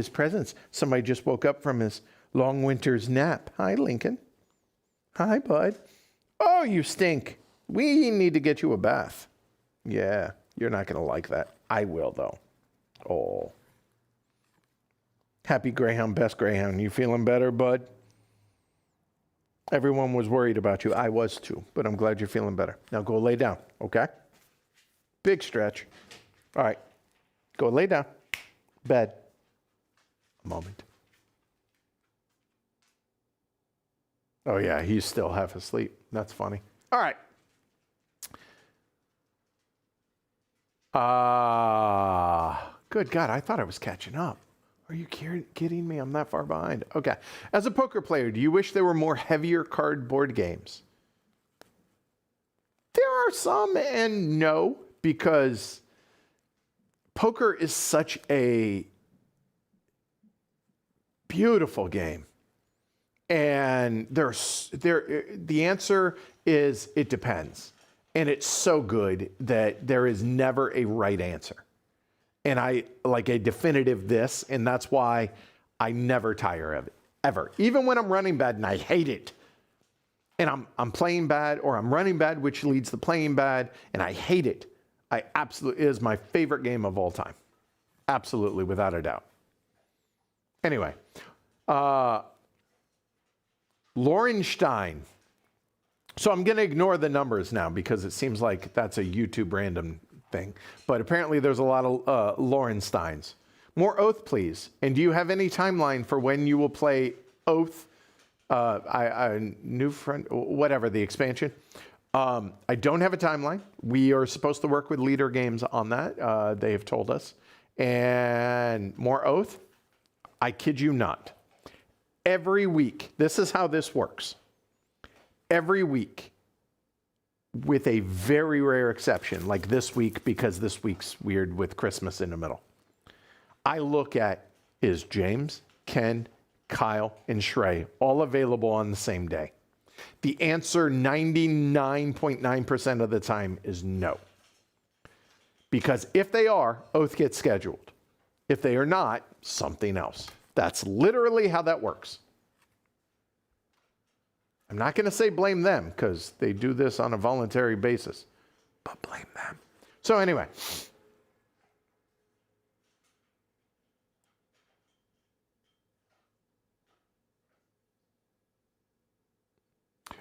presence. Somebody just woke up from his long winter's nap. Hi, Lincoln. Hi, bud. Oh, you stink. We need to get you a bath. Yeah, you're not going to like that. I will, though. Oh. Happy Greyhound, best Greyhound. You feeling better, bud? Everyone was worried about you. I was too, but I'm glad you're feeling better. Now go lay down, okay? Big stretch. All right, go lay down. Bed. A moment. Oh yeah, he's still half asleep. That's funny. All right. Good God, I thought I was catching up. Are you kidding me? I'm that far behind. Okay. As a poker player, do you wish there were more heavier cardboard games? There are some, and no, because poker is such a beautiful game. And the answer is it depends. And it's so good that there is never a right answer. And I like a definitive this, and that's why I never tire of it, ever. Even when I'm running bad and I hate it, and I'm playing bad, or I'm running bad, which leads to playing bad, and I hate it. It is my favorite game of all time. Absolutely, without a doubt. Anyway, Lorenstein. So I'm going to ignore the numbers now because it seems like that's a YouTube random thing. But apparently there's a lot of Lorensteins. More Oath, please. And do you have any timeline for when you will play Oath? New front, whatever, the expansion. I don't have a timeline. We are supposed to work with Leader Games on that. They have told us. And more Oath, I kid you not. Every week, this is how this works. Every week, with a very rare exception, like this week, because this week's weird with Christmas in the middle, I look at, is James, Ken, Kyle, and Shrey all available on the same day? The answer 99.9% of the time is no. Because if they are, Oath gets scheduled. If they are not, something else. That's literally how that works. I'm not going to say blame them because they do this on a voluntary basis, but blame them. So anyway.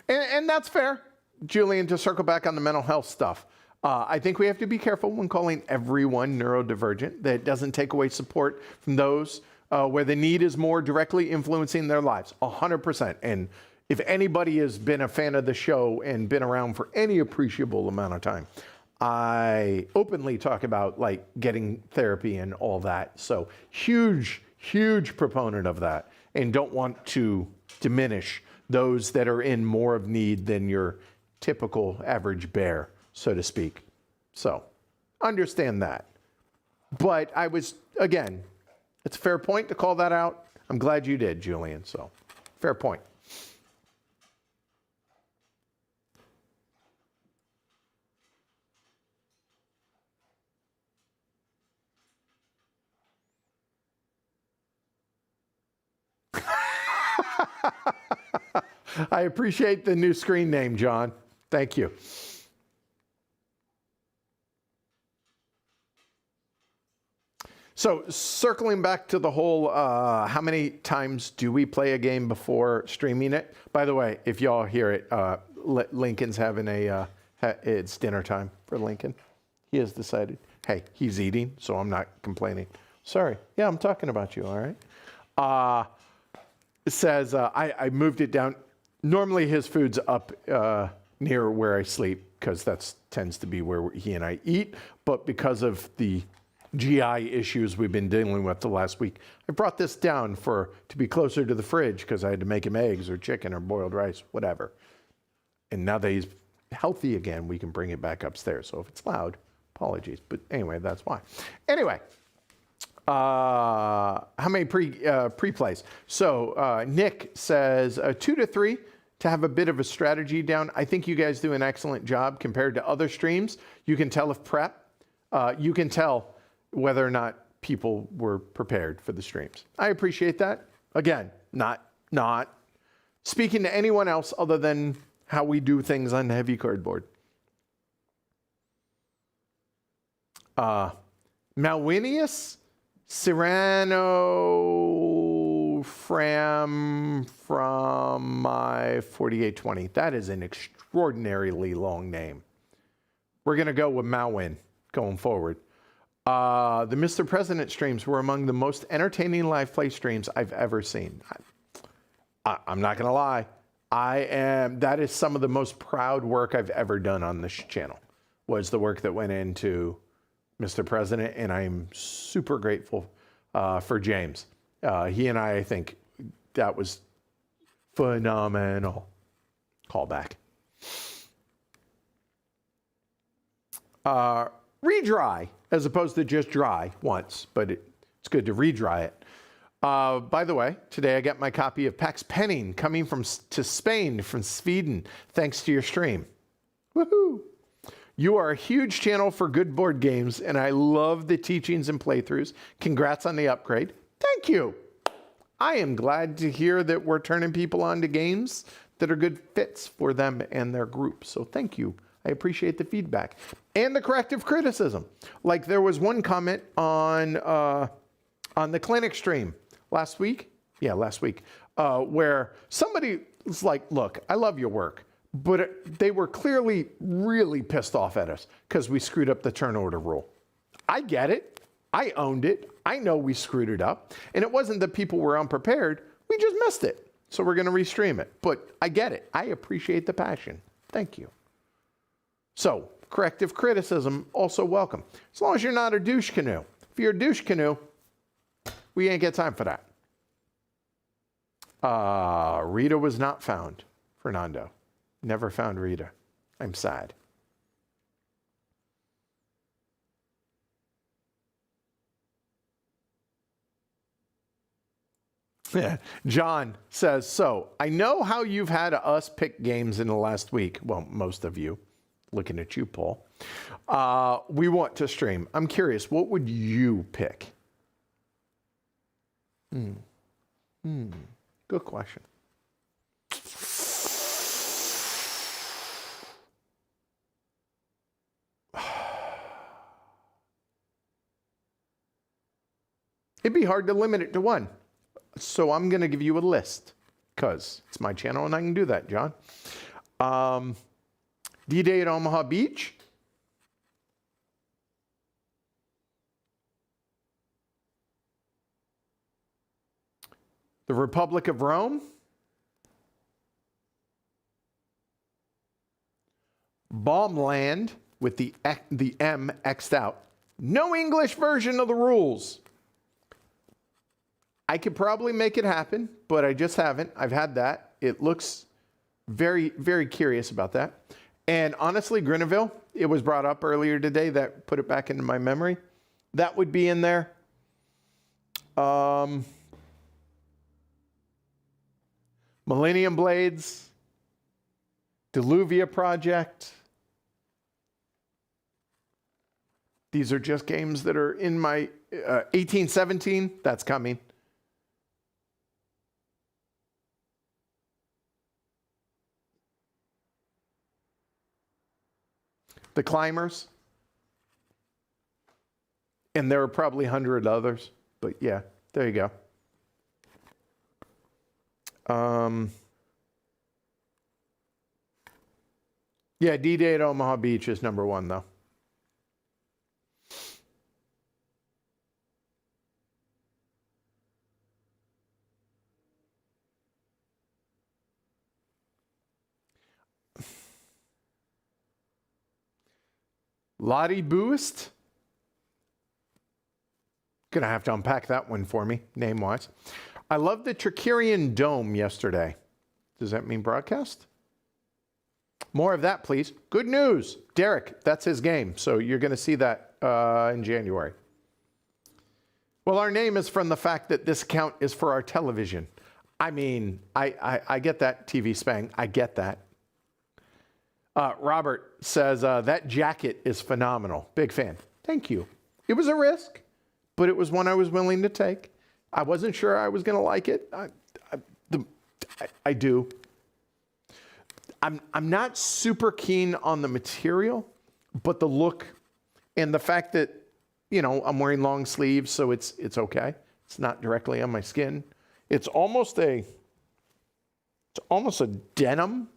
And that's fair, Julian, to circle back on the mental health stuff. I think we have to be careful when calling everyone neurodivergent. That doesn't take away support from those where the need is more directly influencing their lives, 100%. And if anybody has been a fan of the show and been around for any appreciable amount of time, I openly talk about like getting therapy and all that. So huge, huge proponent of that, and don't want to diminish those that are in more of need than your typical average bear, so to speak. So understand that. But I was, again, it's a fair point to call that out. I'm glad you did, Julian. So fair point. I appreciate the new screen name, John. Thank you. So circling back to the whole, how many times do we play a game before streaming it? By the way, if y'all hear it, Lincoln's having it's dinner time for Lincoln. He has decided, hey, he's eating, so I'm not complaining. Sorry. Yeah, I'm talking about you, all right? It says, I moved it down. Normally his food's up near where I sleep, because that tends to be where he and I eat. But because of the GI issues we've been dealing with the last week, I brought this down to be closer to the fridge, because I had to make him eggs or chicken or boiled rice, whatever. And now that he's healthy again, we can bring it back upstairs. So if it's loud, apologies. But anyway, that's why. Anyway. How many pre-plays? So Nick says 2 to 3 to have a bit of a strategy down. I think you guys do an excellent job compared to other streams. You can tell if you can tell whether or not people were prepared for the streams. I appreciate that. Again, not speaking to anyone else other than how we do things on heavy cardboard. Malwinius Cyrano from my 4820. That is an extraordinarily long name. We're going to go with Malwin going forward. The Mr. President streams were among the most entertaining live play streams I've ever seen. I'm not going to lie. That is some of the most proud work I've ever done on this channel, was the work that went into Mr. President, and I'm super grateful for James. He and I think that was phenomenal. Callback. Redry, as opposed to just dry once, but it's good to redry it. By the way, today I got my copy of Pax Penning coming to Spain from Sweden, thanks to your stream. Woohoo! You are a huge channel for good board games, and I love the teachings and playthroughs. Congrats on the upgrade. Thank you. I am glad to hear that we're turning people on to games that are good fits for them and their group. So thank you. I appreciate the feedback and the corrective criticism. Like there was one comment on the clinic stream last week. Yeah, last week, where somebody was like, look, I love your work. But they were clearly really pissed off at us because we screwed up the turn order rule. I get it. I owned it. I know we screwed it up. And it wasn't that people were unprepared. We just missed it. So we're going to restream it. But I get it. I appreciate the passion. Thank you. So corrective criticism, also welcome. As long as you're not a douche canoe. If you're a douche canoe, we ain't got time for that. Rita was not found, Fernando. Never found Rita. I'm sad. Yeah. John says, so I know how you've had us pick games in the last week. Well, most of you. Looking at you, Paul. We want to stream. I'm curious, what would you pick? Good question. It'd be hard to limit it to one. So I'm going to give you a list because it's my channel and I can do that, John. D-Day at Omaha Beach. The Republic of Rome. Baumland with the M X'd out. No English version of the rules. I could probably make it happen, but I just haven't. I've had that. It looks very, very curious about that. And honestly, Grineville, it was brought up earlier today, that put it back into my memory. That would be in there. Millennium Blades, Deluvia Project. These are just games that are in my 1817. That's coming. The Climbers. And there are probably 100 others. But yeah, there you go. Yeah, D-Day at Omaha Beach is number 1, though. Lottie Boost. Gonna have to unpack that one for me, name-wise. I love the Trickerion Dome yesterday. Does that mean broadcast? More of that, please. Good news. Derek, that's his game. So you're going to see that in January. Well, our name is from the fact that this account is for our television. I mean, I get that, TV Spang. I get that. Robert says, that jacket is phenomenal. Big fan. Thank you. It was a risk, but it was one I was willing to take. I wasn't sure I was going to like it. I do. I'm not super keen on the material, but the look and the fact that, you know, I'm wearing long sleeves, so it's okay. It's not directly on my skin. It's almost a denim.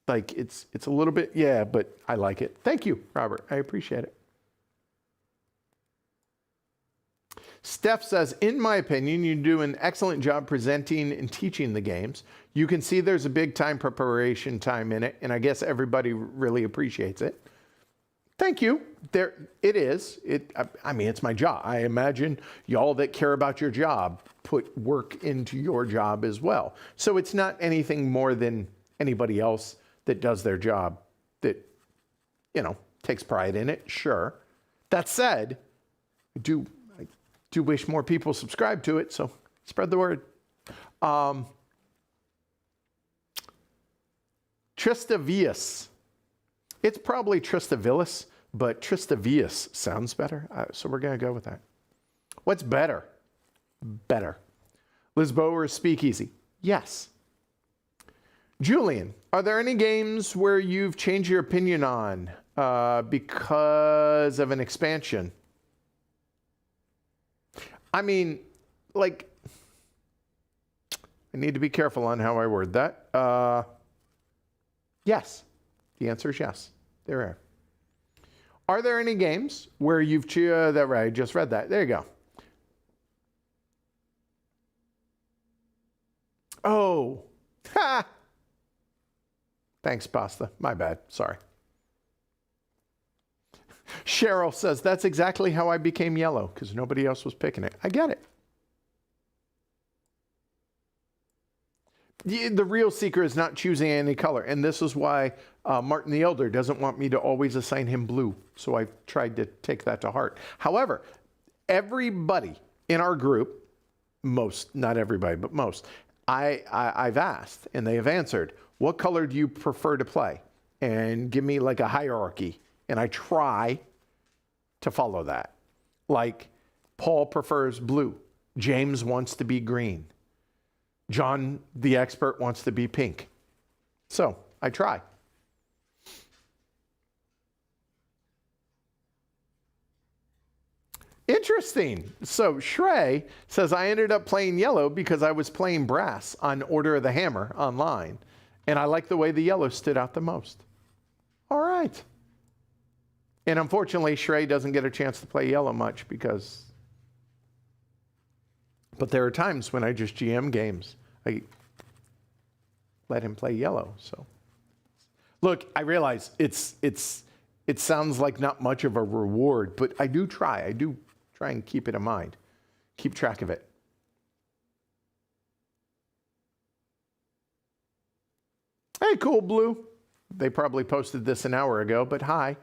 Like it's a little bit, yeah, but I like it. Thank you, Robert. I appreciate it. Steph says, in my opinion, you do an excellent job presenting and teaching the games. You can see there's a big time preparation time in it, and I guess everybody really appreciates it. Thank you. There it is. I mean, it's my job. I imagine y'all that care about your job put work into your job as well. So it's not anything more than anybody else that does their job that, you know, takes pride in it. Sure. That said, I do wish more people subscribe to it, so spread the word. Tristavius. It's probably Tristavilis, but Tristavius sounds better, so we're going to go with that. What's better? Better. Lisboa Speakeasy. Yes. Julian, are there any games where you've changed your opinion on because of an expansion? I mean, like, I need to be careful on how I word that. Yes. The answer is yes. There are. Are there any games where you've that right? I just read that. There you go. Oh. Ha! Thanks, Pasta. My bad. Sorry. Cheryl says, that's exactly how I became yellow, because nobody else was picking it. I get it. The real secret is not choosing any color. And this is why Martin the Elder doesn't want me to always assign him blue. So I've tried to take that to heart. However, everybody in our group, most, not everybody, but most, I've asked and they have answered, what color do you prefer to play? And give me like a hierarchy. And I try to follow that. Like Paul prefers blue. James wants to be green. John, the expert, wants to be pink. So I try. Interesting. So Shrey says, I ended up playing yellow because I was playing brass on Order of the Hammer online. And I like the way the yellow stood out the most. All right. And unfortunately, Shrey doesn't get a chance to play yellow much because... But there are times when I just GM games. I let him play yellow. So Look, I realize it sounds like not much of a reward, but I do try. I do try and keep it in mind. Keep track of it. Hey, Cool Blue. They probably posted this an hour ago, but hi.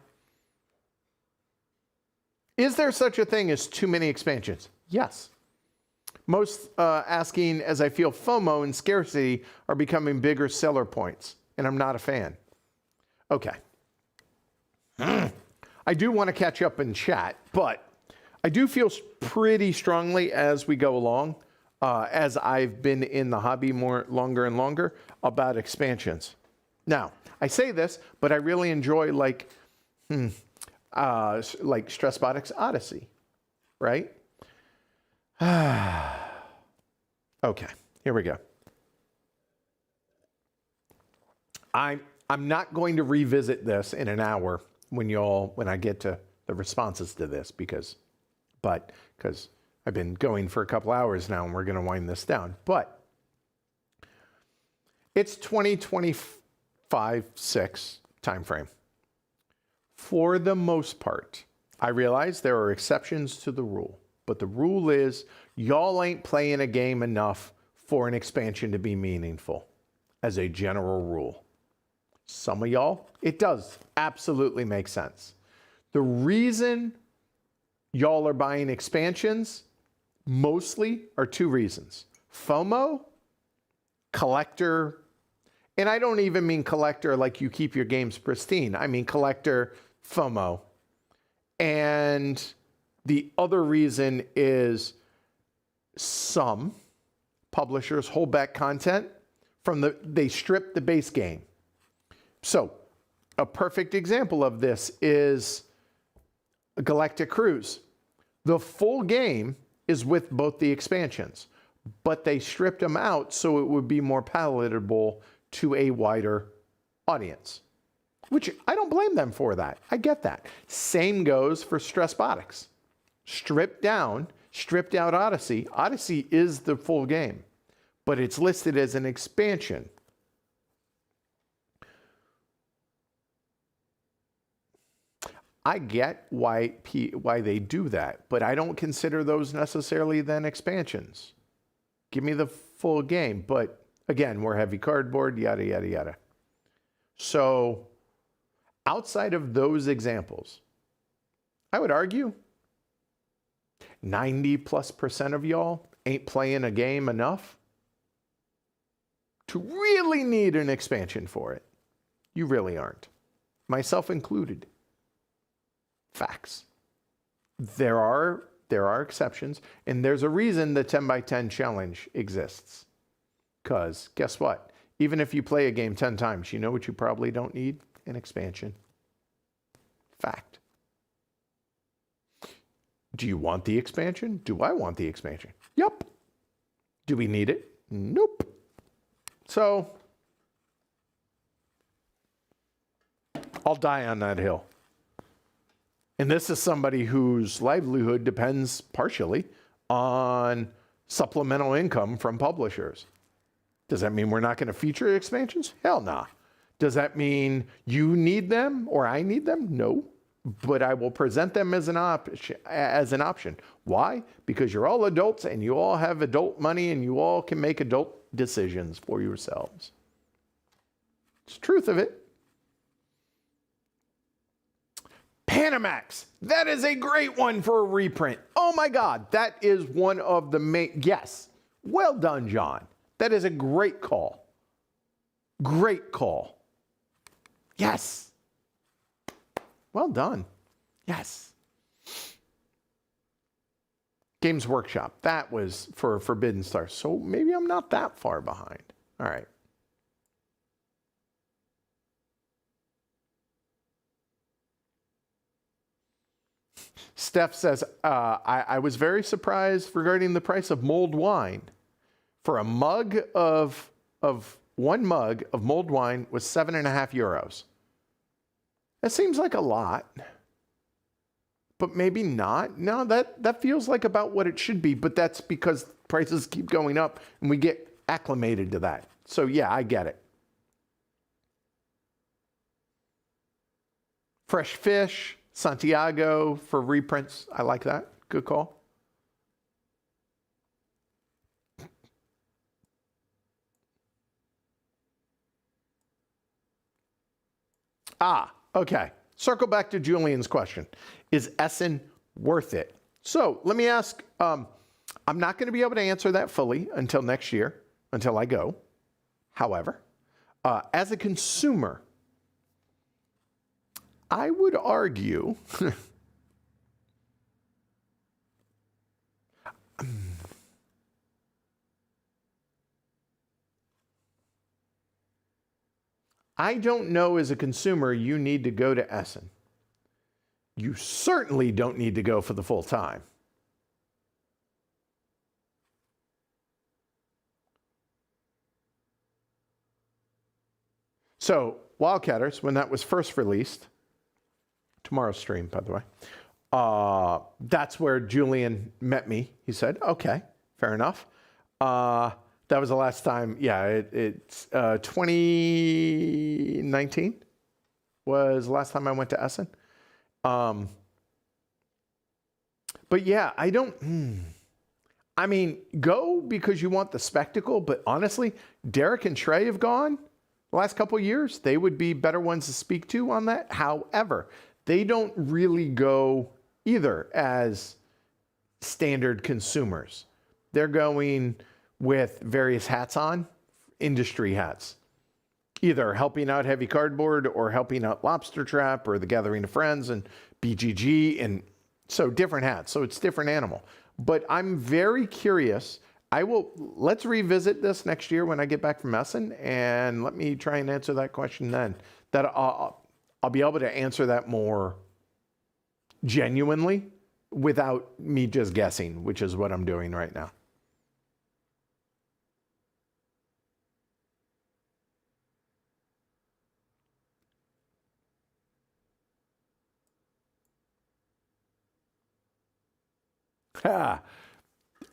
Is there such a thing as too many expansions? Yes. Most asking, as I feel FOMO and scarcity are becoming bigger seller points, and I'm not a fan. Okay. I do want to catch up in chat, but I do feel pretty strongly as we go along, as I've been in the hobby longer and longer, about expansions. Now, I say this, but I really enjoy like Stressbotics Odyssey, right? Okay, here we go. I'm not going to revisit this in an hour when I get to the responses to this because I've been going for a couple hours now and we're going to wind this down. But it's 2025-6 timeframe. For the most part, I realize there are exceptions to the rule, but the rule is y'all ain't playing a game enough for an expansion to be meaningful as a general rule. Some of y'all, it does absolutely make sense. The reason y'all are buying expansions mostly are two reasons. FOMO, collector, and I don't even mean collector like you keep your games pristine. I mean collector, FOMO. And the other reason is some publishers hold back content they strip the base game. So a perfect example of this is Galactic Cruise. The full game is with both the expansions, but they stripped them out so it would be more palatable to a wider audience, which I don't blame them for that. I get that. Same goes for Stressbotics. Stripped out Odyssey. Odyssey is the full game, but it's listed as an expansion. I get why they do that, but I don't consider those necessarily then expansions. Give me the full game, but again, more heavy cardboard, yada, yada, yada. So outside of those examples, I would argue 90+% of y'all ain't playing a game enough to really need an expansion for it. You really aren't. Myself included. Facts. There are exceptions, and there's a reason the 10x10 challenge exists. Because guess what? Even if you play a game 10 times, you know what you probably don't need? An expansion. Fact. Do you want the expansion? Do I want the expansion? Yup. Do we need it? Nope. So I'll die on that hill. And this is somebody whose livelihood depends partially on supplemental income from publishers. Does that mean we're not going to feature expansions? Hell nah. Does that mean you need them or I need them? No. But I will present them as an option. Why? Because you're all adults and you all have adult money and you all can make adult decisions for yourselves. It's the truth of it. Panamax, that is a great one for a reprint. Oh my God, that is one of the main, yes. Well done, John. That is a great call. Great call. Yes. Well done. Yes. Games Workshop, that was for Forbidden Stars. So maybe I'm not that far behind. All right. Steph says, I was very surprised regarding the price of mulled wine. For a mug of one mug of mulled wine was €7.50. That seems like a lot, but maybe not. No, that feels like about what it should be, but that's because prices keep going up and we get acclimated to that. So yeah, I get it. Fresh Fish, Santiago for reprints. I like that. Good call. Okay. Circle back to Julian's question. Is Essen worth it? So let me ask, I'm not going to be able to answer that fully until next year, until I go. However, as a consumer, I would argue I don't know as a consumer you need to go to Essen. You certainly don't need to go for the full time. So Wildcatters, when that was first released, tomorrow's stream, by the way, that's where Julian met me. He said, okay, fair enough. That was the last time, yeah, it's 2019 was the last time I went to Essen. But yeah, I mean, go because you want the spectacle, but honestly, Derek and Trey have gone the last couple of years. They would be better ones to speak to on that. However, they don't really go either as standard consumers. They're going with various hats on, industry hats, either helping out Heavy Cardboard or helping out Lobster Trap or the Gathering of Friends and BGG, and so different hats. So it's different animal. But I'm very curious. Let's revisit this next year when I get back from Essen, and let me try and answer that question then. That I'll be able to answer that more genuinely without me just guessing, which is what I'm doing right now.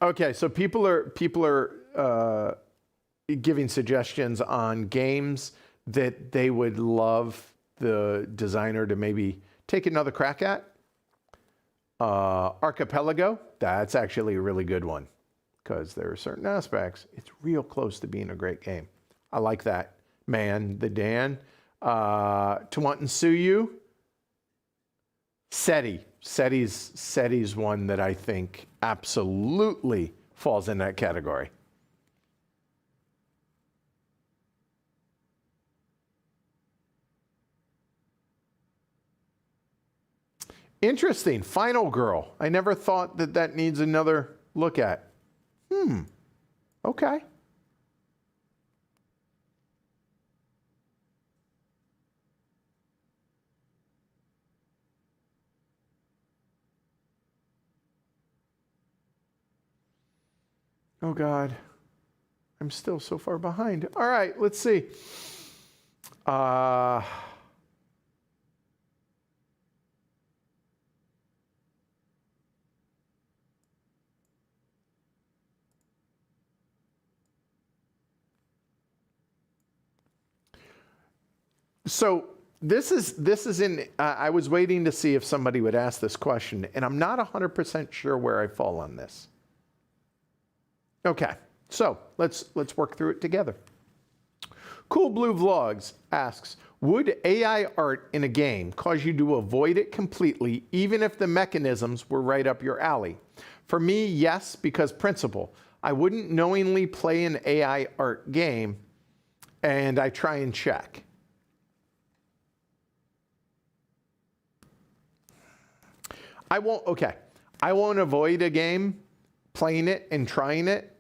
Okay, so people are giving suggestions on games that they would love the designer to maybe take another crack at. Archipelago, that's actually a really good one because there are certain aspects. It's real close to being a great game. I like that. Man, the Dan. Tawantinsuyu. SETI's one that I think absolutely falls in that category. Interesting. Final Girl. I never thought that needs another look at. Okay. Oh, God. I'm still so far behind. All right, let's see. So this is in, I was waiting to see if somebody would ask this question, and I'm not 100% sure where I fall on this. Okay, so let's work through it together. Cool Blue Vlogs asks, would AI art in a game cause you to avoid it completely, even if the mechanisms were right up your alley? For me, yes, because principle. I wouldn't knowingly play an AI art game, and I try and check. I won't avoid a game, playing it and trying it,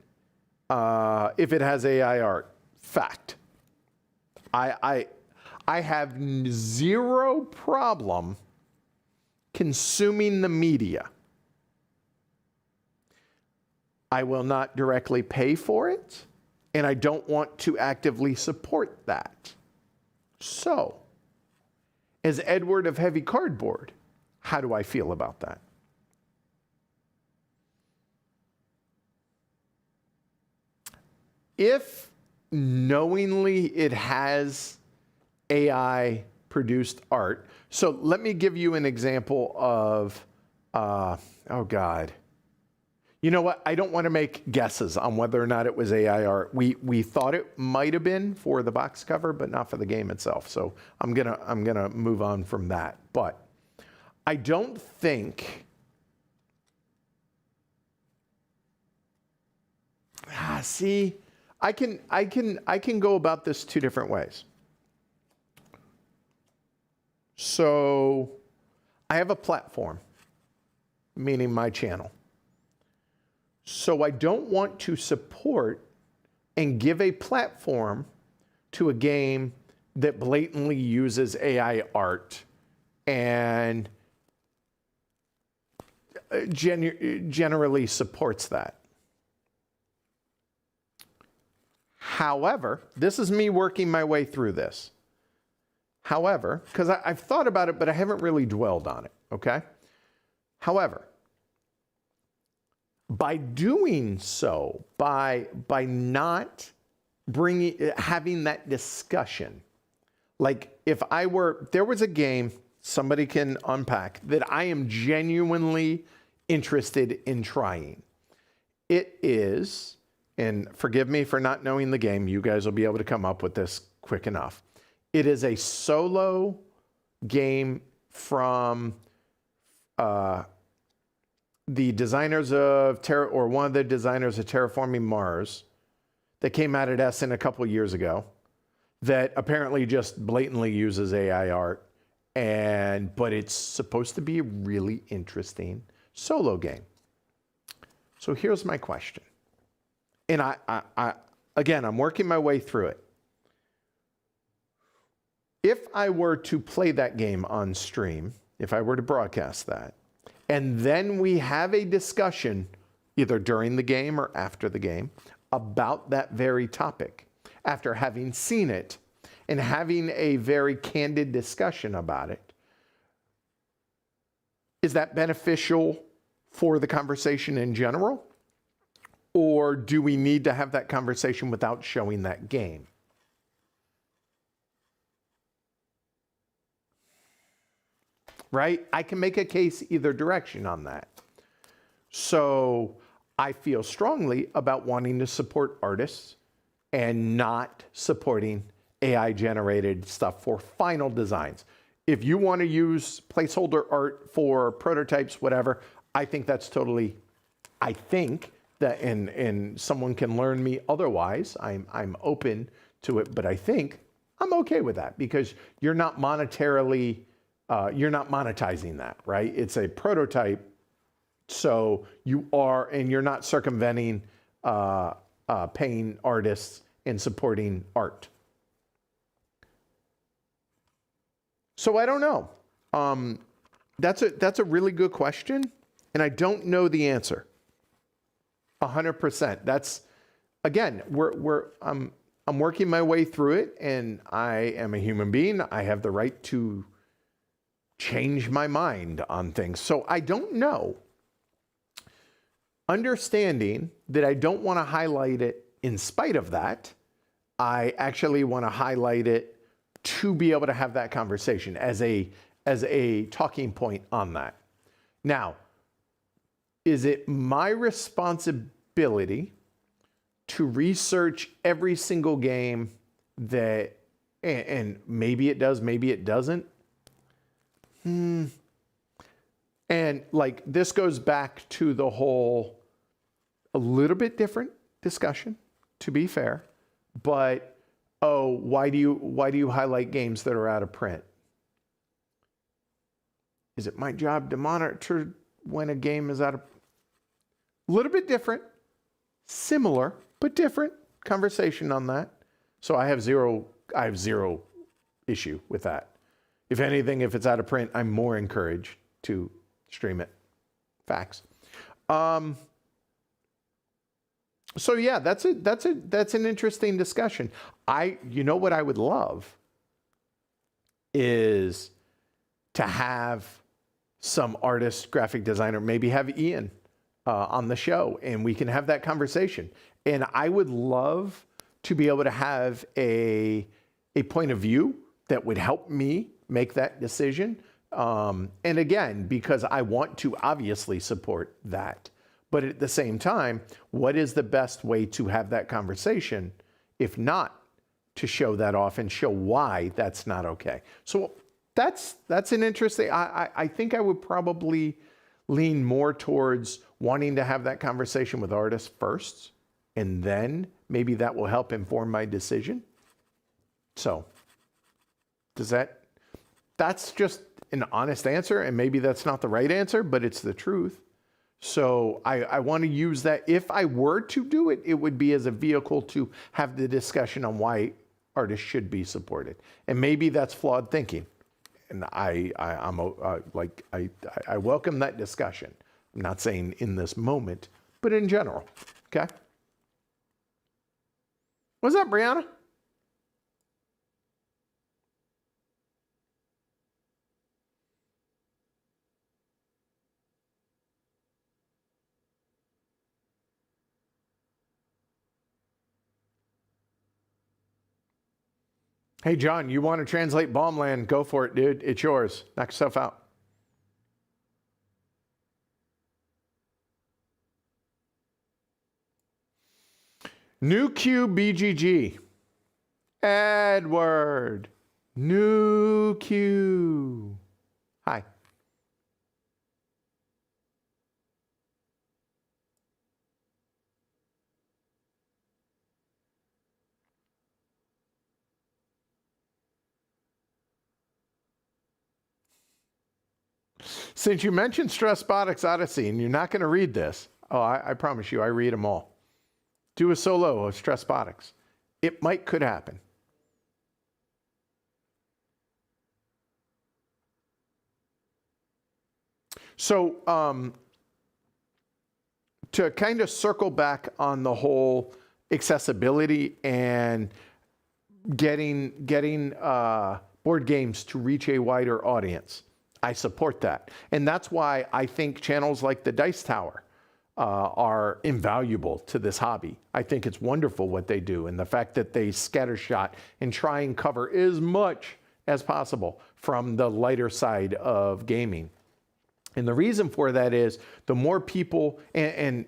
if it has AI art. Fact. I have zero problem consuming the media. I will not directly pay for it, and I don't want to actively support that. So, as Edward of Heavy Cardboard, how do I feel about that? If knowingly it has AI produced art. So let me give you an example of, oh God. You know what? I don't want to make guesses on whether or not it was AI art. We thought it might have been for the box cover, but not for the game itself. So I'm gonna move on from that. But I don't think. See, I can go about this two different ways. So I have a platform, meaning my channel. So I don't want to support and give a platform to a game that blatantly uses AI art and generally supports that. However, this is me working my way through this. However, because I've thought about it, but I haven't really dwelled on it, okay? However, by doing so, by not having that discussion, like if there was a game somebody can unpack that I am genuinely interested in trying. It is, and forgive me for not knowing the game, you guys will be able to come up with this quick enough. It is a solo game from the designers of one of the designers of Terraforming Mars that came out at Essen a couple of years ago that apparently just blatantly uses AI art, but it's supposed to be a really interesting solo game. So here's my question. And again, I'm working my way through it. If I were to play that game on stream, if I were to broadcast that, and then we have a discussion either during the game or after the game about that very topic, after having seen it and having a very candid discussion about it, is that beneficial for the conversation in general? Or do we need to have that conversation without showing that game? Right? I can make a case either direction on that. So I feel strongly about wanting to support artists and not supporting AI-generated stuff for final designs. If you want to use placeholder art for prototypes, whatever, I think that's totally, I think that, and someone can learn me otherwise, I'm open to it, but I think I'm okay with that because you're not monetarily, you're not monetizing that, right? It's a prototype, so you are, and you're not circumventing paying artists and supporting art. So I don't know. That's a really good question, and I don't know the answer. 100%. That's, again, I'm working my way through it, and I am a human being. I have the right to change my mind on things. So I don't know. Understanding that I don't want to highlight it in spite of that, I actually want to highlight it to be able to have that conversation as a talking point on that. Now, is it my responsibility to research every single game that, and maybe it does, maybe it doesn't? And like, this goes back to the whole, a little bit different discussion, to be fair, but, oh, why do you highlight games that are out of print? Is it my job to monitor when a game is out of, a little bit different, similar, but different conversation on that. So I have zero issue with that. If anything, if it's out of print, I'm more encouraged to stream it. Facts. So yeah, that's an interesting discussion. You know what I would love is to have some artist, graphic designer, maybe have Ian on the show, and we can have that conversation. And I would love to be able to have a point of view that would help me make that decision. And again, because I want to obviously support that. But at the same time, what is the best way to have that conversation, if not to show that off and show why that's not okay? So that's an interesting, I think I would probably lean more towards wanting to have that conversation with artists first, and then maybe that will help inform my decision. So that's just an honest answer, and maybe that's not the right answer, but it's the truth. So I want to use that. If I were to do it, it would be as a vehicle to have the discussion on why artists should be supported. And maybe that's flawed thinking. And I welcome that discussion. I'm not saying in this moment, but in general. Okay. What's up, Brianna? Hey, John, you want to translate Bombland? Go for it, dude. It's yours. Knock yourself out. New Q BGG. Edward. New Q. Hi. Since you mentioned Stressbotics Odyssey, and you're not going to read this, I promise you, I read them all. Do a solo of Stressbotics. It could happen. So to kind of circle back on the whole accessibility and getting board games to reach a wider audience, I support that. And that's why I think channels like the Dice Tower are invaluable to this hobby. I think it's wonderful what they do, and the fact that they scattershot and try and cover as much as possible from the lighter side of gaming. And the reason for that is the more people, and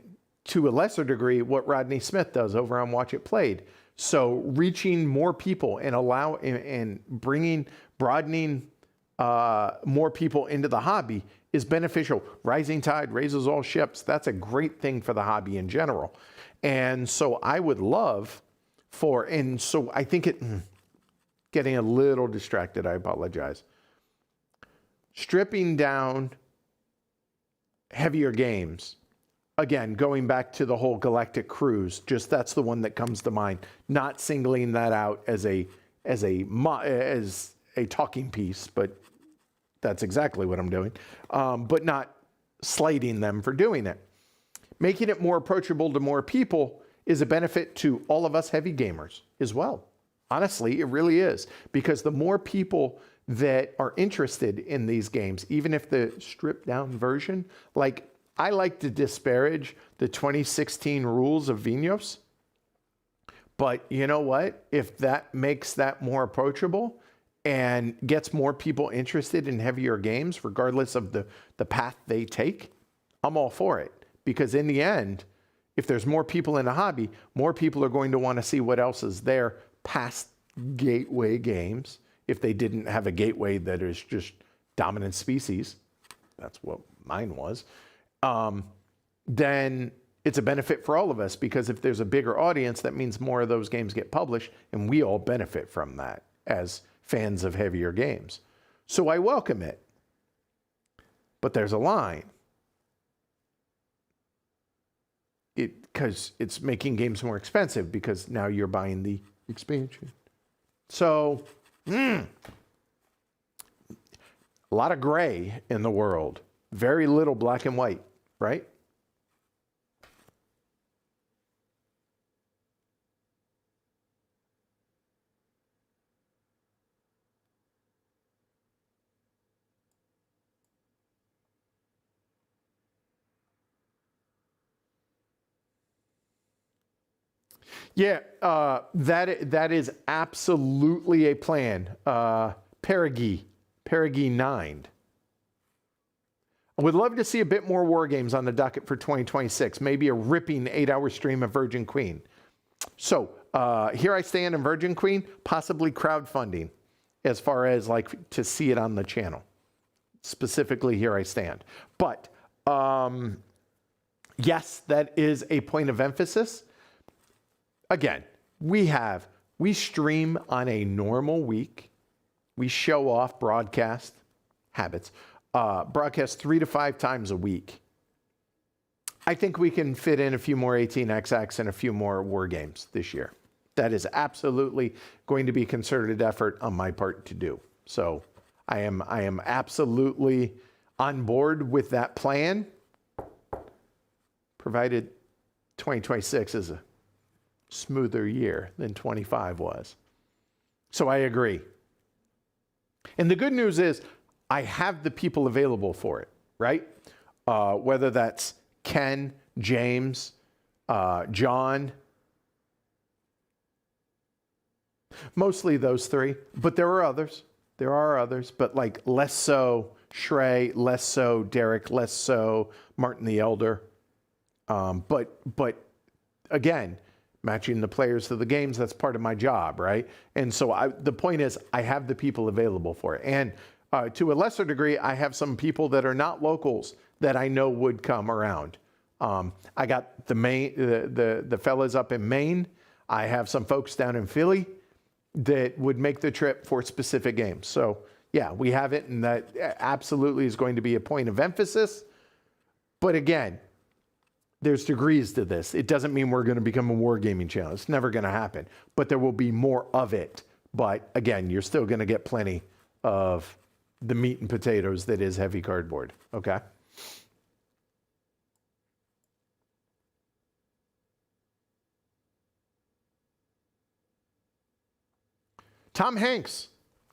to a lesser degree, what Rodney Smith does over on Watch It Played. So reaching more people and broadening more people into the hobby is beneficial. Rising tide raises all ships. That's a great thing for the hobby in general. And so I would love and so I think getting a little distracted, I apologize. Stripping down heavier games. Again, going back to the whole Galactic Cruise, just that's the one that comes to mind. Not singling that out as a talking piece, but that's exactly what I'm doing. But not slighting them for doing it. Making it more approachable to more people is a benefit to all of us heavy gamers as well. Honestly, it really is. Because the more people that are interested in these games, even if the stripped down version, like I like to disparage the 2016 rules of Vinos. But you know what? If that makes that more approachable and gets more people interested in heavier games, regardless of the path they take, I'm all for it. Because in the end, if there's more people in the hobby, more people are going to want to see what else is there past gateway games. If they didn't have a gateway that is just dominant species, that's what mine was, then it's a benefit for all of us, because if there's a bigger audience, that means more of those games get published, and we all benefit from that as fans of heavier games. So I welcome it. But there's a line. Because it's making games more expensive, because now you're buying the expansion. So, a lot of gray in the world. Very little black and white, right? Yeah, that is absolutely a plan. Perigee, Perigee 9. I would love to see a bit more war games on the docket for 2026. Maybe a ripping 8-hour stream of Virgin Queen. So here I stand in Virgin Queen, possibly crowdfunding as far as like to see it on the channel. Specifically, here I stand. But yes, that is a point of emphasis. Again, we stream on a normal week. We show off broadcast habits. Broadcast 3 to 5 times a week. I think we can fit in a few more 18XX and a few more war games this year. That is absolutely going to be a concerted effort on my part to do. So I am absolutely on board with that plan, provided 2026 is a smoother year than 25 was. So I agree. And the good news is I have the people available for it, right? Whether that's Ken, James, John, mostly those three, but there are others. There are others, but like less so Shrey, less so Derek, less so Martin the Elder. But again, matching the players to the games, that's part of my job, right? And so the point is I have the people available for it. And to a lesser degree, I have some people that are not locals that I know would come around. I got the fellas up in Maine. I have some folks down in Philly that would make the trip for specific games. So yeah, we have it, and that absolutely is going to be a point of emphasis. But again, there's degrees to this. It doesn't mean we're going to become a wargaming channel. It's never going to happen. But there will be more of it. But again, you're still going to get plenty of the meat and potatoes that is heavy cardboard. Okay? Tom Hanks.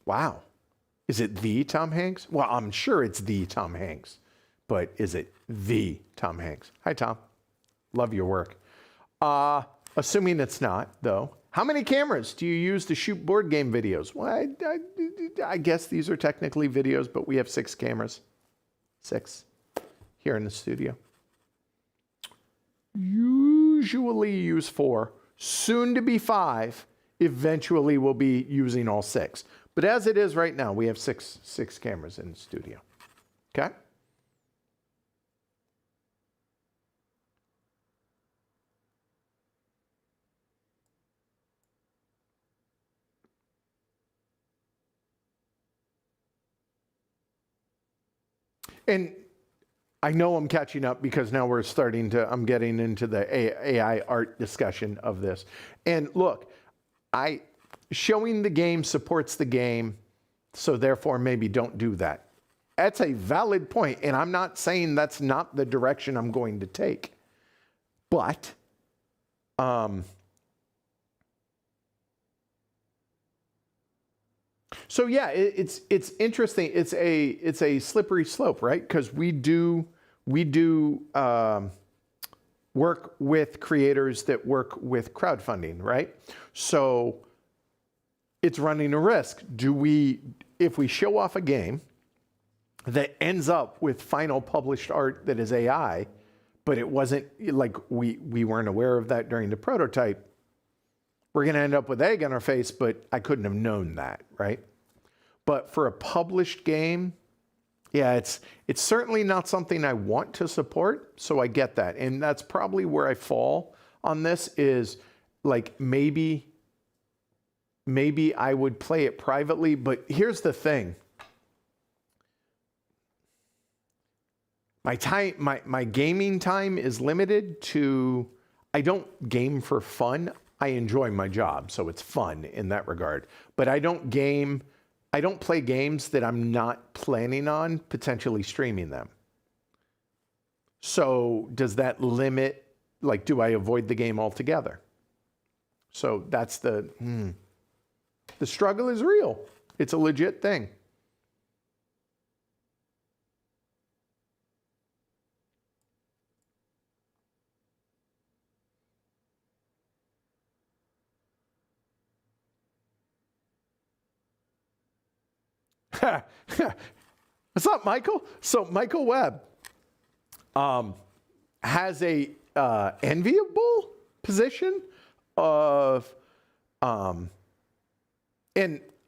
Wow. Is it the Tom Hanks? Well, I'm sure it's the Tom Hanks. But is it the Tom Hanks? Hi, Tom. Love your work. Assuming it's not, though. How many cameras do you use to shoot board game videos? Well, I guess these are technically videos, but we have 6 cameras. 6 here in the studio. Usually use 4. Soon to be 5. Eventually we'll be using all 6. But as it is right now, we have 6 cameras in the studio. Okay? And I know I'm catching up because now I'm getting into the AI art discussion of this. And look, showing the game supports the game, so therefore maybe don't do that. That's a valid point, and I'm not saying that's not the direction I'm going to take. But, so yeah, it's interesting. It's a slippery slope, right? Because we do work with creators that work with crowdfunding, right? So it's running a risk. If we show off a game that ends up with final published art that is AI, but it wasn't like we weren't aware of that during the prototype, we're going to end up with egg on our face, but I couldn't have known that, right? But for a published game, yeah, it's certainly not something I want to support, so I get that. And that's probably where I fall on this is like maybe I would play it privately, but here's the thing. My gaming time is limited to, I don't game for fun. I enjoy my job, so it's fun in that regard. But I don't play games that I'm not planning on potentially streaming them. So does that limit, like, do I avoid the game altogether? So that's the struggle is real. It's a legit thing. What's up, Michael? So Michael Webb has a enviable position of, and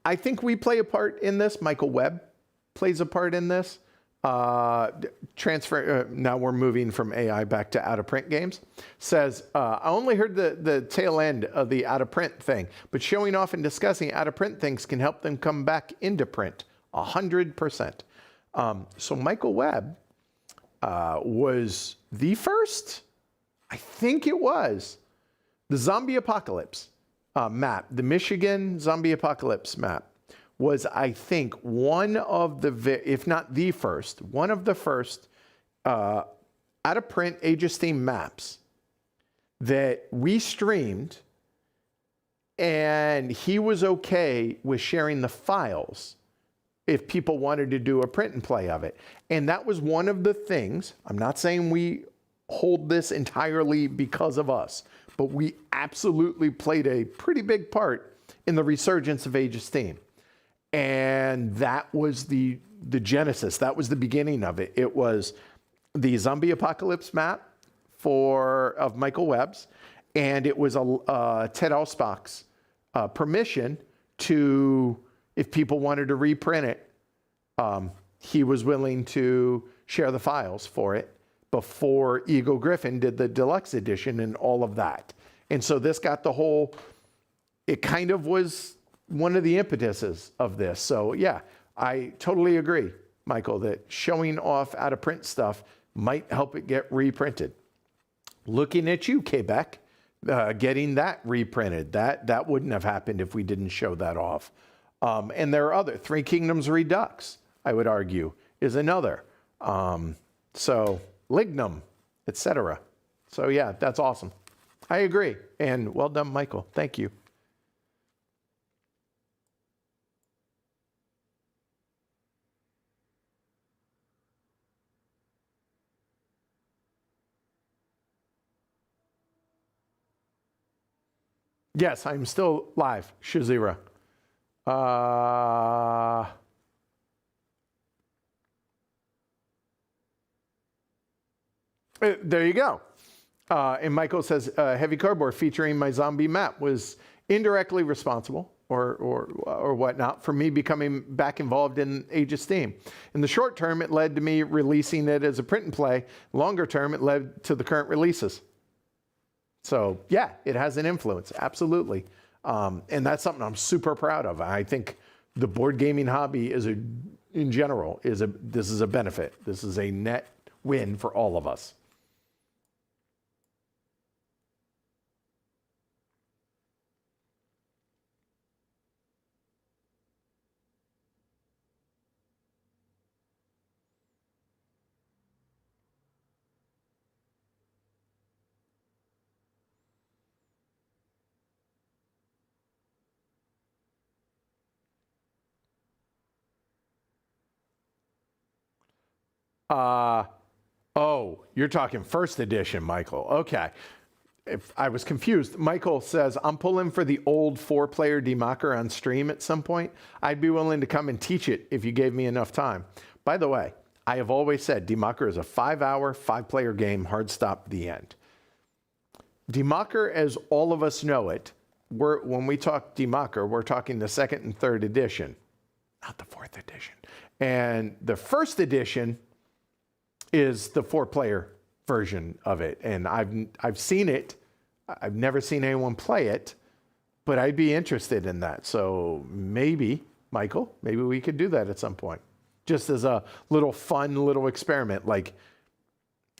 I think we play a part in this. Michael Webb plays a part in this. Now we're moving from AI back to out-of-print games. Says, I only heard the tail end of the out-of-print thing, but showing off and discussing out-of-print things can help them come back into print, 100%. So Michael Webb was the first, I think it was, the zombie apocalypse map, the Michigan zombie apocalypse map. Was, I think, one of the, if not the first, one of the first out-of-print Age of Steam maps that we streamed, and he was okay with sharing the files if people wanted to do a print and play of it. And that was one of the things, I'm not saying we hold this entirely because of us, but we absolutely played a pretty big part in the resurgence of Age of Steam. And that was the genesis. That was the beginning of it. It was the zombie apocalypse map of Michael Webb's, and it was a Ted Alspach's permission to, if people wanted to reprint it, he was willing to share the files for it before Eagle Griffin did the deluxe edition and all of that. And so this got the whole, it kind of was one of the impetuses of this. So yeah, I totally agree, Michael, that showing off out of print stuff might help it get reprinted. Looking at you, Quebec, getting that reprinted. That wouldn't have happened if we didn't show that off. And there are other, Three Kingdoms Redux, I would argue, is another. So Lignum, etc. So yeah, that's awesome. I agree. And well done, Michael. Thank you. Yes, I'm still live, Shazira. There you go. And Michael says, Heavy Cardboard featuring my zombie map was indirectly responsible or whatnot for me becoming back involved in Age of Steam. In the short term, it led to me releasing it as a print and play. Longer term, it led to the current releases. So yeah, it has an influence, absolutely. And that's something I'm super proud of. I think the board gaming hobby in general, this is a benefit. This is a net win for all of us. Oh, you're talking first edition, Michael. Okay. If I was confused, Michael says, I'm pulling for the old 4-player Democker on stream at some point. I'd be willing to come and teach it if you gave me enough time. By the way, I have always said Democker is a 5-hour, 5-player game, hard stop, the end. Democker, as all of us know it, when we talk Democker, we're talking the 2nd and 3rd edition, not the 4th edition. And the 1st edition is the 4-player version of it. And I've seen it. I've never seen anyone play it, but I'd be interested in that. So maybe, Michael, maybe we could do that at some point. Just as a little fun little experiment. Like,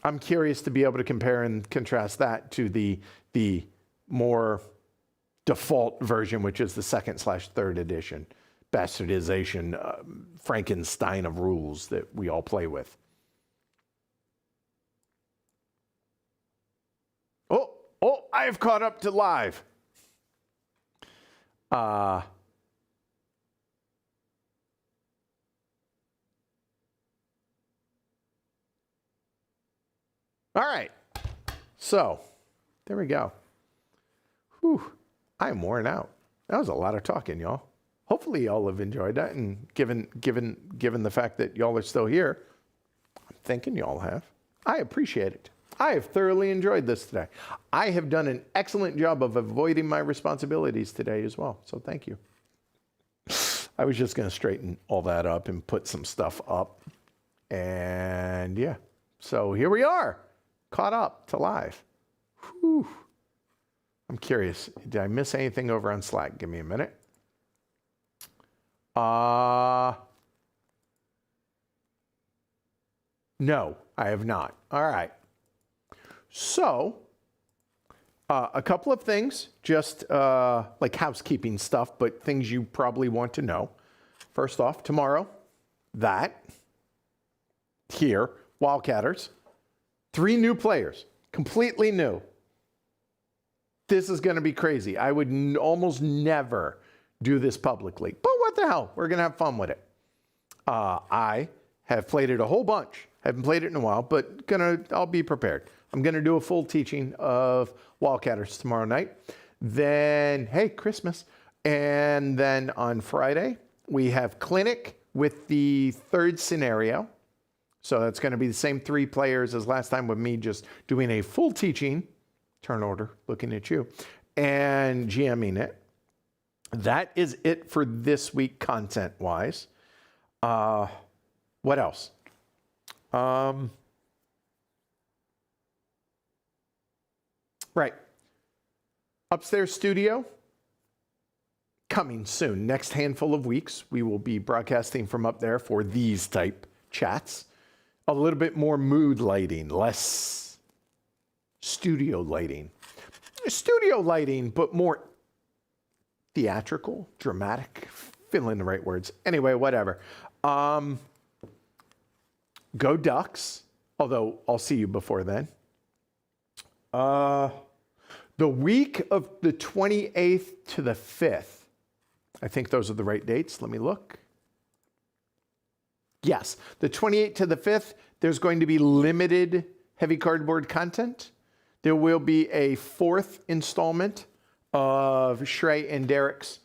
I'm curious to be able to compare and contrast that to the more default version, which is the 2nd/3rd edition. Bastardization, Frankenstein of rules that we all play with. Oh, I have caught up to live. All right. So, there we go. Whew. I'm worn out. That was a lot of talking, y'all. hopefully y'all have enjoyed that. And given the fact that y'all are still here, I'm thinking y'all have. I appreciate it. I have thoroughly enjoyed this today. I have done an excellent job of avoiding my responsibilities today as well. So thank you. I was just going to straighten all that up and put some stuff up. And yeah, so here we are, caught up to live. Whew. I'm curious, did I miss anything over on Slack? Give me a minute. No, I have not. All right. So, a couple of things, just like housekeeping stuff, but things you probably want to know. First off, tomorrow, here, Wildcatters, 3 new players, completely new. This is going to be crazy. I would almost never do this publicly, but what the hell? We're going to have fun with it. I have played it a whole bunch. Haven't played it in a while, but I'll be prepared. I'm going to do a full teaching of Wildcatters tomorrow night. Then, hey, Christmas. And then on Friday, we have Clinic with the 3rd scenario. So that's going to be the same 3 players as last time with me just doing a full teaching, turn order, looking at you, and GMing it. That is it for this week content-wise. What else? Right. Upstairs studio, coming soon. Next handful of weeks, we will be broadcasting from up there for these type chats. A little bit more mood lighting, less studio lighting. Studio lighting, but more theatrical, dramatic, fill in the right words. Anyway, whatever. Go Ducks, although I'll see you before then. The week of the 28th to the 5th, I think those are the right dates. Let me look. Yes, the 28th to the 5th, there's going to be limited heavy cardboard content. There will be a 4th installment of Shrey and Derek's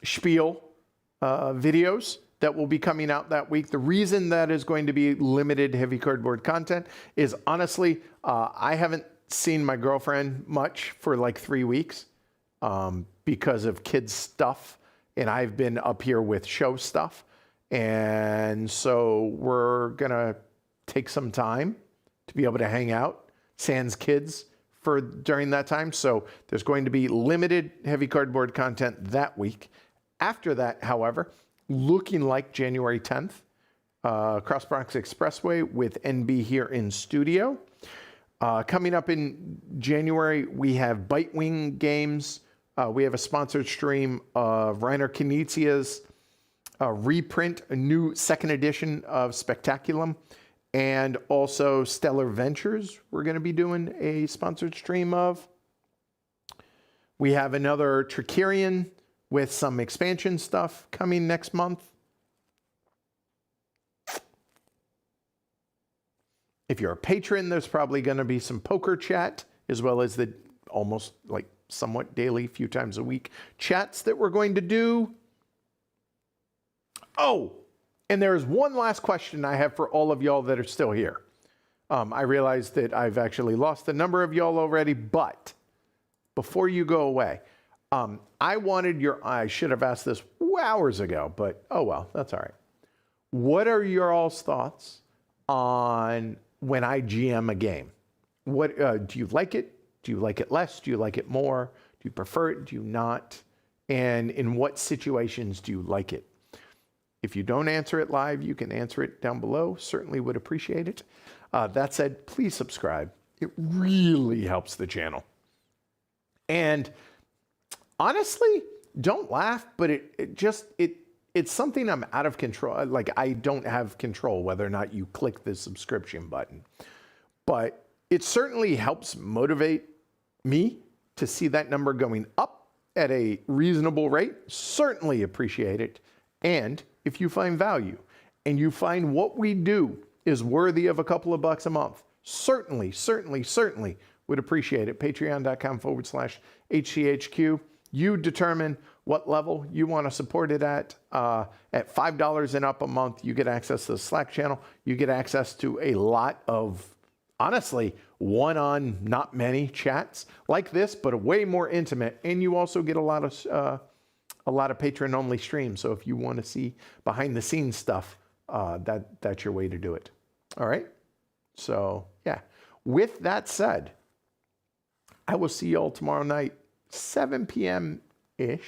spiel videos that will be coming out that week. The reason that is going to be limited heavy cardboard content is honestly, I haven't seen my girlfriend much for like 3 weeks because of kids stuff. And I've been up here with show stuff. And so we're going to take some time to be able to hang out, sans kids, during that time. So there's going to be limited heavy cardboard content that week. After that, however, looking like January 10th, Cross Bronx Expressway with NB here in studio. Coming up in January, we have Bitewing Games. We have a sponsored stream of Reiner Knizia's reprint, a new 2nd edition of Spectaculum, and also Stellar Ventures we're going to be doing a sponsored stream of. We have another Trickerion with some expansion stuff coming next month. If you're a patron, there's probably going to be some poker chat, as well as the almost like somewhat daily, few times a week chats that we're going to do. Oh, and there is one last question I have for all of y'all that are still here. I realize that I've actually lost the number of y'all already, but before you go away, I should have asked this hours ago, but oh well, that's all right. What are your all's thoughts on when I GM a game? What do you like it? Do you like it less? Do you like it more? Do you prefer it? Do you not? And in what situations do you like it? If you don't answer it live, you can answer it down below. Certainly would appreciate it. That said, please subscribe. It really helps the channel. And honestly, don't laugh, but it's something I'm out of control. Like, I don't have control whether or not you click the subscription button. But it certainly helps motivate me to see that number going up at a reasonable rate. Certainly appreciate it. And if you find value and you find what we do is worthy of a couple of bucks a month, certainly would appreciate it. Patreon.com/HCHQ. You determine what level you want to support it at. At $5 and up a month, you get access to the Slack channel. You get access to a lot of, honestly, one-on, not many chats like this, but way more intimate. And you also get a lot of patron-only streams. So if you want to see behind-the-scenes stuff, that's your way to do it. All right? So, yeah. With that said, I will see you all tomorrow night, 7 p.m.-ish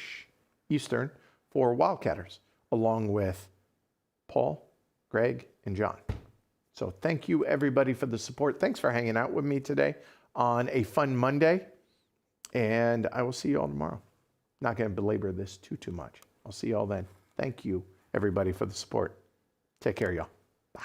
Eastern, for Wildcatters, along with Paul, Greg, and John. So thank you, everybody, for the support. Thanks for hanging out with me today on a fun Monday. And I will see you all tomorrow. Not going to belabor this too much. I'll see you all then. Thank you, everybody, for the support. Take care, y'all. Bye.